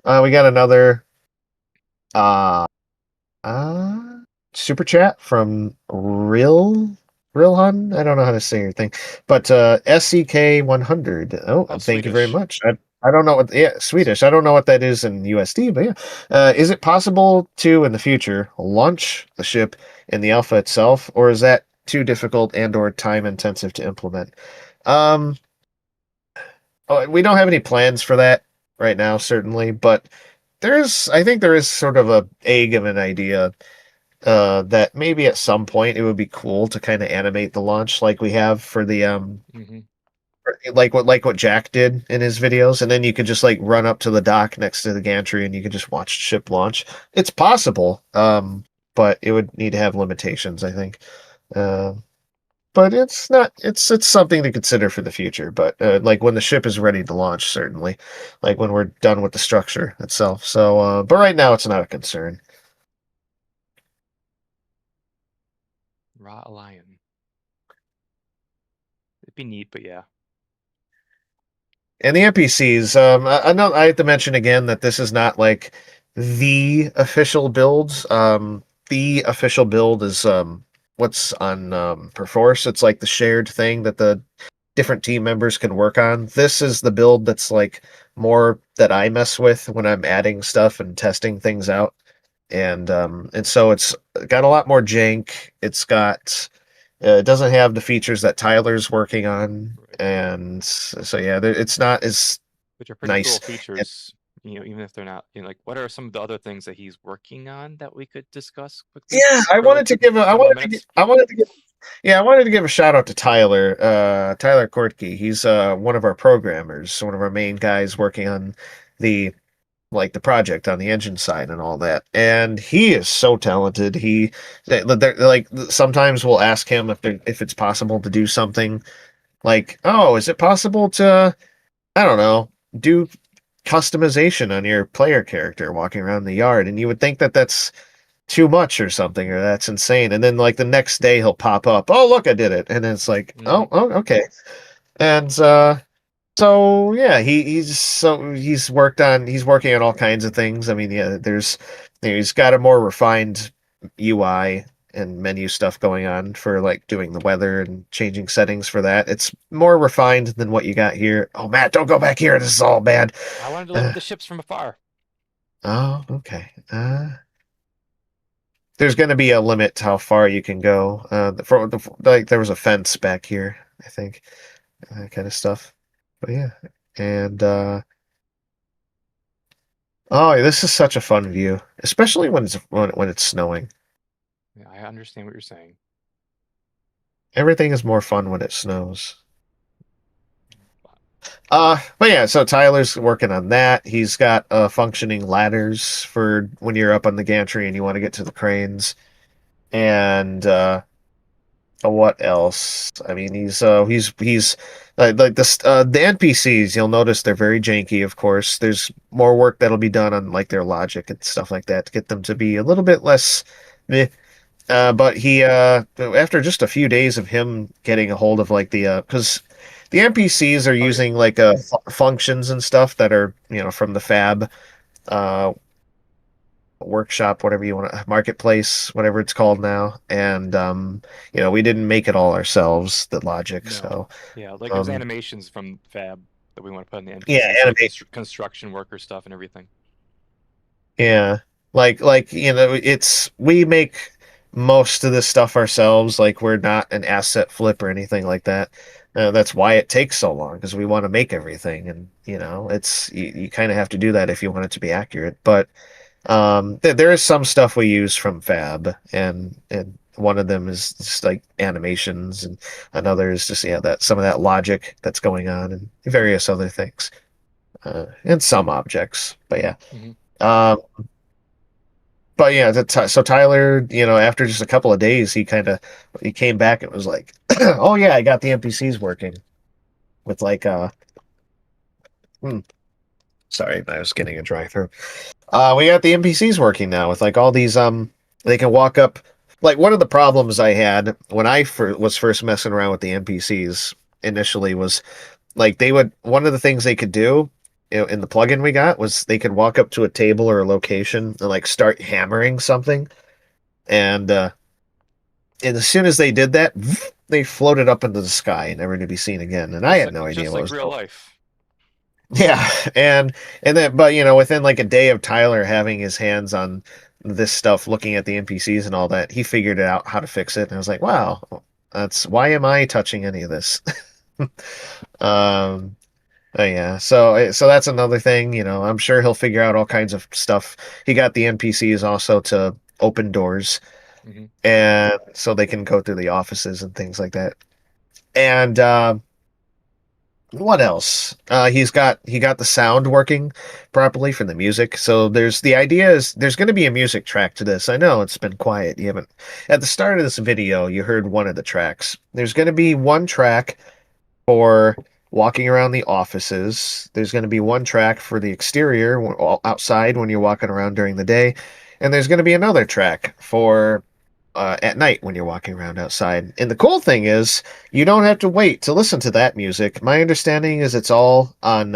[SPEAKER 3] We got another super chat from Rilhun. I don't know how to say your thing, but SEK 100. Thank you very much. I don't know what Swedish. I don't know what that is in USD, but yeah. Is it possible to in the future launch the ship in the alpha itself, or is that too difficult and or time intensive to implement? We don't have any plans for that right now, certainly, but I think there is sort of a egg of an idea that maybe at some point it would be cool to kind of animate the launch like we have for the like what Jack did in his videos, and then you could just like run up to the dock next to the gantry and you could just watch the ship launch. It's possible, but it would need to have limitations, I think. But it's not. It's something to consider for the future. But like when the ship is ready to launch, certainly, like when we're done with the structure itself. So, but right now it's not a concern.
[SPEAKER 2] Raw lion. It'd be neat, but yeah.
[SPEAKER 3] And the NPCs. I know I have to mention again that this is not like the official builds. The official build is what's on Perforce. It's like the shared thing that the different team members can work on. This is the build that's like more that I mess with when I'm adding stuff and testing things out. And so it's got a lot more jank. It's got it doesn't have the features that Tyler's working on, and so yeah, it's not as
[SPEAKER 2] which are pretty
[SPEAKER 3] nice.
[SPEAKER 2] cool features. even if they're not, like what are some of the other things that he's working on that we could discuss quickly?
[SPEAKER 3] Yeah, I
[SPEAKER 2] For like
[SPEAKER 3] wanted to give a, I
[SPEAKER 2] 10 more
[SPEAKER 3] wanted to,
[SPEAKER 2] minutes.
[SPEAKER 3] I wanted to give, yeah, I wanted to give a shout out to Tyler, Tyler Kortke. He's one of our programmers, one of our main guys working on the the project on the engine side and all that. And he is so talented. Like sometimes we'll ask him if it's possible to do something like, oh, is it possible to, I don't know, do customization on your player character walking around the yard? And you would think that that's too much or something, or that's insane. And then like the next day he'll pop up, oh look, I did it. And it's like, oh, okay. And so yeah, he's working on all kinds of things. I mean, yeah, he's got a more refined UI and menu stuff going on for like doing the weather and changing settings for that. It's more refined than what you got here. Oh, Matt, don't go back here. This is all bad.
[SPEAKER 2] I wanted to look at the ships from afar.
[SPEAKER 3] Oh, okay. There's going to be a limit to how far you can go. Like there was a fence back here, I think, that kind of stuff. But yeah, and oh, this is such a fun view, especially when it's snowing.
[SPEAKER 2] Yeah, I understand what you're saying.
[SPEAKER 3] Everything is more fun when it snows. But yeah, so Tyler's working on that. He's got functioning ladders for when you're up on the gantry and you want to get to the cranes. And what else? I mean, he's like this the NPCs. You'll notice they're very janky. Of course, there's more work that'll be done on like their logic and stuff like that to get them to be a little bit less. Meh. But he after just a few days of him getting a hold of like the because the NPCs are using like functions and stuff that are from the Fab uh workshop, whatever you want to, marketplace, whatever it's called now. And we didn't make it all ourselves, the logic.
[SPEAKER 2] No.
[SPEAKER 3] So
[SPEAKER 2] yeah, like there's animations from Fab that we want to put in the NPCs,
[SPEAKER 3] yeah,
[SPEAKER 2] like construction worker stuff and everything.
[SPEAKER 3] Yeah, like it's we make most of this stuff ourselves. Like we're not an asset flip or anything like that. That's why it takes so long because we want to make everything, and it's you kind of have to do that if you want it to be accurate. But there is some stuff we use from Fab, and one of them is just like animations, and another is just that some of that logic that's going on, and various other things, and some objects. But yeah. Um, but yeah, so Tyler, after just a couple of days, he came back and was like, "Oh yeah, I got the NPCs working with like sorry, I was getting a dry throat. We got the NPCs working now with like all these they can walk up. Like one of the problems I had when I was first messing around with the NPCs initially was like one of the things they could do in the plugin we got was they could walk up to a table or a location and like start hammering something, and as soon as they did that, they floated up into the sky, never to be seen again. And I had no idea what was
[SPEAKER 2] real life.
[SPEAKER 3] Yeah, and then but within like a day of Tyler having his hands on this stuff, looking at the NPCs and all that, he figured out how to fix it, and I was like, wow, that's why am I touching any of this? Yeah, so that's another thing, I'm sure he'll figure out all kinds of stuff. He got the NPCs also to open doors, and so they can go through the offices and things like that. And what else? He got the sound working properly for the music. So the idea is there's going to be a music track to this. I know it's been quiet. You haven't at the start of this video, you heard one of the tracks. There's going to be one track for walking around the offices. There's going to be one track for the exterior outside when you're walking around during the day, and there's going to be another track for at night when you're walking around outside. And the cool thing is you don't have to wait to listen to that music. My understanding is it's all on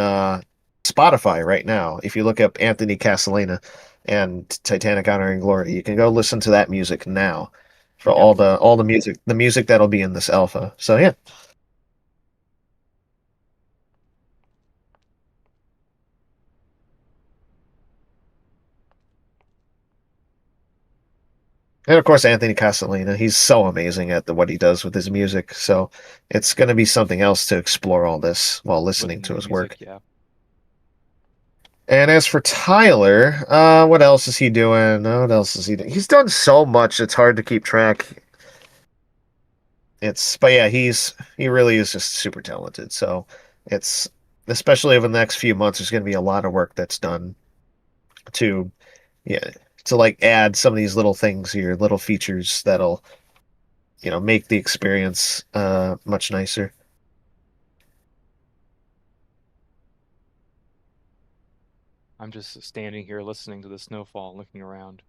[SPEAKER 3] Spotify right now. If you look up Anthony Castellana and Titanic Honor and Glory, you can go listen to that music now for all the music that'll be in this alpha. So yeah. And of course, Anthony Castellana, he's so amazing at what he does with his music. So it's going to be something else to explore all this while listening to his work.
[SPEAKER 2] Yeah.
[SPEAKER 3] And as for Tyler, what else is he doing? What else is he doing? He's done so much, it's hard to keep track. But yeah, he really is just super talented. So it's especially over the next few months, there's going to be a lot of work that's done to yeah to like add some of these little things here, little features that'll make the experience much nicer.
[SPEAKER 2] I'm just standing here listening to the snowfall and looking around.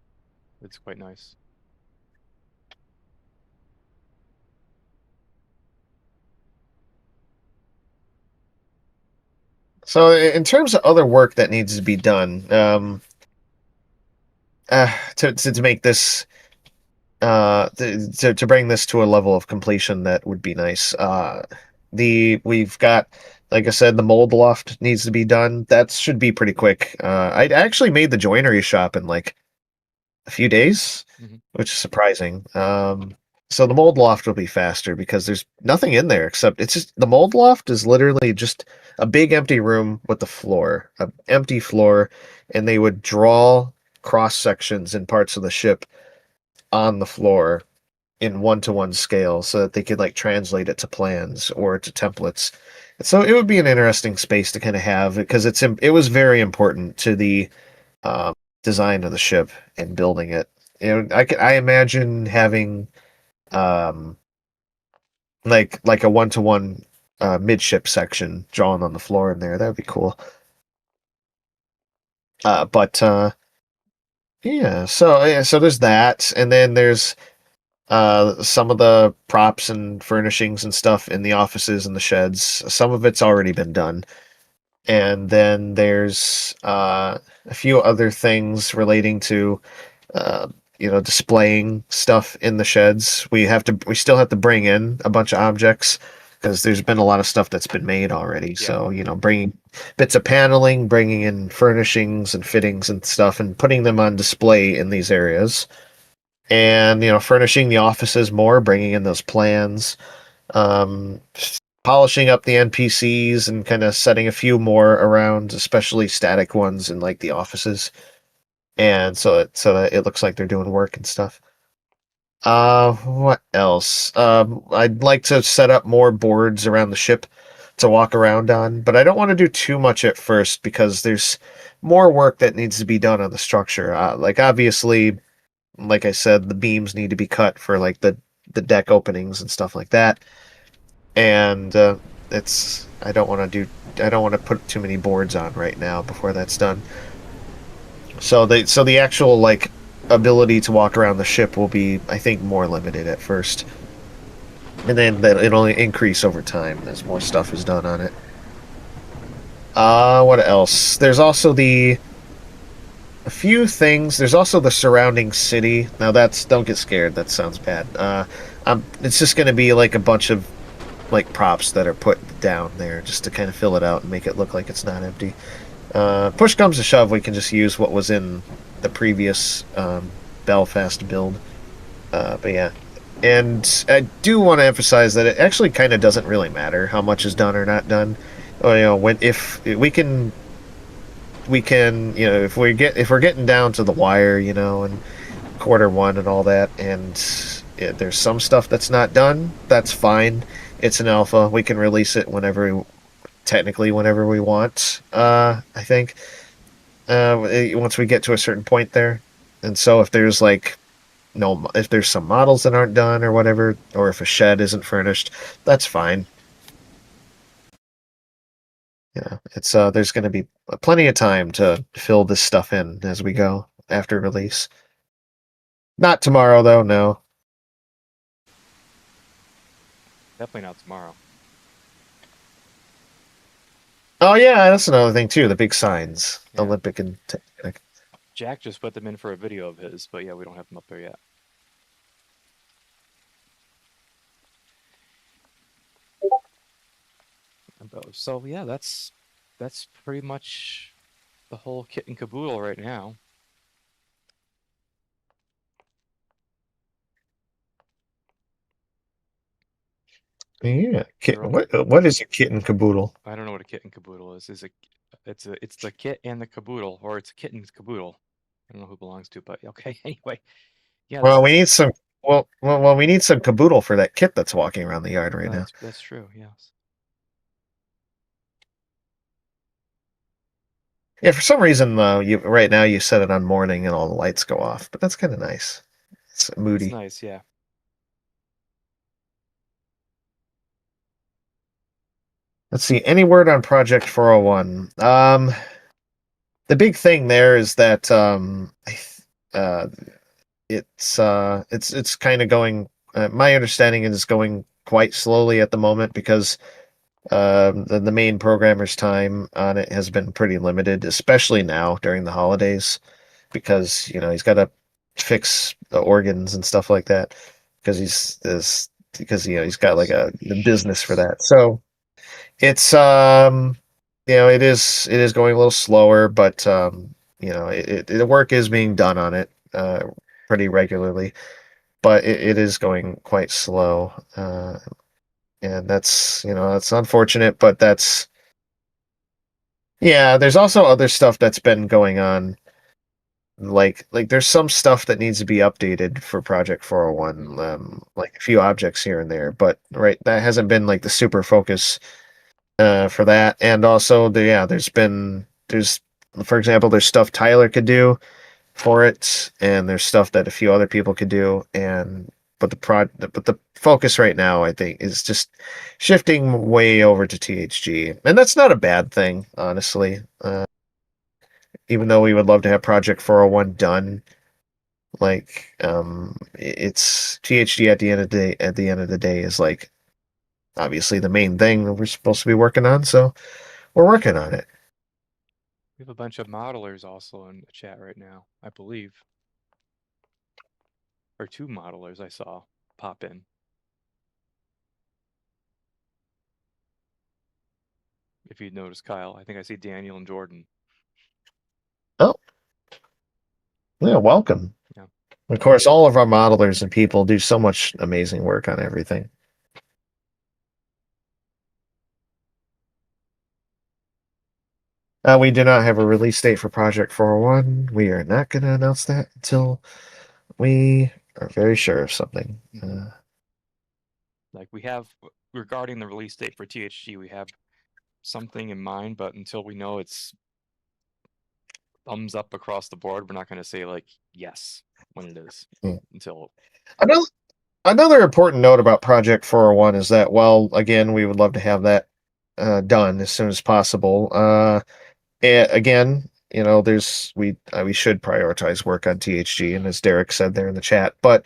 [SPEAKER 2] It's quite nice.
[SPEAKER 3] So in terms of other work that needs to be done, to make this to bring this to a level of completion that would be nice. We've got, like I said, the mold loft needs to be done. That should be pretty quick. I actually made the joinery shop in like a few days,
[SPEAKER 2] Mhm.
[SPEAKER 3] which is surprising. So the mold loft will be faster because there's nothing in there except it's just the mold loft is literally just a big empty room with the floor, an empty floor, and they would draw cross sections in parts of the ship on the floor in one-to-one scale so that they could like translate it to plans or to templates. So it would be an interesting space to kind of have because it was very important to the um, design of the ship and building it. I imagine having um, like a one-to-one midship section drawn on the floor in there. That would be cool. But so there's that, and then there's some of the props and furnishings and stuff in the offices and the sheds. Some of it's already been done. And then there's a few other things relating to uh, displaying stuff in the sheds. We still have to bring in a bunch of objects because there's been a lot of stuff that's been made already.
[SPEAKER 2] Yeah.
[SPEAKER 3] So, bringing bits of paneling, bringing in furnishings and fittings and stuff and putting them on display in these areas and furnishing the offices more, bringing in those plans, um, polishing up the NPCs, and kind of setting a few more around, especially static ones in like the offices, and so that it looks like they're doing work and stuff. What else? I'd like to set up more boards around the ship to walk around on, but I don't want to do too much at first because there's more work that needs to be done on the structure. Like obviously, like I said, the beams need to be cut for like the deck openings and stuff like that. And it's I don't want to put too many boards on right now before that's done. So the actual like ability to walk around the ship will be, I think, more limited at first. And then it'll increase over time as more stuff is done on it. What else? There's also a few things. There's also the surrounding city. Now don't get scared. That sounds bad. It's just going to be like a bunch of like props that are put down there just to kind of fill it out and make it look like it's not empty. Push comes to shove, we can just use what was in the previous Belfast build. But yeah. And I do want to emphasize that it actually kind of doesn't really matter how much is done or not done. If we can, if we're getting down to the wire, and quarter one and all that, and there's some stuff that's not done, that's fine. It's an alpha. We can release it technically whenever we want. I think once we get to a certain point there, and so if there's like no, if there's some models that aren't done or whatever, or if a shed isn't furnished, that's fine. Yeah, it's there's going to be plenty of time to fill this stuff in as we go after release. Not tomorrow though, no.
[SPEAKER 2] Definitely not tomorrow.
[SPEAKER 3] Oh yeah, that's another thing too. The big signs,
[SPEAKER 2] Yeah.
[SPEAKER 3] Olympic and Titanic.
[SPEAKER 2] Jack just put them in for a video of his, but yeah, we don't have them up there yet. So yeah, that's pretty much the whole kit and caboodle right now.
[SPEAKER 3] Yeah,
[SPEAKER 2] They're all-
[SPEAKER 3] what is a kit and caboodle?
[SPEAKER 2] I don't know what a kit and caboodle is. Is it It's the kit and the caboodle, or it's a kit and caboodle. I don't know who belongs to, but okay. Anyway, yeah.
[SPEAKER 3] Well, we need some. Well, we need some caboodle for that kit that's walking around the yard right now.
[SPEAKER 2] That's true. Yes.
[SPEAKER 3] Yeah, for some reason, right now you set it on morning and all the lights go off, but that's kind of nice. It's moody.
[SPEAKER 2] It's nice, yeah.
[SPEAKER 3] Let's see. Any word on Project 401? The big thing there is that it's kind of going. My understanding is it's going quite slowly at the moment because the main programmer's time on it has been pretty limited, especially now during the holidays, because he's got to fix the organs and stuff like that because he's got like a business for that. So it's it is going a little slower, but the work is being done on it pretty regularly, but it is going quite slow. And that's unfortunate, but there's also other stuff that's been going on. Like there's some stuff that needs to be updated for Project 401, like a few objects here and there, but right, that hasn't been like the super focus for that. And also there's for example, there's stuff Tyler could do for it, and there's stuff that a few other people could do, but the focus right now, I think, is just shifting way over to THG, and that's not a bad thing, honestly. Even though we would love to have Project 401 done, like it's THG at the end of the day. At the end of the day, is like obviously the main thing that we're supposed to be working on, so we're working on it.
[SPEAKER 2] We have a bunch of modelers also in the chat right now, I believe. Or 2 modelers I saw pop in. If you'd notice, Kyle, I think I see Daniel and Jordan.
[SPEAKER 3] Oh, yeah, welcome.
[SPEAKER 2] Yeah.
[SPEAKER 3] Of course, all of our modelers and people do so much amazing work on everything. We do not have a release date for Project 401. We are not going to announce that until we are very sure of something.
[SPEAKER 2] Like we have, regarding the release date for THG, we have something in mind, but until we know it's thumbs up across the board, we're not going to say like yes when it is until.
[SPEAKER 3] Another important note about Project 401 is that, well, again, we would love to have that done as soon as possible. Again, we should prioritize work on THG, and as Derek said there in the chat, but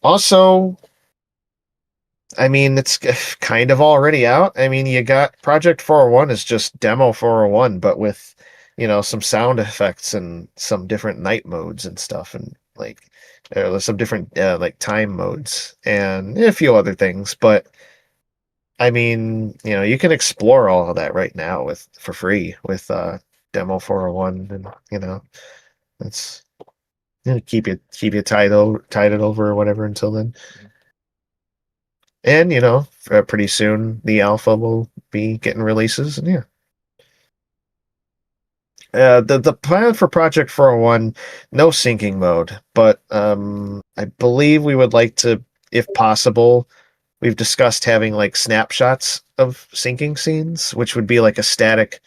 [SPEAKER 3] also, I mean, it's kind of already out. I mean, you got Project 401 is just demo 401, but with some sound effects and some different night modes and stuff, and like some different like time modes and a few other things. But I mean, you can explore all of that right now for free with demo 401, and it's keep you tied it over or whatever until then. And pretty soon the alpha will be getting releases, and the plan for Project 401, no syncing mode, but I believe we would like to, if possible, we've discussed having like snapshots of syncing scenes, which would be like a static,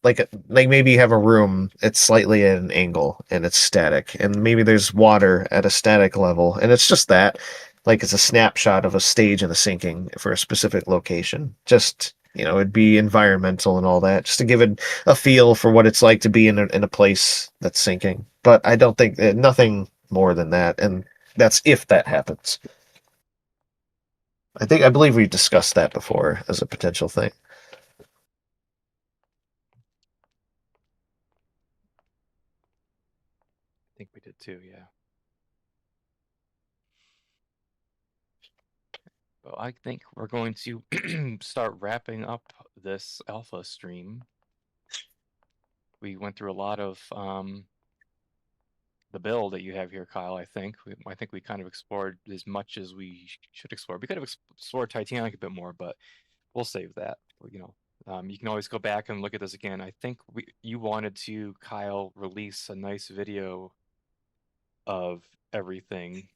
[SPEAKER 3] like maybe you have a room, it's slightly at an angle and it's static, and maybe there's water at a static level, and it's just that, like it's a snapshot of a stage in the sinking for a specific location. Just it'd be environmental and all that, just to give it a feel for what it's like to be in a place that's sinking. But I don't think nothing more than that, and that's if that happens. I believe we've discussed that before as a potential thing.
[SPEAKER 2] I think we did too, yeah. Well, I think we're going to start wrapping up this alpha stream. We went through a lot of the build that you have here, Kyle. I think we kind of explored as much as we should explore. We could have explored Titanic a bit more, but we'll save that. You can always go back and look at this again. I think you wanted to, Kyle, release a nice video of everything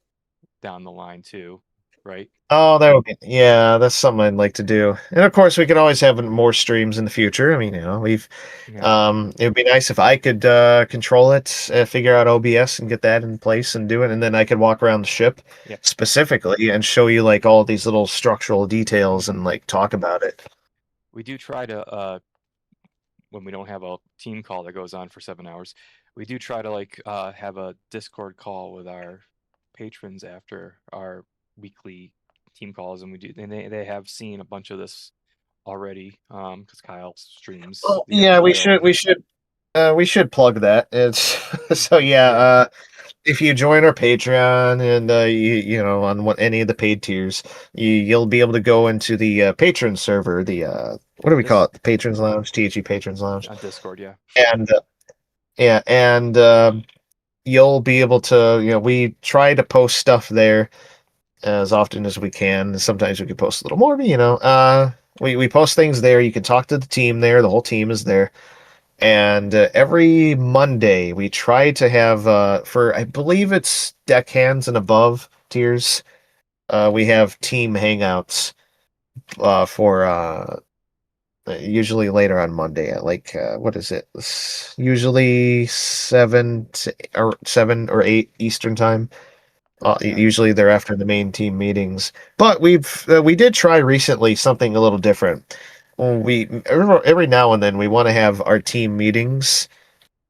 [SPEAKER 2] down the line too, right?
[SPEAKER 3] Oh, that would be, yeah, that's something I'd like to do. And of course, we could always have more streams in the future. I mean, we've,
[SPEAKER 2] Yeah.
[SPEAKER 3] it would be nice if I could control it, figure out OBS and get that in place and do it, and then I could walk around the ship
[SPEAKER 2] Yeah.
[SPEAKER 3] specifically and show you like all these little structural details and like talk about it.
[SPEAKER 2] We do try to, when we don't have a team call that goes on for 7 hours, we do try to like have a Discord call with our patrons after our weekly team calls, and they have seen a bunch of this already because Kyle streams.
[SPEAKER 3] Oh,
[SPEAKER 2] the
[SPEAKER 3] yeah,
[SPEAKER 2] IRL.
[SPEAKER 3] we should plug that. It's so yeah.
[SPEAKER 2] Yeah.
[SPEAKER 3] If you join our Patreon and you know on any of the paid tiers, you'll be able to go into the patron server. The what do we call it? The Patrons Lounge, THG Patrons Lounge
[SPEAKER 2] On Discord, yeah.
[SPEAKER 3] and yeah, and you'll be able to. We try to post stuff there as often as we can. Sometimes we can post a little more, but we post things there. You can talk to the team there. The whole team is there. And every Monday, we try to have, for I believe it's deckhands and above tiers, we have team hangouts for usually later on Monday at like, what is it? Usually 7 or 8 Eastern time.
[SPEAKER 2] Yeah.
[SPEAKER 3] Usually they're after the main team meetings. But we did try recently something a little different. We every now and then we want to have our team meetings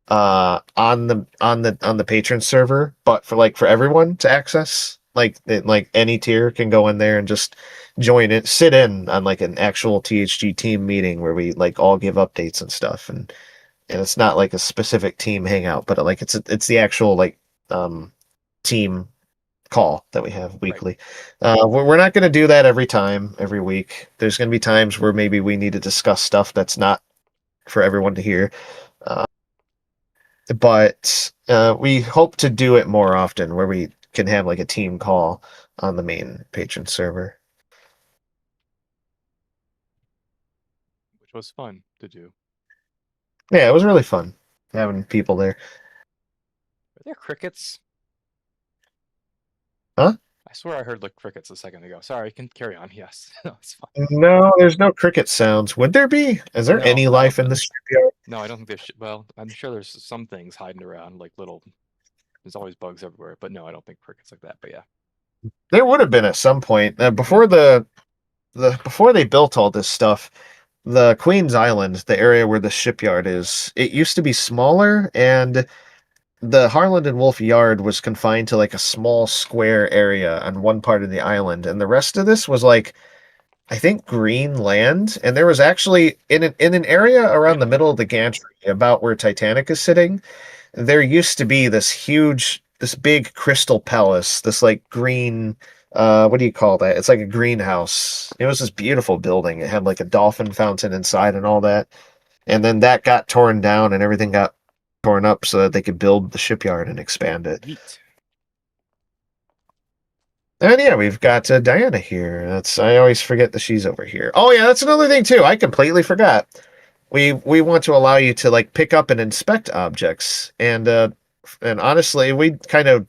[SPEAKER 3] on the patron server, but for everyone to access. Like any tier can go in there and just join it, sit in on like an actual THG team meeting where we like all give updates and stuff, and it's not like a specific team hangout, but like it's the actual like team call that we have weekly. We're not going to do that every week. There's going to be times where maybe we need to discuss stuff that's not for everyone to hear. But we hope to do it more often where we can have like a team call on the main patron server.
[SPEAKER 2] Which was fun to do.
[SPEAKER 3] Yeah, it was really fun having people there.
[SPEAKER 2] Are there crickets?
[SPEAKER 3] Huh?
[SPEAKER 2] I swear I heard like crickets a second ago. Sorry, you can carry on. Yes. No, it's fine.
[SPEAKER 3] No, there's no cricket sounds. Would there be? Is there
[SPEAKER 2] No,
[SPEAKER 3] any
[SPEAKER 2] I don't
[SPEAKER 3] life in
[SPEAKER 2] think-
[SPEAKER 3] the shipyard?
[SPEAKER 2] No, I don't think there's. Well, I'm sure there's some things hiding around, like little. There's always bugs everywhere, but no, I don't think crickets like that. But yeah.
[SPEAKER 3] There would have been at some point before before they built all this stuff. The Queen's Island, the area where the shipyard is, it used to be smaller, and the Harland and Wolff Yard was confined to like a small square area on one part of the island, and the rest of this was like, I think, green land. And there was actually in an area around the middle of the gantry, about where Titanic is sitting, there used to be this big crystal palace, this like green, what do you call that? It's like a greenhouse. It was this beautiful building. It had like a dolphin fountain inside and all that. And then that got torn down and everything got torn up so that they could build the shipyard and expand it.
[SPEAKER 2] Yeet.
[SPEAKER 3] And yeah, we've got Diana here. I always forget that she's over here. Oh yeah, that's another thing too. I completely forgot. We want to allow you to like pick up and inspect objects, and honestly, we kind of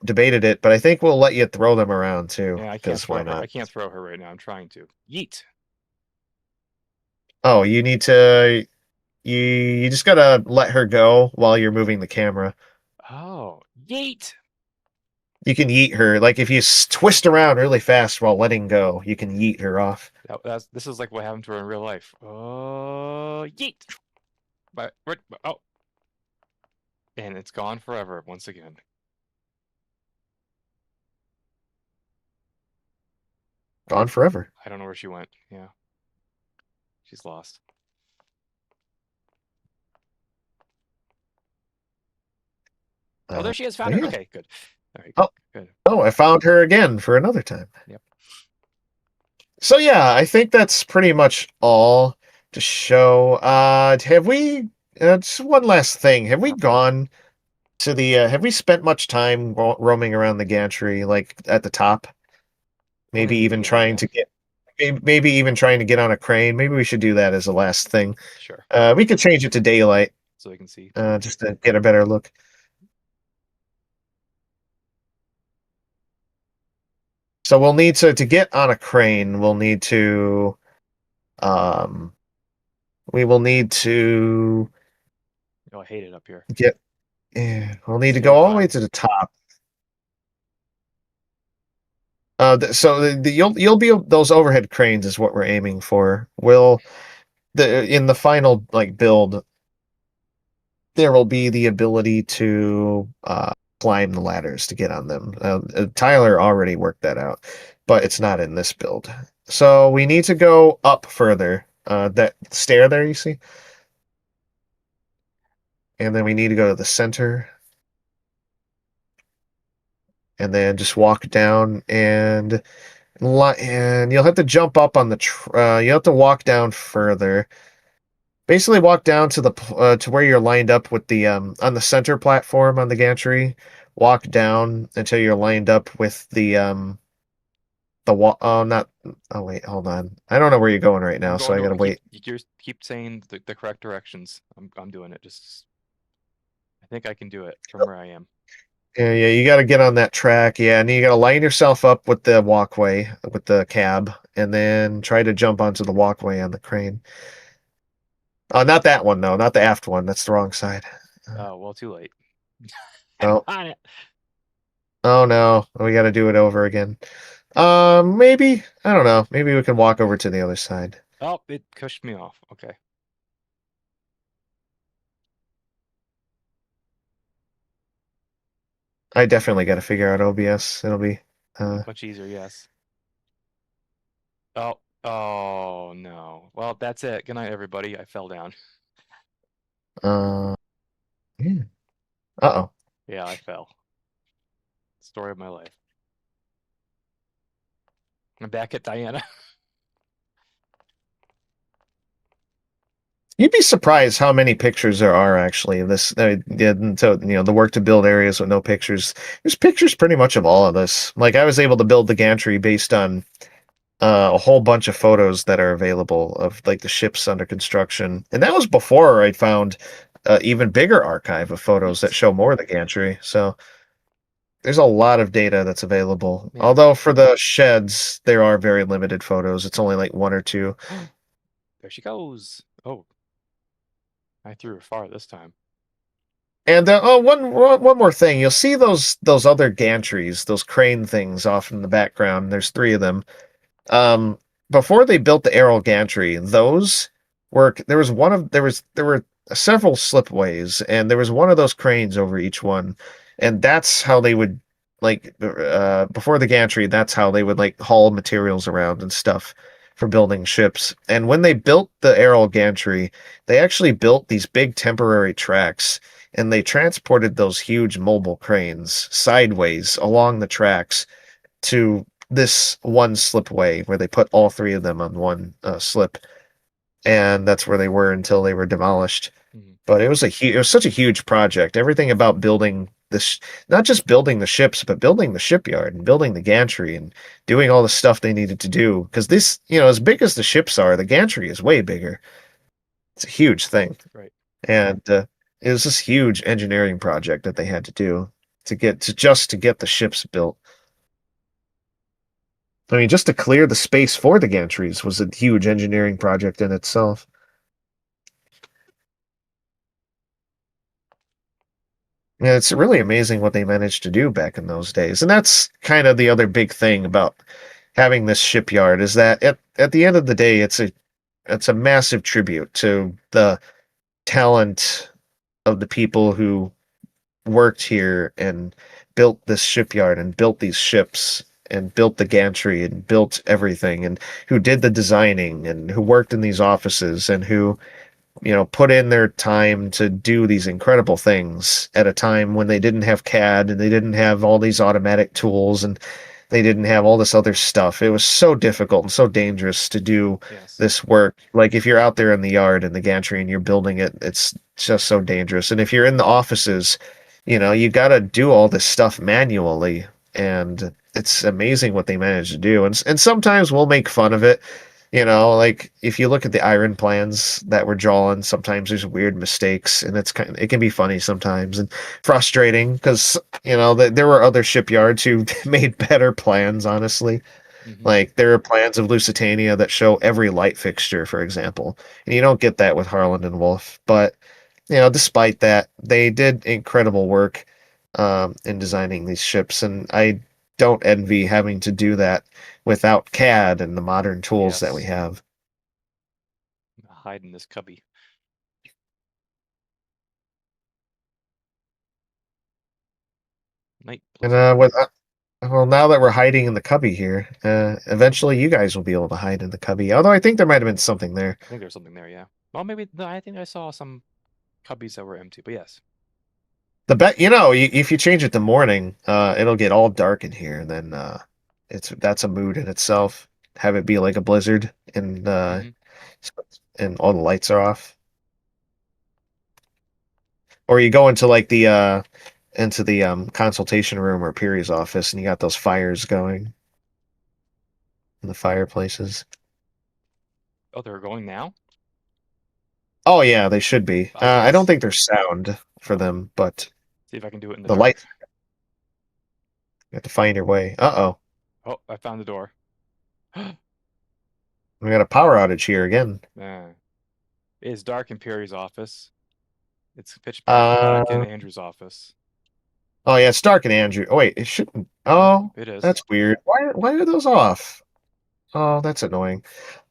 [SPEAKER 3] debated it, but I think we'll let you throw them around too.
[SPEAKER 2] Yeah, I can't
[SPEAKER 3] Because
[SPEAKER 2] throw
[SPEAKER 3] why
[SPEAKER 2] her.
[SPEAKER 3] not?
[SPEAKER 2] I can't throw her right now. I'm trying to. Yeet.
[SPEAKER 3] Oh, you need to. You just gotta let her go while you're moving the camera.
[SPEAKER 2] Oh, yeet.
[SPEAKER 3] You can yeet her. Like if you twist around really fast while letting go, you can yeet her off.
[SPEAKER 2] This is like what happened to her in real life. Oh, yeet. But oh, and it's gone forever once again.
[SPEAKER 3] Gone forever.
[SPEAKER 2] I don't know where she went. Yeah, she's lost. Oh, there she is. Found her.
[SPEAKER 3] Yeah.
[SPEAKER 2] Okay, good. All right,
[SPEAKER 3] Oh.
[SPEAKER 2] good.
[SPEAKER 3] Oh, I found her again for another time.
[SPEAKER 2] Yep.
[SPEAKER 3] So yeah, I think that's pretty much all to show. Have we? Just one last thing. Have we gone to the? Have we spent much time roaming around the gantry, like at the top? Maybe
[SPEAKER 2] Only
[SPEAKER 3] even
[SPEAKER 2] me,
[SPEAKER 3] trying
[SPEAKER 2] yeah.
[SPEAKER 3] to get. maybe even trying to get on a crane. Maybe we should do that as a last thing.
[SPEAKER 2] Sure.
[SPEAKER 3] We could change it to daylight,
[SPEAKER 2] So we can see.
[SPEAKER 3] just to get a better look. So we'll need to get on a crane. We'll need to, we will need to
[SPEAKER 2] Oh, I hate it up here.
[SPEAKER 3] get. Yeah, we'll need to
[SPEAKER 2] It's
[SPEAKER 3] go
[SPEAKER 2] doing
[SPEAKER 3] all the way
[SPEAKER 2] fine.
[SPEAKER 3] to the top. You'll be those overhead cranes is what we're aiming for. In the final like build, there will be the ability to climb the ladders to get on them. Tyler already worked that out, but it's not in this build. So we need to go up further. That stair there, you see? And then we need to go to the center. And then just walk down and you'll have to jump up on you have to walk down further. Basically, walk down to the to where you're lined up with the on the center platform on the gantry. Walk down until you're lined up with the wall. Oh, not. Oh wait, hold on. I don't know where you're going right now, so I gotta wait.
[SPEAKER 2] You keep saying the correct directions. I'm doing it. I think I can do it from where I am.
[SPEAKER 3] Yeah, you got to get on that track. Yeah, and you got to line yourself up with the walkway with the cab, and then try to jump onto the walkway on the crane. Oh, not that one, though. Not the aft one. That's the wrong side.
[SPEAKER 2] Oh, well, too late.
[SPEAKER 3] Oh.
[SPEAKER 2] On it.
[SPEAKER 3] Oh no, we got to do it over again. Maybe I don't know. Maybe we can walk over to the other side.
[SPEAKER 2] Oh, it pushed me off. Okay.
[SPEAKER 3] I definitely got to figure out OBS. It'll be
[SPEAKER 2] Much easier, yes. Oh no. Well, that's it. Good night, everybody. I fell down.
[SPEAKER 3] yeah. Uh-oh.
[SPEAKER 2] Yeah, I fell. Story of my life. I'm back at Diana.
[SPEAKER 3] You'd be surprised how many pictures there are actually of this. So the work to build areas with no pictures. There's pictures pretty much of all of this. Like I was able to build the gantry based on a whole bunch of photos that are available of like the ships under construction, and that was before I found even bigger archive of photos that show more of the gantry. So there's a lot of data that's available.
[SPEAKER 2] Yeah.
[SPEAKER 3] Although for the sheds, there are very limited photos. It's only like one or two.
[SPEAKER 2] There she goes. Oh. I threw her far this time.
[SPEAKER 3] And one more thing, you'll see those other gantries, those crane things off in the background. There's 3 of them. Before they built the Aero gantry, those there were several slipways, and there was one of those cranes over each one, and that's how they would before the gantry, that's how they would like haul materials around and stuff for building ships. And when they built the Aero gantry, they actually built these big temporary tracks, and they transported those huge mobile cranes sideways along the tracks to this one slipway where they put all 3 of them on one slip, and that's where they were until they were demolished.
[SPEAKER 2] Mm-hmm.
[SPEAKER 3] But it was such a huge project. Everything about building this, not just building the ships, but building the shipyard and building the gantry and doing all the stuff they needed to do. Because this, as big as the ships are, the gantry is way bigger. It's a huge thing.
[SPEAKER 2] Right.
[SPEAKER 3] And it was this huge engineering project that they had to do to get the ships built. I mean, just to clear the space for the gantries was a huge engineering project in itself. Yeah, it's really amazing what they managed to do back in those days. And that's kind of the other big thing about having this shipyard is that at the end of the day, it's a massive tribute to the talent of the people who worked here and built this shipyard and built these ships and built the gantry and built everything, and who did the designing and who worked in these offices and who put in their time to do these incredible things at a time when they didn't have CAD and they didn't have all these automatic tools and they didn't have all this other stuff. It was so difficult and so dangerous to do this work. Like if you're out there in the yard in the gantry and you're building it, it's just so dangerous. And if you're in the offices, you got to do all this stuff manually, and it's amazing what they managed to do, and sometimes we'll make fun of it. Like if you look at the iron plans that we're drawing, sometimes there's weird mistakes, and it can be funny sometimes and frustrating because there were other shipyards who made better plans, honestly.
[SPEAKER 2] Mhm.
[SPEAKER 3] Like there are plans of Lusitania that show every light fixture, for example, and you don't get that with Harland and Wolff. But despite that, they did incredible work in designing these ships, and I don't envy having to do that without CAD and the modern tools that we
[SPEAKER 2] Yes.
[SPEAKER 3] have.
[SPEAKER 2] Hide in this cubby. Night
[SPEAKER 3] And
[SPEAKER 2] blizzard.
[SPEAKER 3] well, now that we're hiding in the cubby here, eventually you guys will be able to hide in the cubby. Although I think there might have been something there.
[SPEAKER 2] I think there's something there, yeah. Well, maybe I think I saw some cubbies that were empty, but yes.
[SPEAKER 3] If you change it to morning, it'll get all dark in here, and then that's a mood in itself. Have it be like a blizzard,
[SPEAKER 2] Mhm.
[SPEAKER 3] and all the lights are off. Or you go into like the consultation room or Peary's office, and you got those fires going in the fireplaces.
[SPEAKER 2] Oh, they're going now?
[SPEAKER 3] Oh yeah, they should be.
[SPEAKER 2] I
[SPEAKER 3] I don't
[SPEAKER 2] guess.
[SPEAKER 3] think there's sound for
[SPEAKER 2] Oh.
[SPEAKER 3] them, but
[SPEAKER 2] See if I can do it in the
[SPEAKER 3] the
[SPEAKER 2] dark.
[SPEAKER 3] lights. You have to find your way. Uh-oh.
[SPEAKER 2] Oh, I found the door.
[SPEAKER 3] We got a power outage here again.
[SPEAKER 2] It's dark in Perry's office. It's pitch black in
[SPEAKER 3] Uh,
[SPEAKER 2] Andrew's office.
[SPEAKER 3] oh yeah, it's dark and Andrew. Oh wait, it shouldn't. Oh,
[SPEAKER 2] It is.
[SPEAKER 3] that's weird. Why are those off? Oh, that's annoying.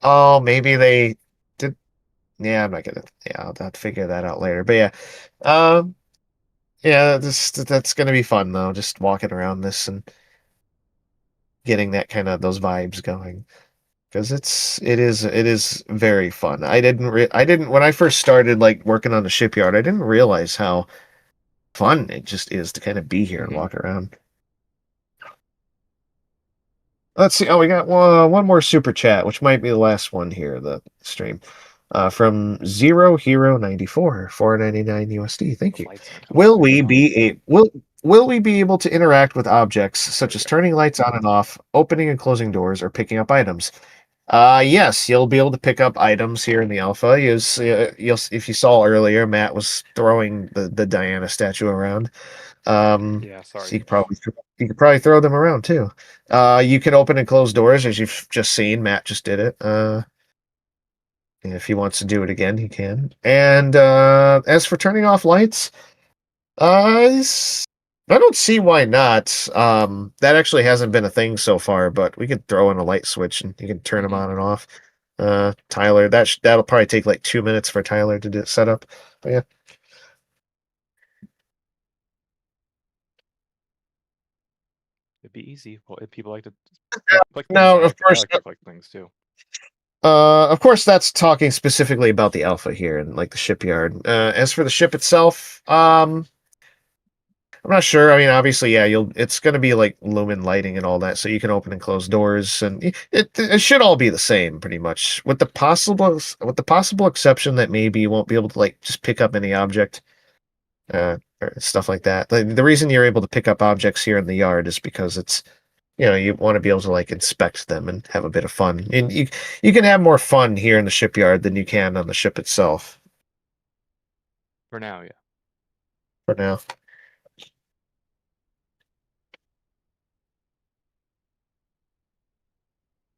[SPEAKER 3] Oh, maybe they did. Yeah, I'm not gonna. Yeah, I'll have to figure that out later. But yeah, um, yeah, that's gonna be fun though. Just walking around this and getting that kind of those vibes going because it is very fun. I didn't when I first started like working on the shipyard. I didn't realize how fun it just is to kind of be here and
[SPEAKER 2] Mhm.
[SPEAKER 3] walk around. Let's see. Oh, we got one more super chat, which might be the last one here, the stream. From Zero Hero 94, 4.99 USD. Thank
[SPEAKER 2] The
[SPEAKER 3] you.
[SPEAKER 2] lights aren't coming
[SPEAKER 3] Will
[SPEAKER 2] on
[SPEAKER 3] we
[SPEAKER 2] now.
[SPEAKER 3] be a will we be able to interact with objects such as turning lights on and off, opening and closing doors, or picking up items? Yes, you'll be able to pick up items here in the alpha. If you saw earlier, Matt was throwing the Diana statue around.
[SPEAKER 2] Yeah,
[SPEAKER 3] So
[SPEAKER 2] sorry.
[SPEAKER 3] you could probably throw them around too. You can open and close doors as you've just seen. Matt just did it. If he wants to do it again, he can. And as for turning off lights, I don't see why not. That actually hasn't been a thing so far, but we could throw in a light switch and you can turn them
[SPEAKER 2] Mhm.
[SPEAKER 3] on and off. Tyler, that'll probably take like 2 minutes for Tyler to set up. But yeah.
[SPEAKER 2] It'd be easy. Well, if people like to click things,
[SPEAKER 3] No,
[SPEAKER 2] I like to click things too.
[SPEAKER 3] Of course, that's talking specifically about the alpha here and like the shipyard. As for the ship itself, I'm not sure. I mean, obviously, yeah, it's going to be like lumen lighting and all that, so you can open and close doors, and it should all be the same pretty much, with the possible exception that maybe you won't be able to like just pick up any object, or stuff like that. The reason you're able to pick up objects here in the yard is because it's you want to be able to like inspect them and have a bit of fun. And you can have more fun here in the shipyard than you can on the ship itself
[SPEAKER 2] For now, yeah.
[SPEAKER 3] for now.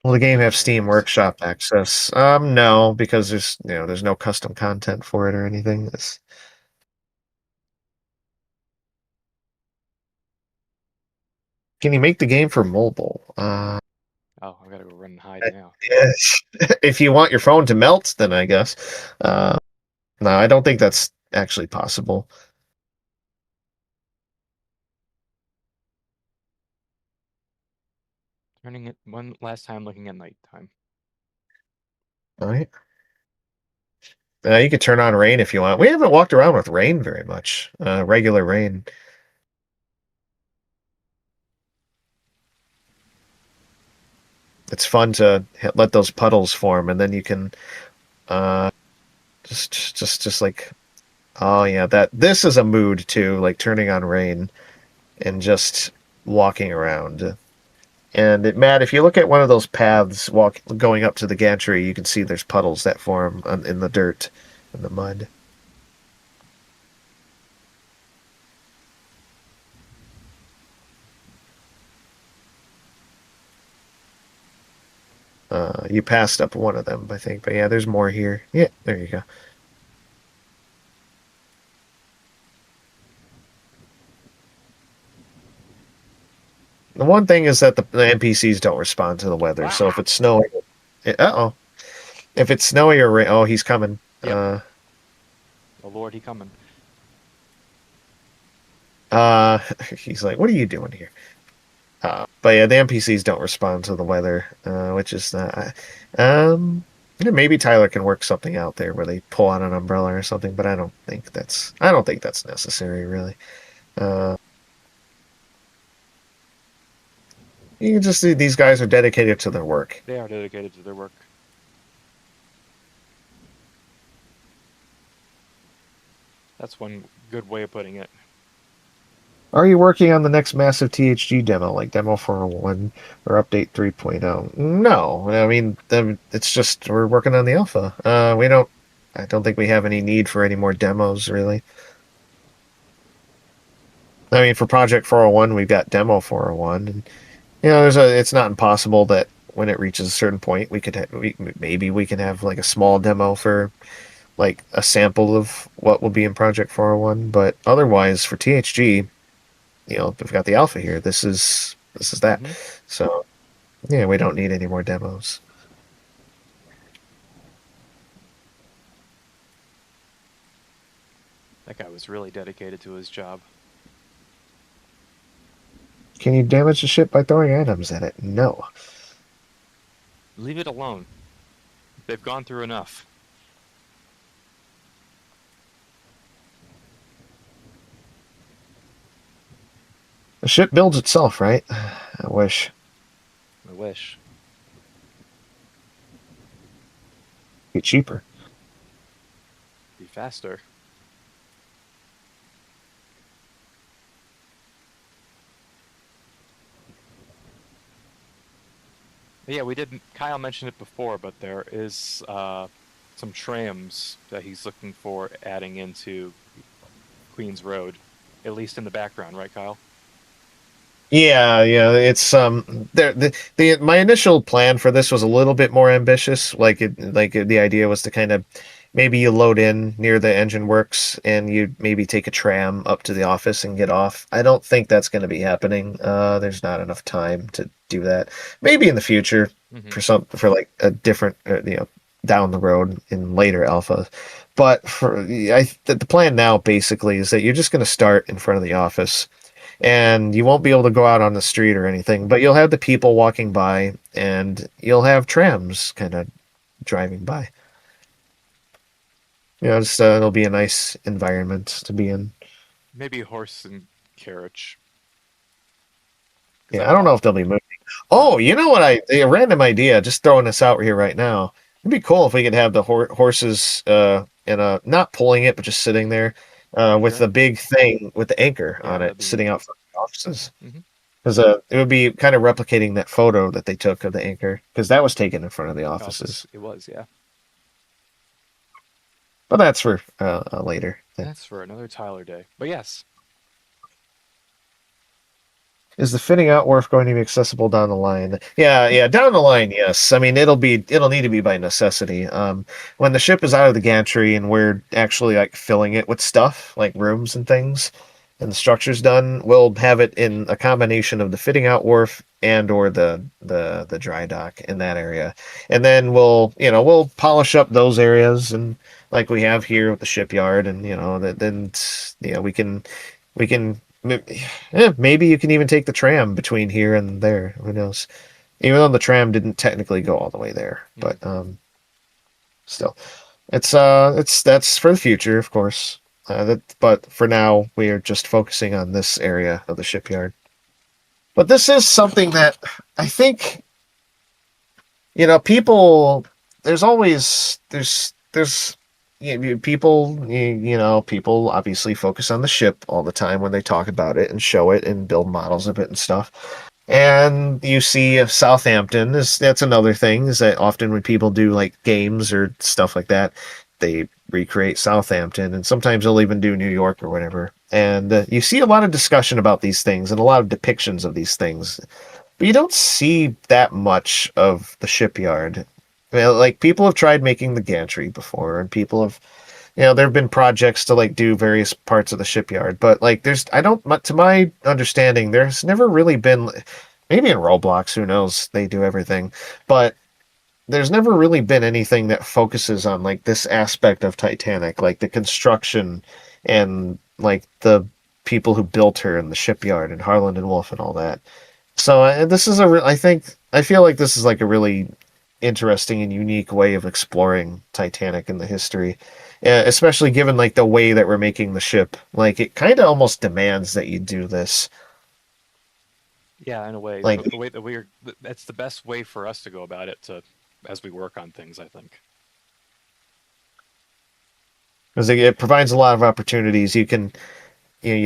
[SPEAKER 3] Will the game have Steam
[SPEAKER 2] Games.
[SPEAKER 3] Workshop access? No, because there's no custom content for it or anything. Can you make the game for mobile?
[SPEAKER 2] Oh, I gotta go run and hide now.
[SPEAKER 3] Yes. If you want your phone to melt, then I guess. No, I don't think that's actually possible.
[SPEAKER 2] Turning it one last time, looking at nighttime.
[SPEAKER 3] All right. You could turn on rain if you want. We haven't walked around with rain very much. Regular rain. It's fun to let those puddles form, and then you can just like, oh yeah, this is a mood too, like turning on rain and just walking around. And Matt, if you look at one of those paths going up to the gantry, you can see there's puddles that form in the dirt and the mud. You passed up one of them, I think. But yeah, there's more here. Yeah, there you go. The one thing is that the NPCs don't respond to the weather. So if it's snowing, uh-oh. If it's snowy or rain, oh, he's coming.
[SPEAKER 2] Yep. Oh Lord, he coming.
[SPEAKER 3] He's like, what are you doing here? But yeah, the NPCs don't respond to the weather, which is maybe Tyler can work something out there where they pull on an umbrella or something, but I don't think that's necessary really. You can just see these guys are dedicated to their work.
[SPEAKER 2] They are dedicated to their work. That's one good way of putting it.
[SPEAKER 3] Are you working on the next massive THG demo, like Demo 401 or Update 3.0? No, I mean, it's just we're working on the alpha. I don't think we have any need for any more demos, really. I mean, for Project 401, we've got Demo 401, and it's not impossible that when it reaches a certain point, maybe we can have like a small demo for like a sample of what will be in Project 401. But otherwise, for THG, we've got the alpha here. This is that.
[SPEAKER 2] Mm-hmm.
[SPEAKER 3] So yeah, we don't need any more demos.
[SPEAKER 2] That guy was really dedicated to his job.
[SPEAKER 3] Can you damage the ship by throwing items at it? No.
[SPEAKER 2] Leave it alone. They've gone through enough.
[SPEAKER 3] The ship builds itself, right? I wish.
[SPEAKER 2] I wish.
[SPEAKER 3] Be cheaper.
[SPEAKER 2] Be faster. Yeah, we didn't. Kyle mentioned it before, but there is some trams that he's looking for adding into Queens Road, at least in the background, right, Kyle?
[SPEAKER 3] Yeah, it's my initial plan for this was a little bit more ambitious. The idea was to kind of maybe you load in near the engine works and you maybe take a tram up to the office and get off. I don't think that's going to be happening. There's not enough time to do that. Maybe in the future for like a different down the road in later alpha. But the plan now basically is that you're just going to start in front of the office. And you won't be able to go out on the street or anything, but you'll have the people walking by, and you'll have trams kind of driving by. It'll be a nice environment to be in.
[SPEAKER 2] Maybe a horse and carriage.
[SPEAKER 3] Yeah, I don't know if they'll be moving. Oh, you know what? A random idea, just throwing this out here right now. It'd be cool if we could have the horses not pulling it, but just sitting there. With the big thing with the anchor on it sitting out front of the offices. Because it would be kind of replicating that photo that they took of the anchor, because that was taken in front of the offices.
[SPEAKER 2] It was, yeah.
[SPEAKER 3] But that's for later.
[SPEAKER 2] That's for another Tyler day. But yes.
[SPEAKER 3] Is the fitting out wharf going to be accessible down the line? Yeah, down the line, yes. I mean, it'll need to be by necessity. When the ship is out of the gantry and we're actually like filling it with stuff, like rooms and things, and the structure's done, we'll have it in a combination of the fitting out wharf and or the dry dock in that area. And then we'll polish up those areas and like we have here with the shipyard, and we can maybe you can even take the tram between here and there. Who knows? Even though the tram didn't technically go all the way there, but still, that's for the future, of course. But for now, we are just focusing on this area of the shipyard. But this is something that I think, people. There's people obviously focus on the ship all the time when they talk about it and show it and build models of it and stuff. And you see Southampton that's another thing is that often when people do like games or stuff like that, they recreate Southampton, and sometimes they'll even do New York or whatever. And you see a lot of discussion about these things and a lot of depictions of these things, but you don't see that much of the shipyard. Well, like people have tried making the gantry before, and people have, there have been projects to like do various parts of the shipyard, but like I don't, to my understanding, there's never really been, maybe in Roblox, who knows, they do everything, but there's never really been anything that focuses on like this aspect of Titanic, like the construction and like the people who built her in the shipyard and Harland and Wolff and all that. So this is I feel like this is like a really interesting and unique way of exploring Titanic and the history, especially given like the way that we're making the ship. Like it kind of almost demands that you do this.
[SPEAKER 2] Yeah, in a way,
[SPEAKER 3] Like
[SPEAKER 2] the way that that's the best way for us to go about it as we work on things, I think.
[SPEAKER 3] because it provides a lot of opportunities. You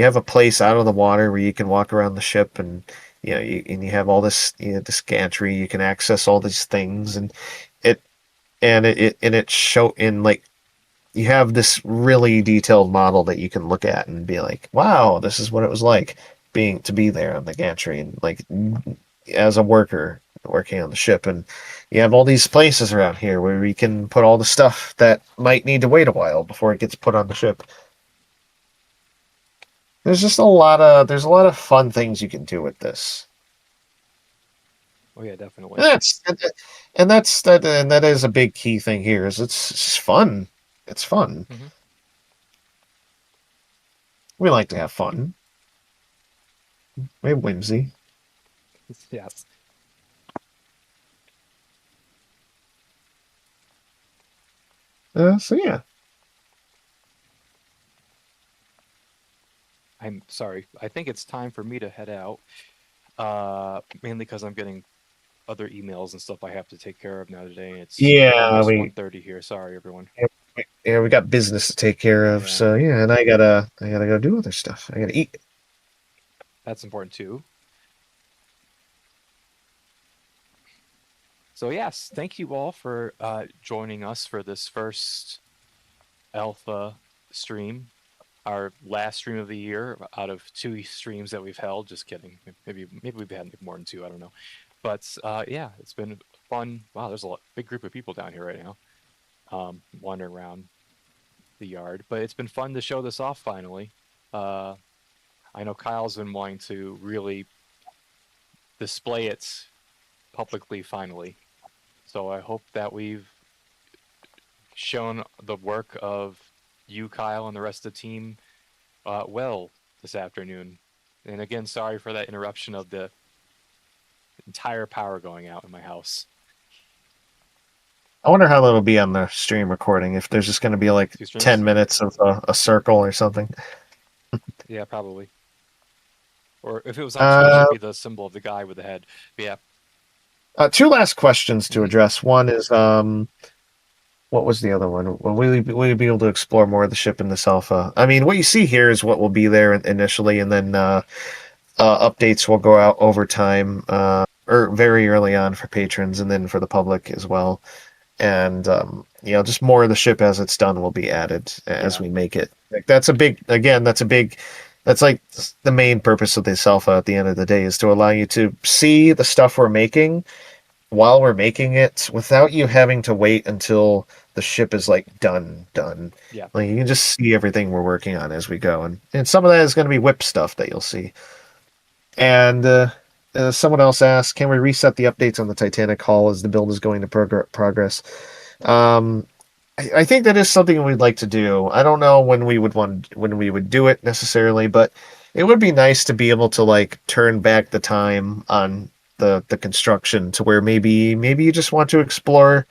[SPEAKER 3] have a place out of the water where you can walk around the ship, and you have all this this gantry. You can access all these things, and it show in like you have this really detailed model that you can look at and be like, wow, this is what it was like being to be there on the gantry and like as a worker working on the ship. And you have all these places around here where we can put all the stuff that might need to wait a while before it gets put on the ship. There's a lot of fun things you can do with this.
[SPEAKER 2] Oh yeah, definitely.
[SPEAKER 3] And that is a big key thing here is it's fun. It's fun.
[SPEAKER 2] Mm-hmm.
[SPEAKER 3] We like to have fun. We have whimsy.
[SPEAKER 2] Yes.
[SPEAKER 3] So yeah.
[SPEAKER 2] I'm sorry. I think it's time for me to head out. Mainly because I'm getting other emails and stuff I have to take care of now today. It's
[SPEAKER 3] Yeah,
[SPEAKER 2] almost 1:30 here. Sorry, everyone.
[SPEAKER 3] we got business to take care of.
[SPEAKER 2] Yeah.
[SPEAKER 3] So yeah, and I gotta go do other stuff. I gotta eat.
[SPEAKER 2] That's important too. So yes, thank you all for joining us for this first alpha stream, our last stream of the year out of 2 streams that we've held. Just kidding. Maybe we've had more than 2. I don't know. But yeah, it's been fun. Wow, there's a big group of people down here right now, wandering around the yard. But it's been fun to show this off finally. I know Kyle's been wanting to really display it publicly finally. So I hope that we've shown the work of you, Kyle, and the rest of the team well this afternoon. And again, sorry for that interruption of the entire power going out in my house.
[SPEAKER 3] I wonder how that'll be on the stream recording. If there's just going to be like 10 minutes of a circle or something.
[SPEAKER 2] Yeah, probably. Or if it was on Twitch, it'd be the symbol of the guy with the head. But yeah.
[SPEAKER 3] 2 last questions to address. One is, what was the other one? Will you be able to explore more of the ship in this alpha? I mean, what you see here is what will be there initially, and then updates will go out over time, or very early on for patrons, and then for the public as well. And just more of the ship as it's done will be added as we make it. Like that's like the main purpose of this alpha at the end of the day is to allow you to see the stuff we're making while we're making it without you having to wait until the ship is like done.
[SPEAKER 2] Yeah.
[SPEAKER 3] Like you can just see everything we're working on as we go. And some of that is going to be whip stuff that you'll see. And someone else asked, can we reset the updates on the Titanic hull as the build is going to progress? I think that is something we'd like to do. I don't know when we would do it necessarily, but it would be nice to be able to like turn back the time on the construction to where maybe you just want to explore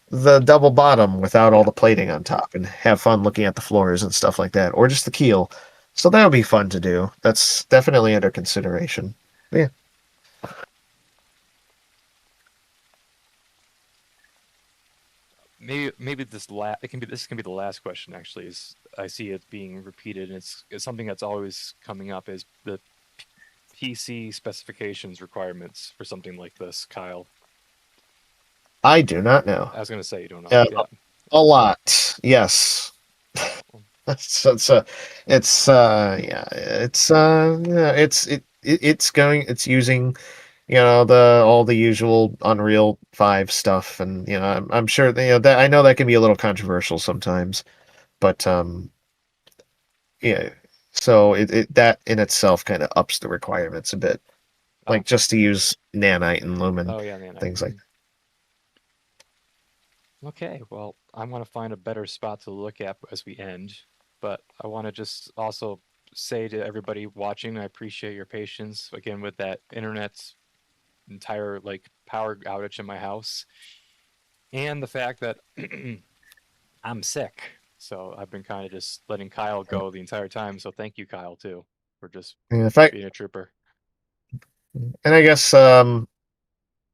[SPEAKER 3] the double bottom without all the plating on top and have fun looking at the floors and stuff like that, or just the keel. So that would be fun to do. That's definitely under consideration. Yeah.
[SPEAKER 2] Maybe this can be the last question actually. Is I see it being repeated, and it's something that's always coming up is the PC specifications requirements for something like this, Kyle?
[SPEAKER 3] I do not know.
[SPEAKER 2] I was going to say you don't know.
[SPEAKER 3] Yeah. A lot, yes. It's using, all the usual Unreal 5 stuff, and I'm sure that I know that can be a little controversial sometimes, but yeah, so that in itself kind of ups the requirements a bit, like just to use nanite and lumen,
[SPEAKER 2] Oh yeah, nanite.
[SPEAKER 3] things like.
[SPEAKER 2] Okay, well, I want to find a better spot to look at as we end, but I want to just also say to everybody watching, I appreciate your patience again with that internet's entire power outage in my house, and the fact that I'm sick. So I've been kind of just letting Kyle go the entire time. So thank you, Kyle, too, for just being a trooper.
[SPEAKER 3] And I guess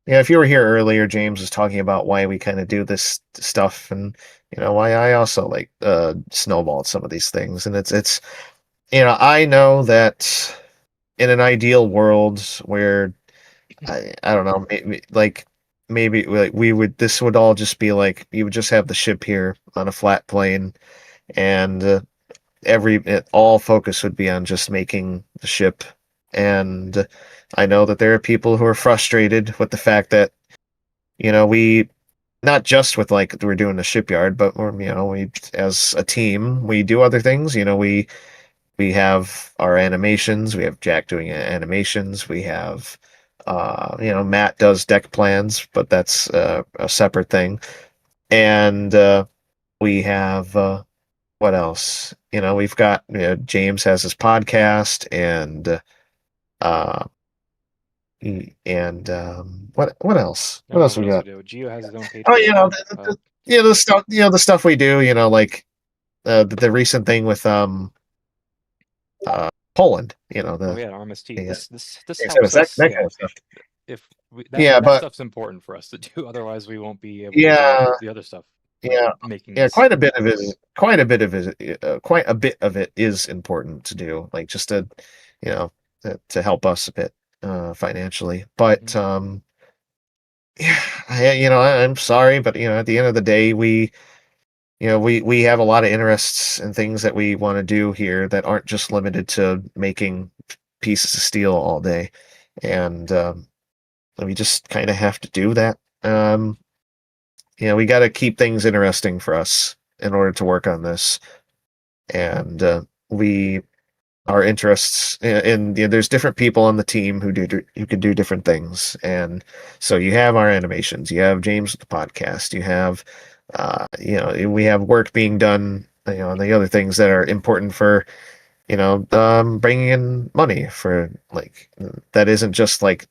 [SPEAKER 3] if you were here earlier, James was talking about why we kind of do this stuff, and why I also like snowballed some of these things. And it's I know that in an ideal world where I don't know, maybe like this would all just be like you would just have the ship here on a flat plane, and all focus would be on just making the ship. And I know that there are people who are frustrated with the fact that we, not just with like we're doing the shipyard, but we as a team we do other things. We have our animations. We have Jack doing animations. We have Matt does deck plans, but that's a separate thing. And we have what else? We've got James has his podcast, and what else? What else we got?
[SPEAKER 2] Geo has his own Patreon.
[SPEAKER 3] Oh, the stuff, the stuff we do, like the recent thing with Poland,
[SPEAKER 2] Armis T. This
[SPEAKER 3] helps
[SPEAKER 2] us.
[SPEAKER 3] That kind of stuff.
[SPEAKER 2] That stuff's important for us to do. Otherwise, we won't be able to do the other stuff.
[SPEAKER 3] Quite a bit of it is important to do, like just to to help us a bit financially. But I'm sorry, but at the end of the day, we have a lot of interests and things that we want to do here that aren't just limited to making pieces of steel all day, and we just kind of have to do that. We got to keep things interesting for us in order to work on this, and our interests there's different people on the team who can do different things. And so you have our animations, you have James with the podcast, you have we have work being done on the other things that are important for bringing in money for that isn't just the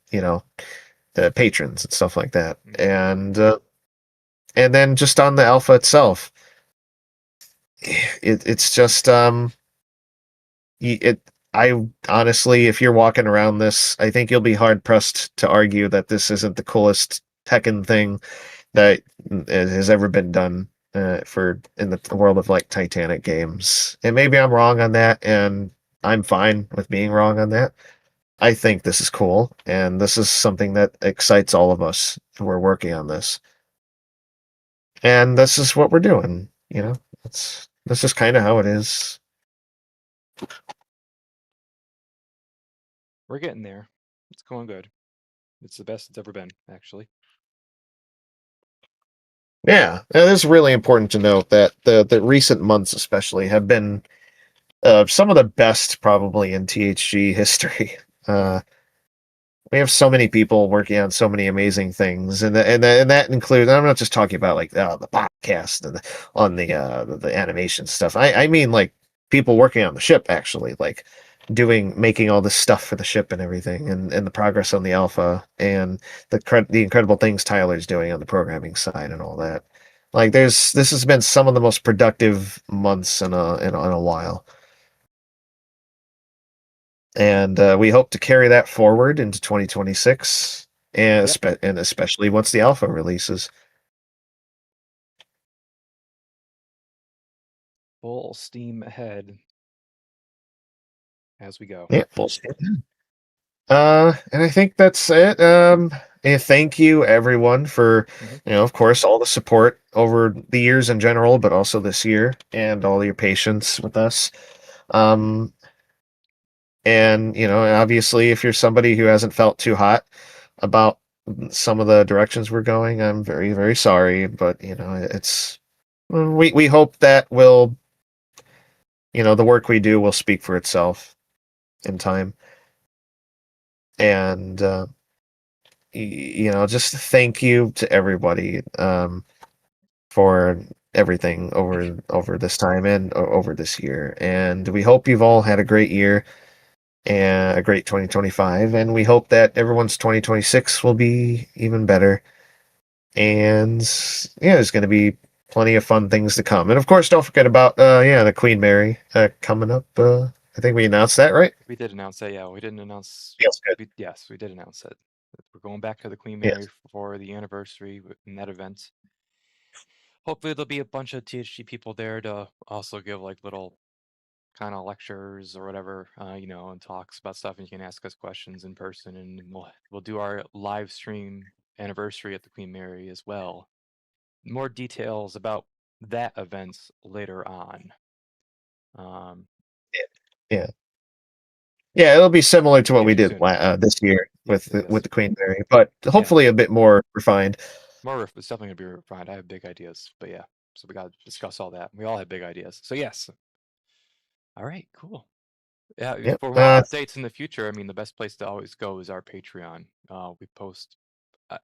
[SPEAKER 3] patrons and stuff like that. And then just on the alpha itself, it's just I honestly, if you're walking around this, I think you'll be hard pressed to argue that this isn't the coolest Tekken thing that has ever been done in the world of Titanic games. And maybe I'm wrong on that, and I'm fine with being wrong on that. I think this is cool, and this is something that excites all of us who are working on this. And this is what we're doing. This is kind of how it is.
[SPEAKER 2] We're getting there. It's going good. It's the best it's ever been, actually.
[SPEAKER 3] Yeah, it is really important to note that the recent months especially have been some of the best probably in THG history. We have so many people working on so many amazing things, and that includes. I'm not just talking about the podcast and the animation stuff. I mean people working on the ship, actually, making all this stuff for the ship and everything, and the progress on the alpha, and the incredible things Tyler's doing on the programming side and all that. This has been some of the most productive months in a while. And we hope to carry that forward into 2026, and especially once the alpha releases.
[SPEAKER 2] Full steam ahead as we go.
[SPEAKER 3] Yeah, full steam. And I think that's it. And thank you everyone for,
[SPEAKER 2] Mhm.
[SPEAKER 3] of course, all the support over the years in general, but also this year and all your patience with us. Um, and obviously, if you're somebody who hasn't felt too hot about some of the directions we're going, I'm very, very sorry. But it's we hope that will the work we do will speak for itself in time. And just thank you to everybody for everything over this time and over this year. And we hope you've all had a great year and a great 2025. And we hope that everyone's 2026 will be even better. And yeah, there's going to be plenty of fun things to come. And of course, don't forget about the Queen Mary coming up. I think we announced that, right?
[SPEAKER 2] We did announce that. Yeah, we didn't announce.
[SPEAKER 3] Feels good.
[SPEAKER 2] Yes, we did announce it. We're going back to the Queen
[SPEAKER 3] Yes.
[SPEAKER 2] Mary for the anniversary in that event. Hopefully, there'll be a bunch of THG people there to also give like little kind of lectures or whatever, and talks about stuff, and you can ask us questions in person, and we'll do our live stream anniversary at the Queen Mary as well. More details about that event later on.
[SPEAKER 3] Yeah. Yeah, it'll be similar to what we did
[SPEAKER 2] Soon.
[SPEAKER 3] this year
[SPEAKER 2] Yes,
[SPEAKER 3] with the Queen Mary, but hopefully a bit more refined.
[SPEAKER 2] It's definitely gonna be refined. I have big ideas, but yeah, so we got to discuss all that. We all have big ideas, so yes. All right, cool. Yeah,
[SPEAKER 3] Yep.
[SPEAKER 2] for more updates in the future, I mean, the best place to always go is our Patreon. We post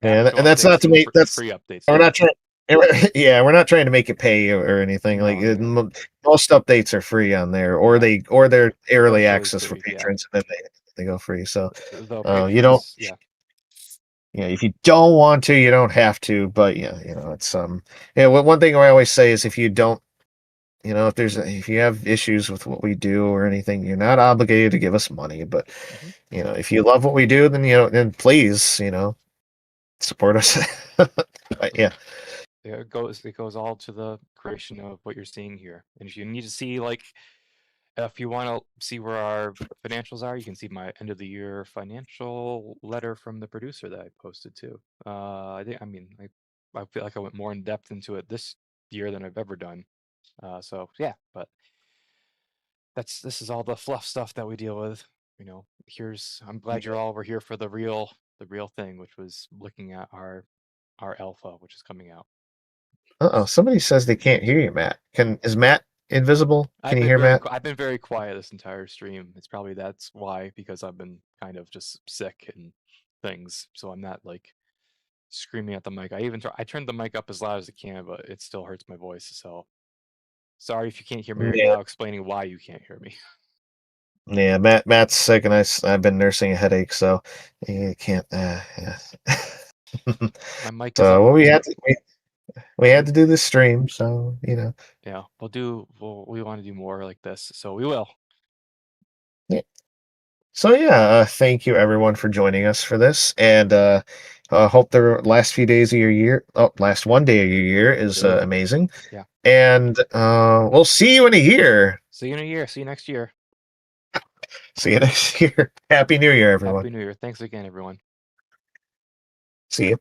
[SPEAKER 3] And
[SPEAKER 2] actual
[SPEAKER 3] that's not
[SPEAKER 2] updates
[SPEAKER 3] to
[SPEAKER 2] and
[SPEAKER 3] make that's
[SPEAKER 2] free updates
[SPEAKER 3] we're
[SPEAKER 2] too.
[SPEAKER 3] not trying. Yeah, we're not trying to make it pay or anything.
[SPEAKER 2] No,
[SPEAKER 3] Like
[SPEAKER 2] no.
[SPEAKER 3] most updates are free on there, or
[SPEAKER 2] Yeah.
[SPEAKER 3] they're early
[SPEAKER 2] Partially
[SPEAKER 3] access for
[SPEAKER 2] free, yeah.
[SPEAKER 3] patrons, and then they go free. So
[SPEAKER 2] Though
[SPEAKER 3] you don't.
[SPEAKER 2] patrons, yeah.
[SPEAKER 3] Yeah, if you don't want to, you don't have to. But yeah, it's one thing I always say is if you don't, if you have issues with what we do or anything, you're not obligated to give us money. But
[SPEAKER 2] Mhm.
[SPEAKER 3] if you love what we do, then please, support us. But yeah.
[SPEAKER 2] It goes all to the creation of what you're seeing here. And if you need to see if you want to see where our financials are, you can see my end of the year financial letter from the producer that I posted too. I feel like I went more in depth into it this year than I've ever done. So yeah, but this is all the fluff stuff that we deal with. I'm glad you're all were here for the real thing, which was looking at our alpha, which is coming out.
[SPEAKER 3] Uh-oh, somebody says they can't hear you, Matt. Is Matt invisible? Can you hear Matt?
[SPEAKER 2] I've been very quiet this entire stream. It's probably that's why, because I've been kind of just sick and things, so I'm not like screaming at the mic. I turned the mic up as loud as I can, but it still hurts my voice. So sorry if you can't hear me right
[SPEAKER 3] Yeah,
[SPEAKER 2] now. Explaining why you can't hear me.
[SPEAKER 3] yeah. Matt's sick, and I've been nursing a headache, so you can't. Yeah.
[SPEAKER 2] My mic is
[SPEAKER 3] So
[SPEAKER 2] up.
[SPEAKER 3] well, we had to do this stream, so
[SPEAKER 2] Yeah, we want to do more like this, so we will.
[SPEAKER 3] Yeah. So yeah, thank you everyone for joining us for this, and hope the last few days of your year, last one day of your year is amazing.
[SPEAKER 2] Yeah.
[SPEAKER 3] And we'll see you in a year.
[SPEAKER 2] See you in a year. See you next year.
[SPEAKER 3] See you next year. Happy New Year, everyone.
[SPEAKER 2] Happy New Year. Thanks again, everyone.
[SPEAKER 3] See you.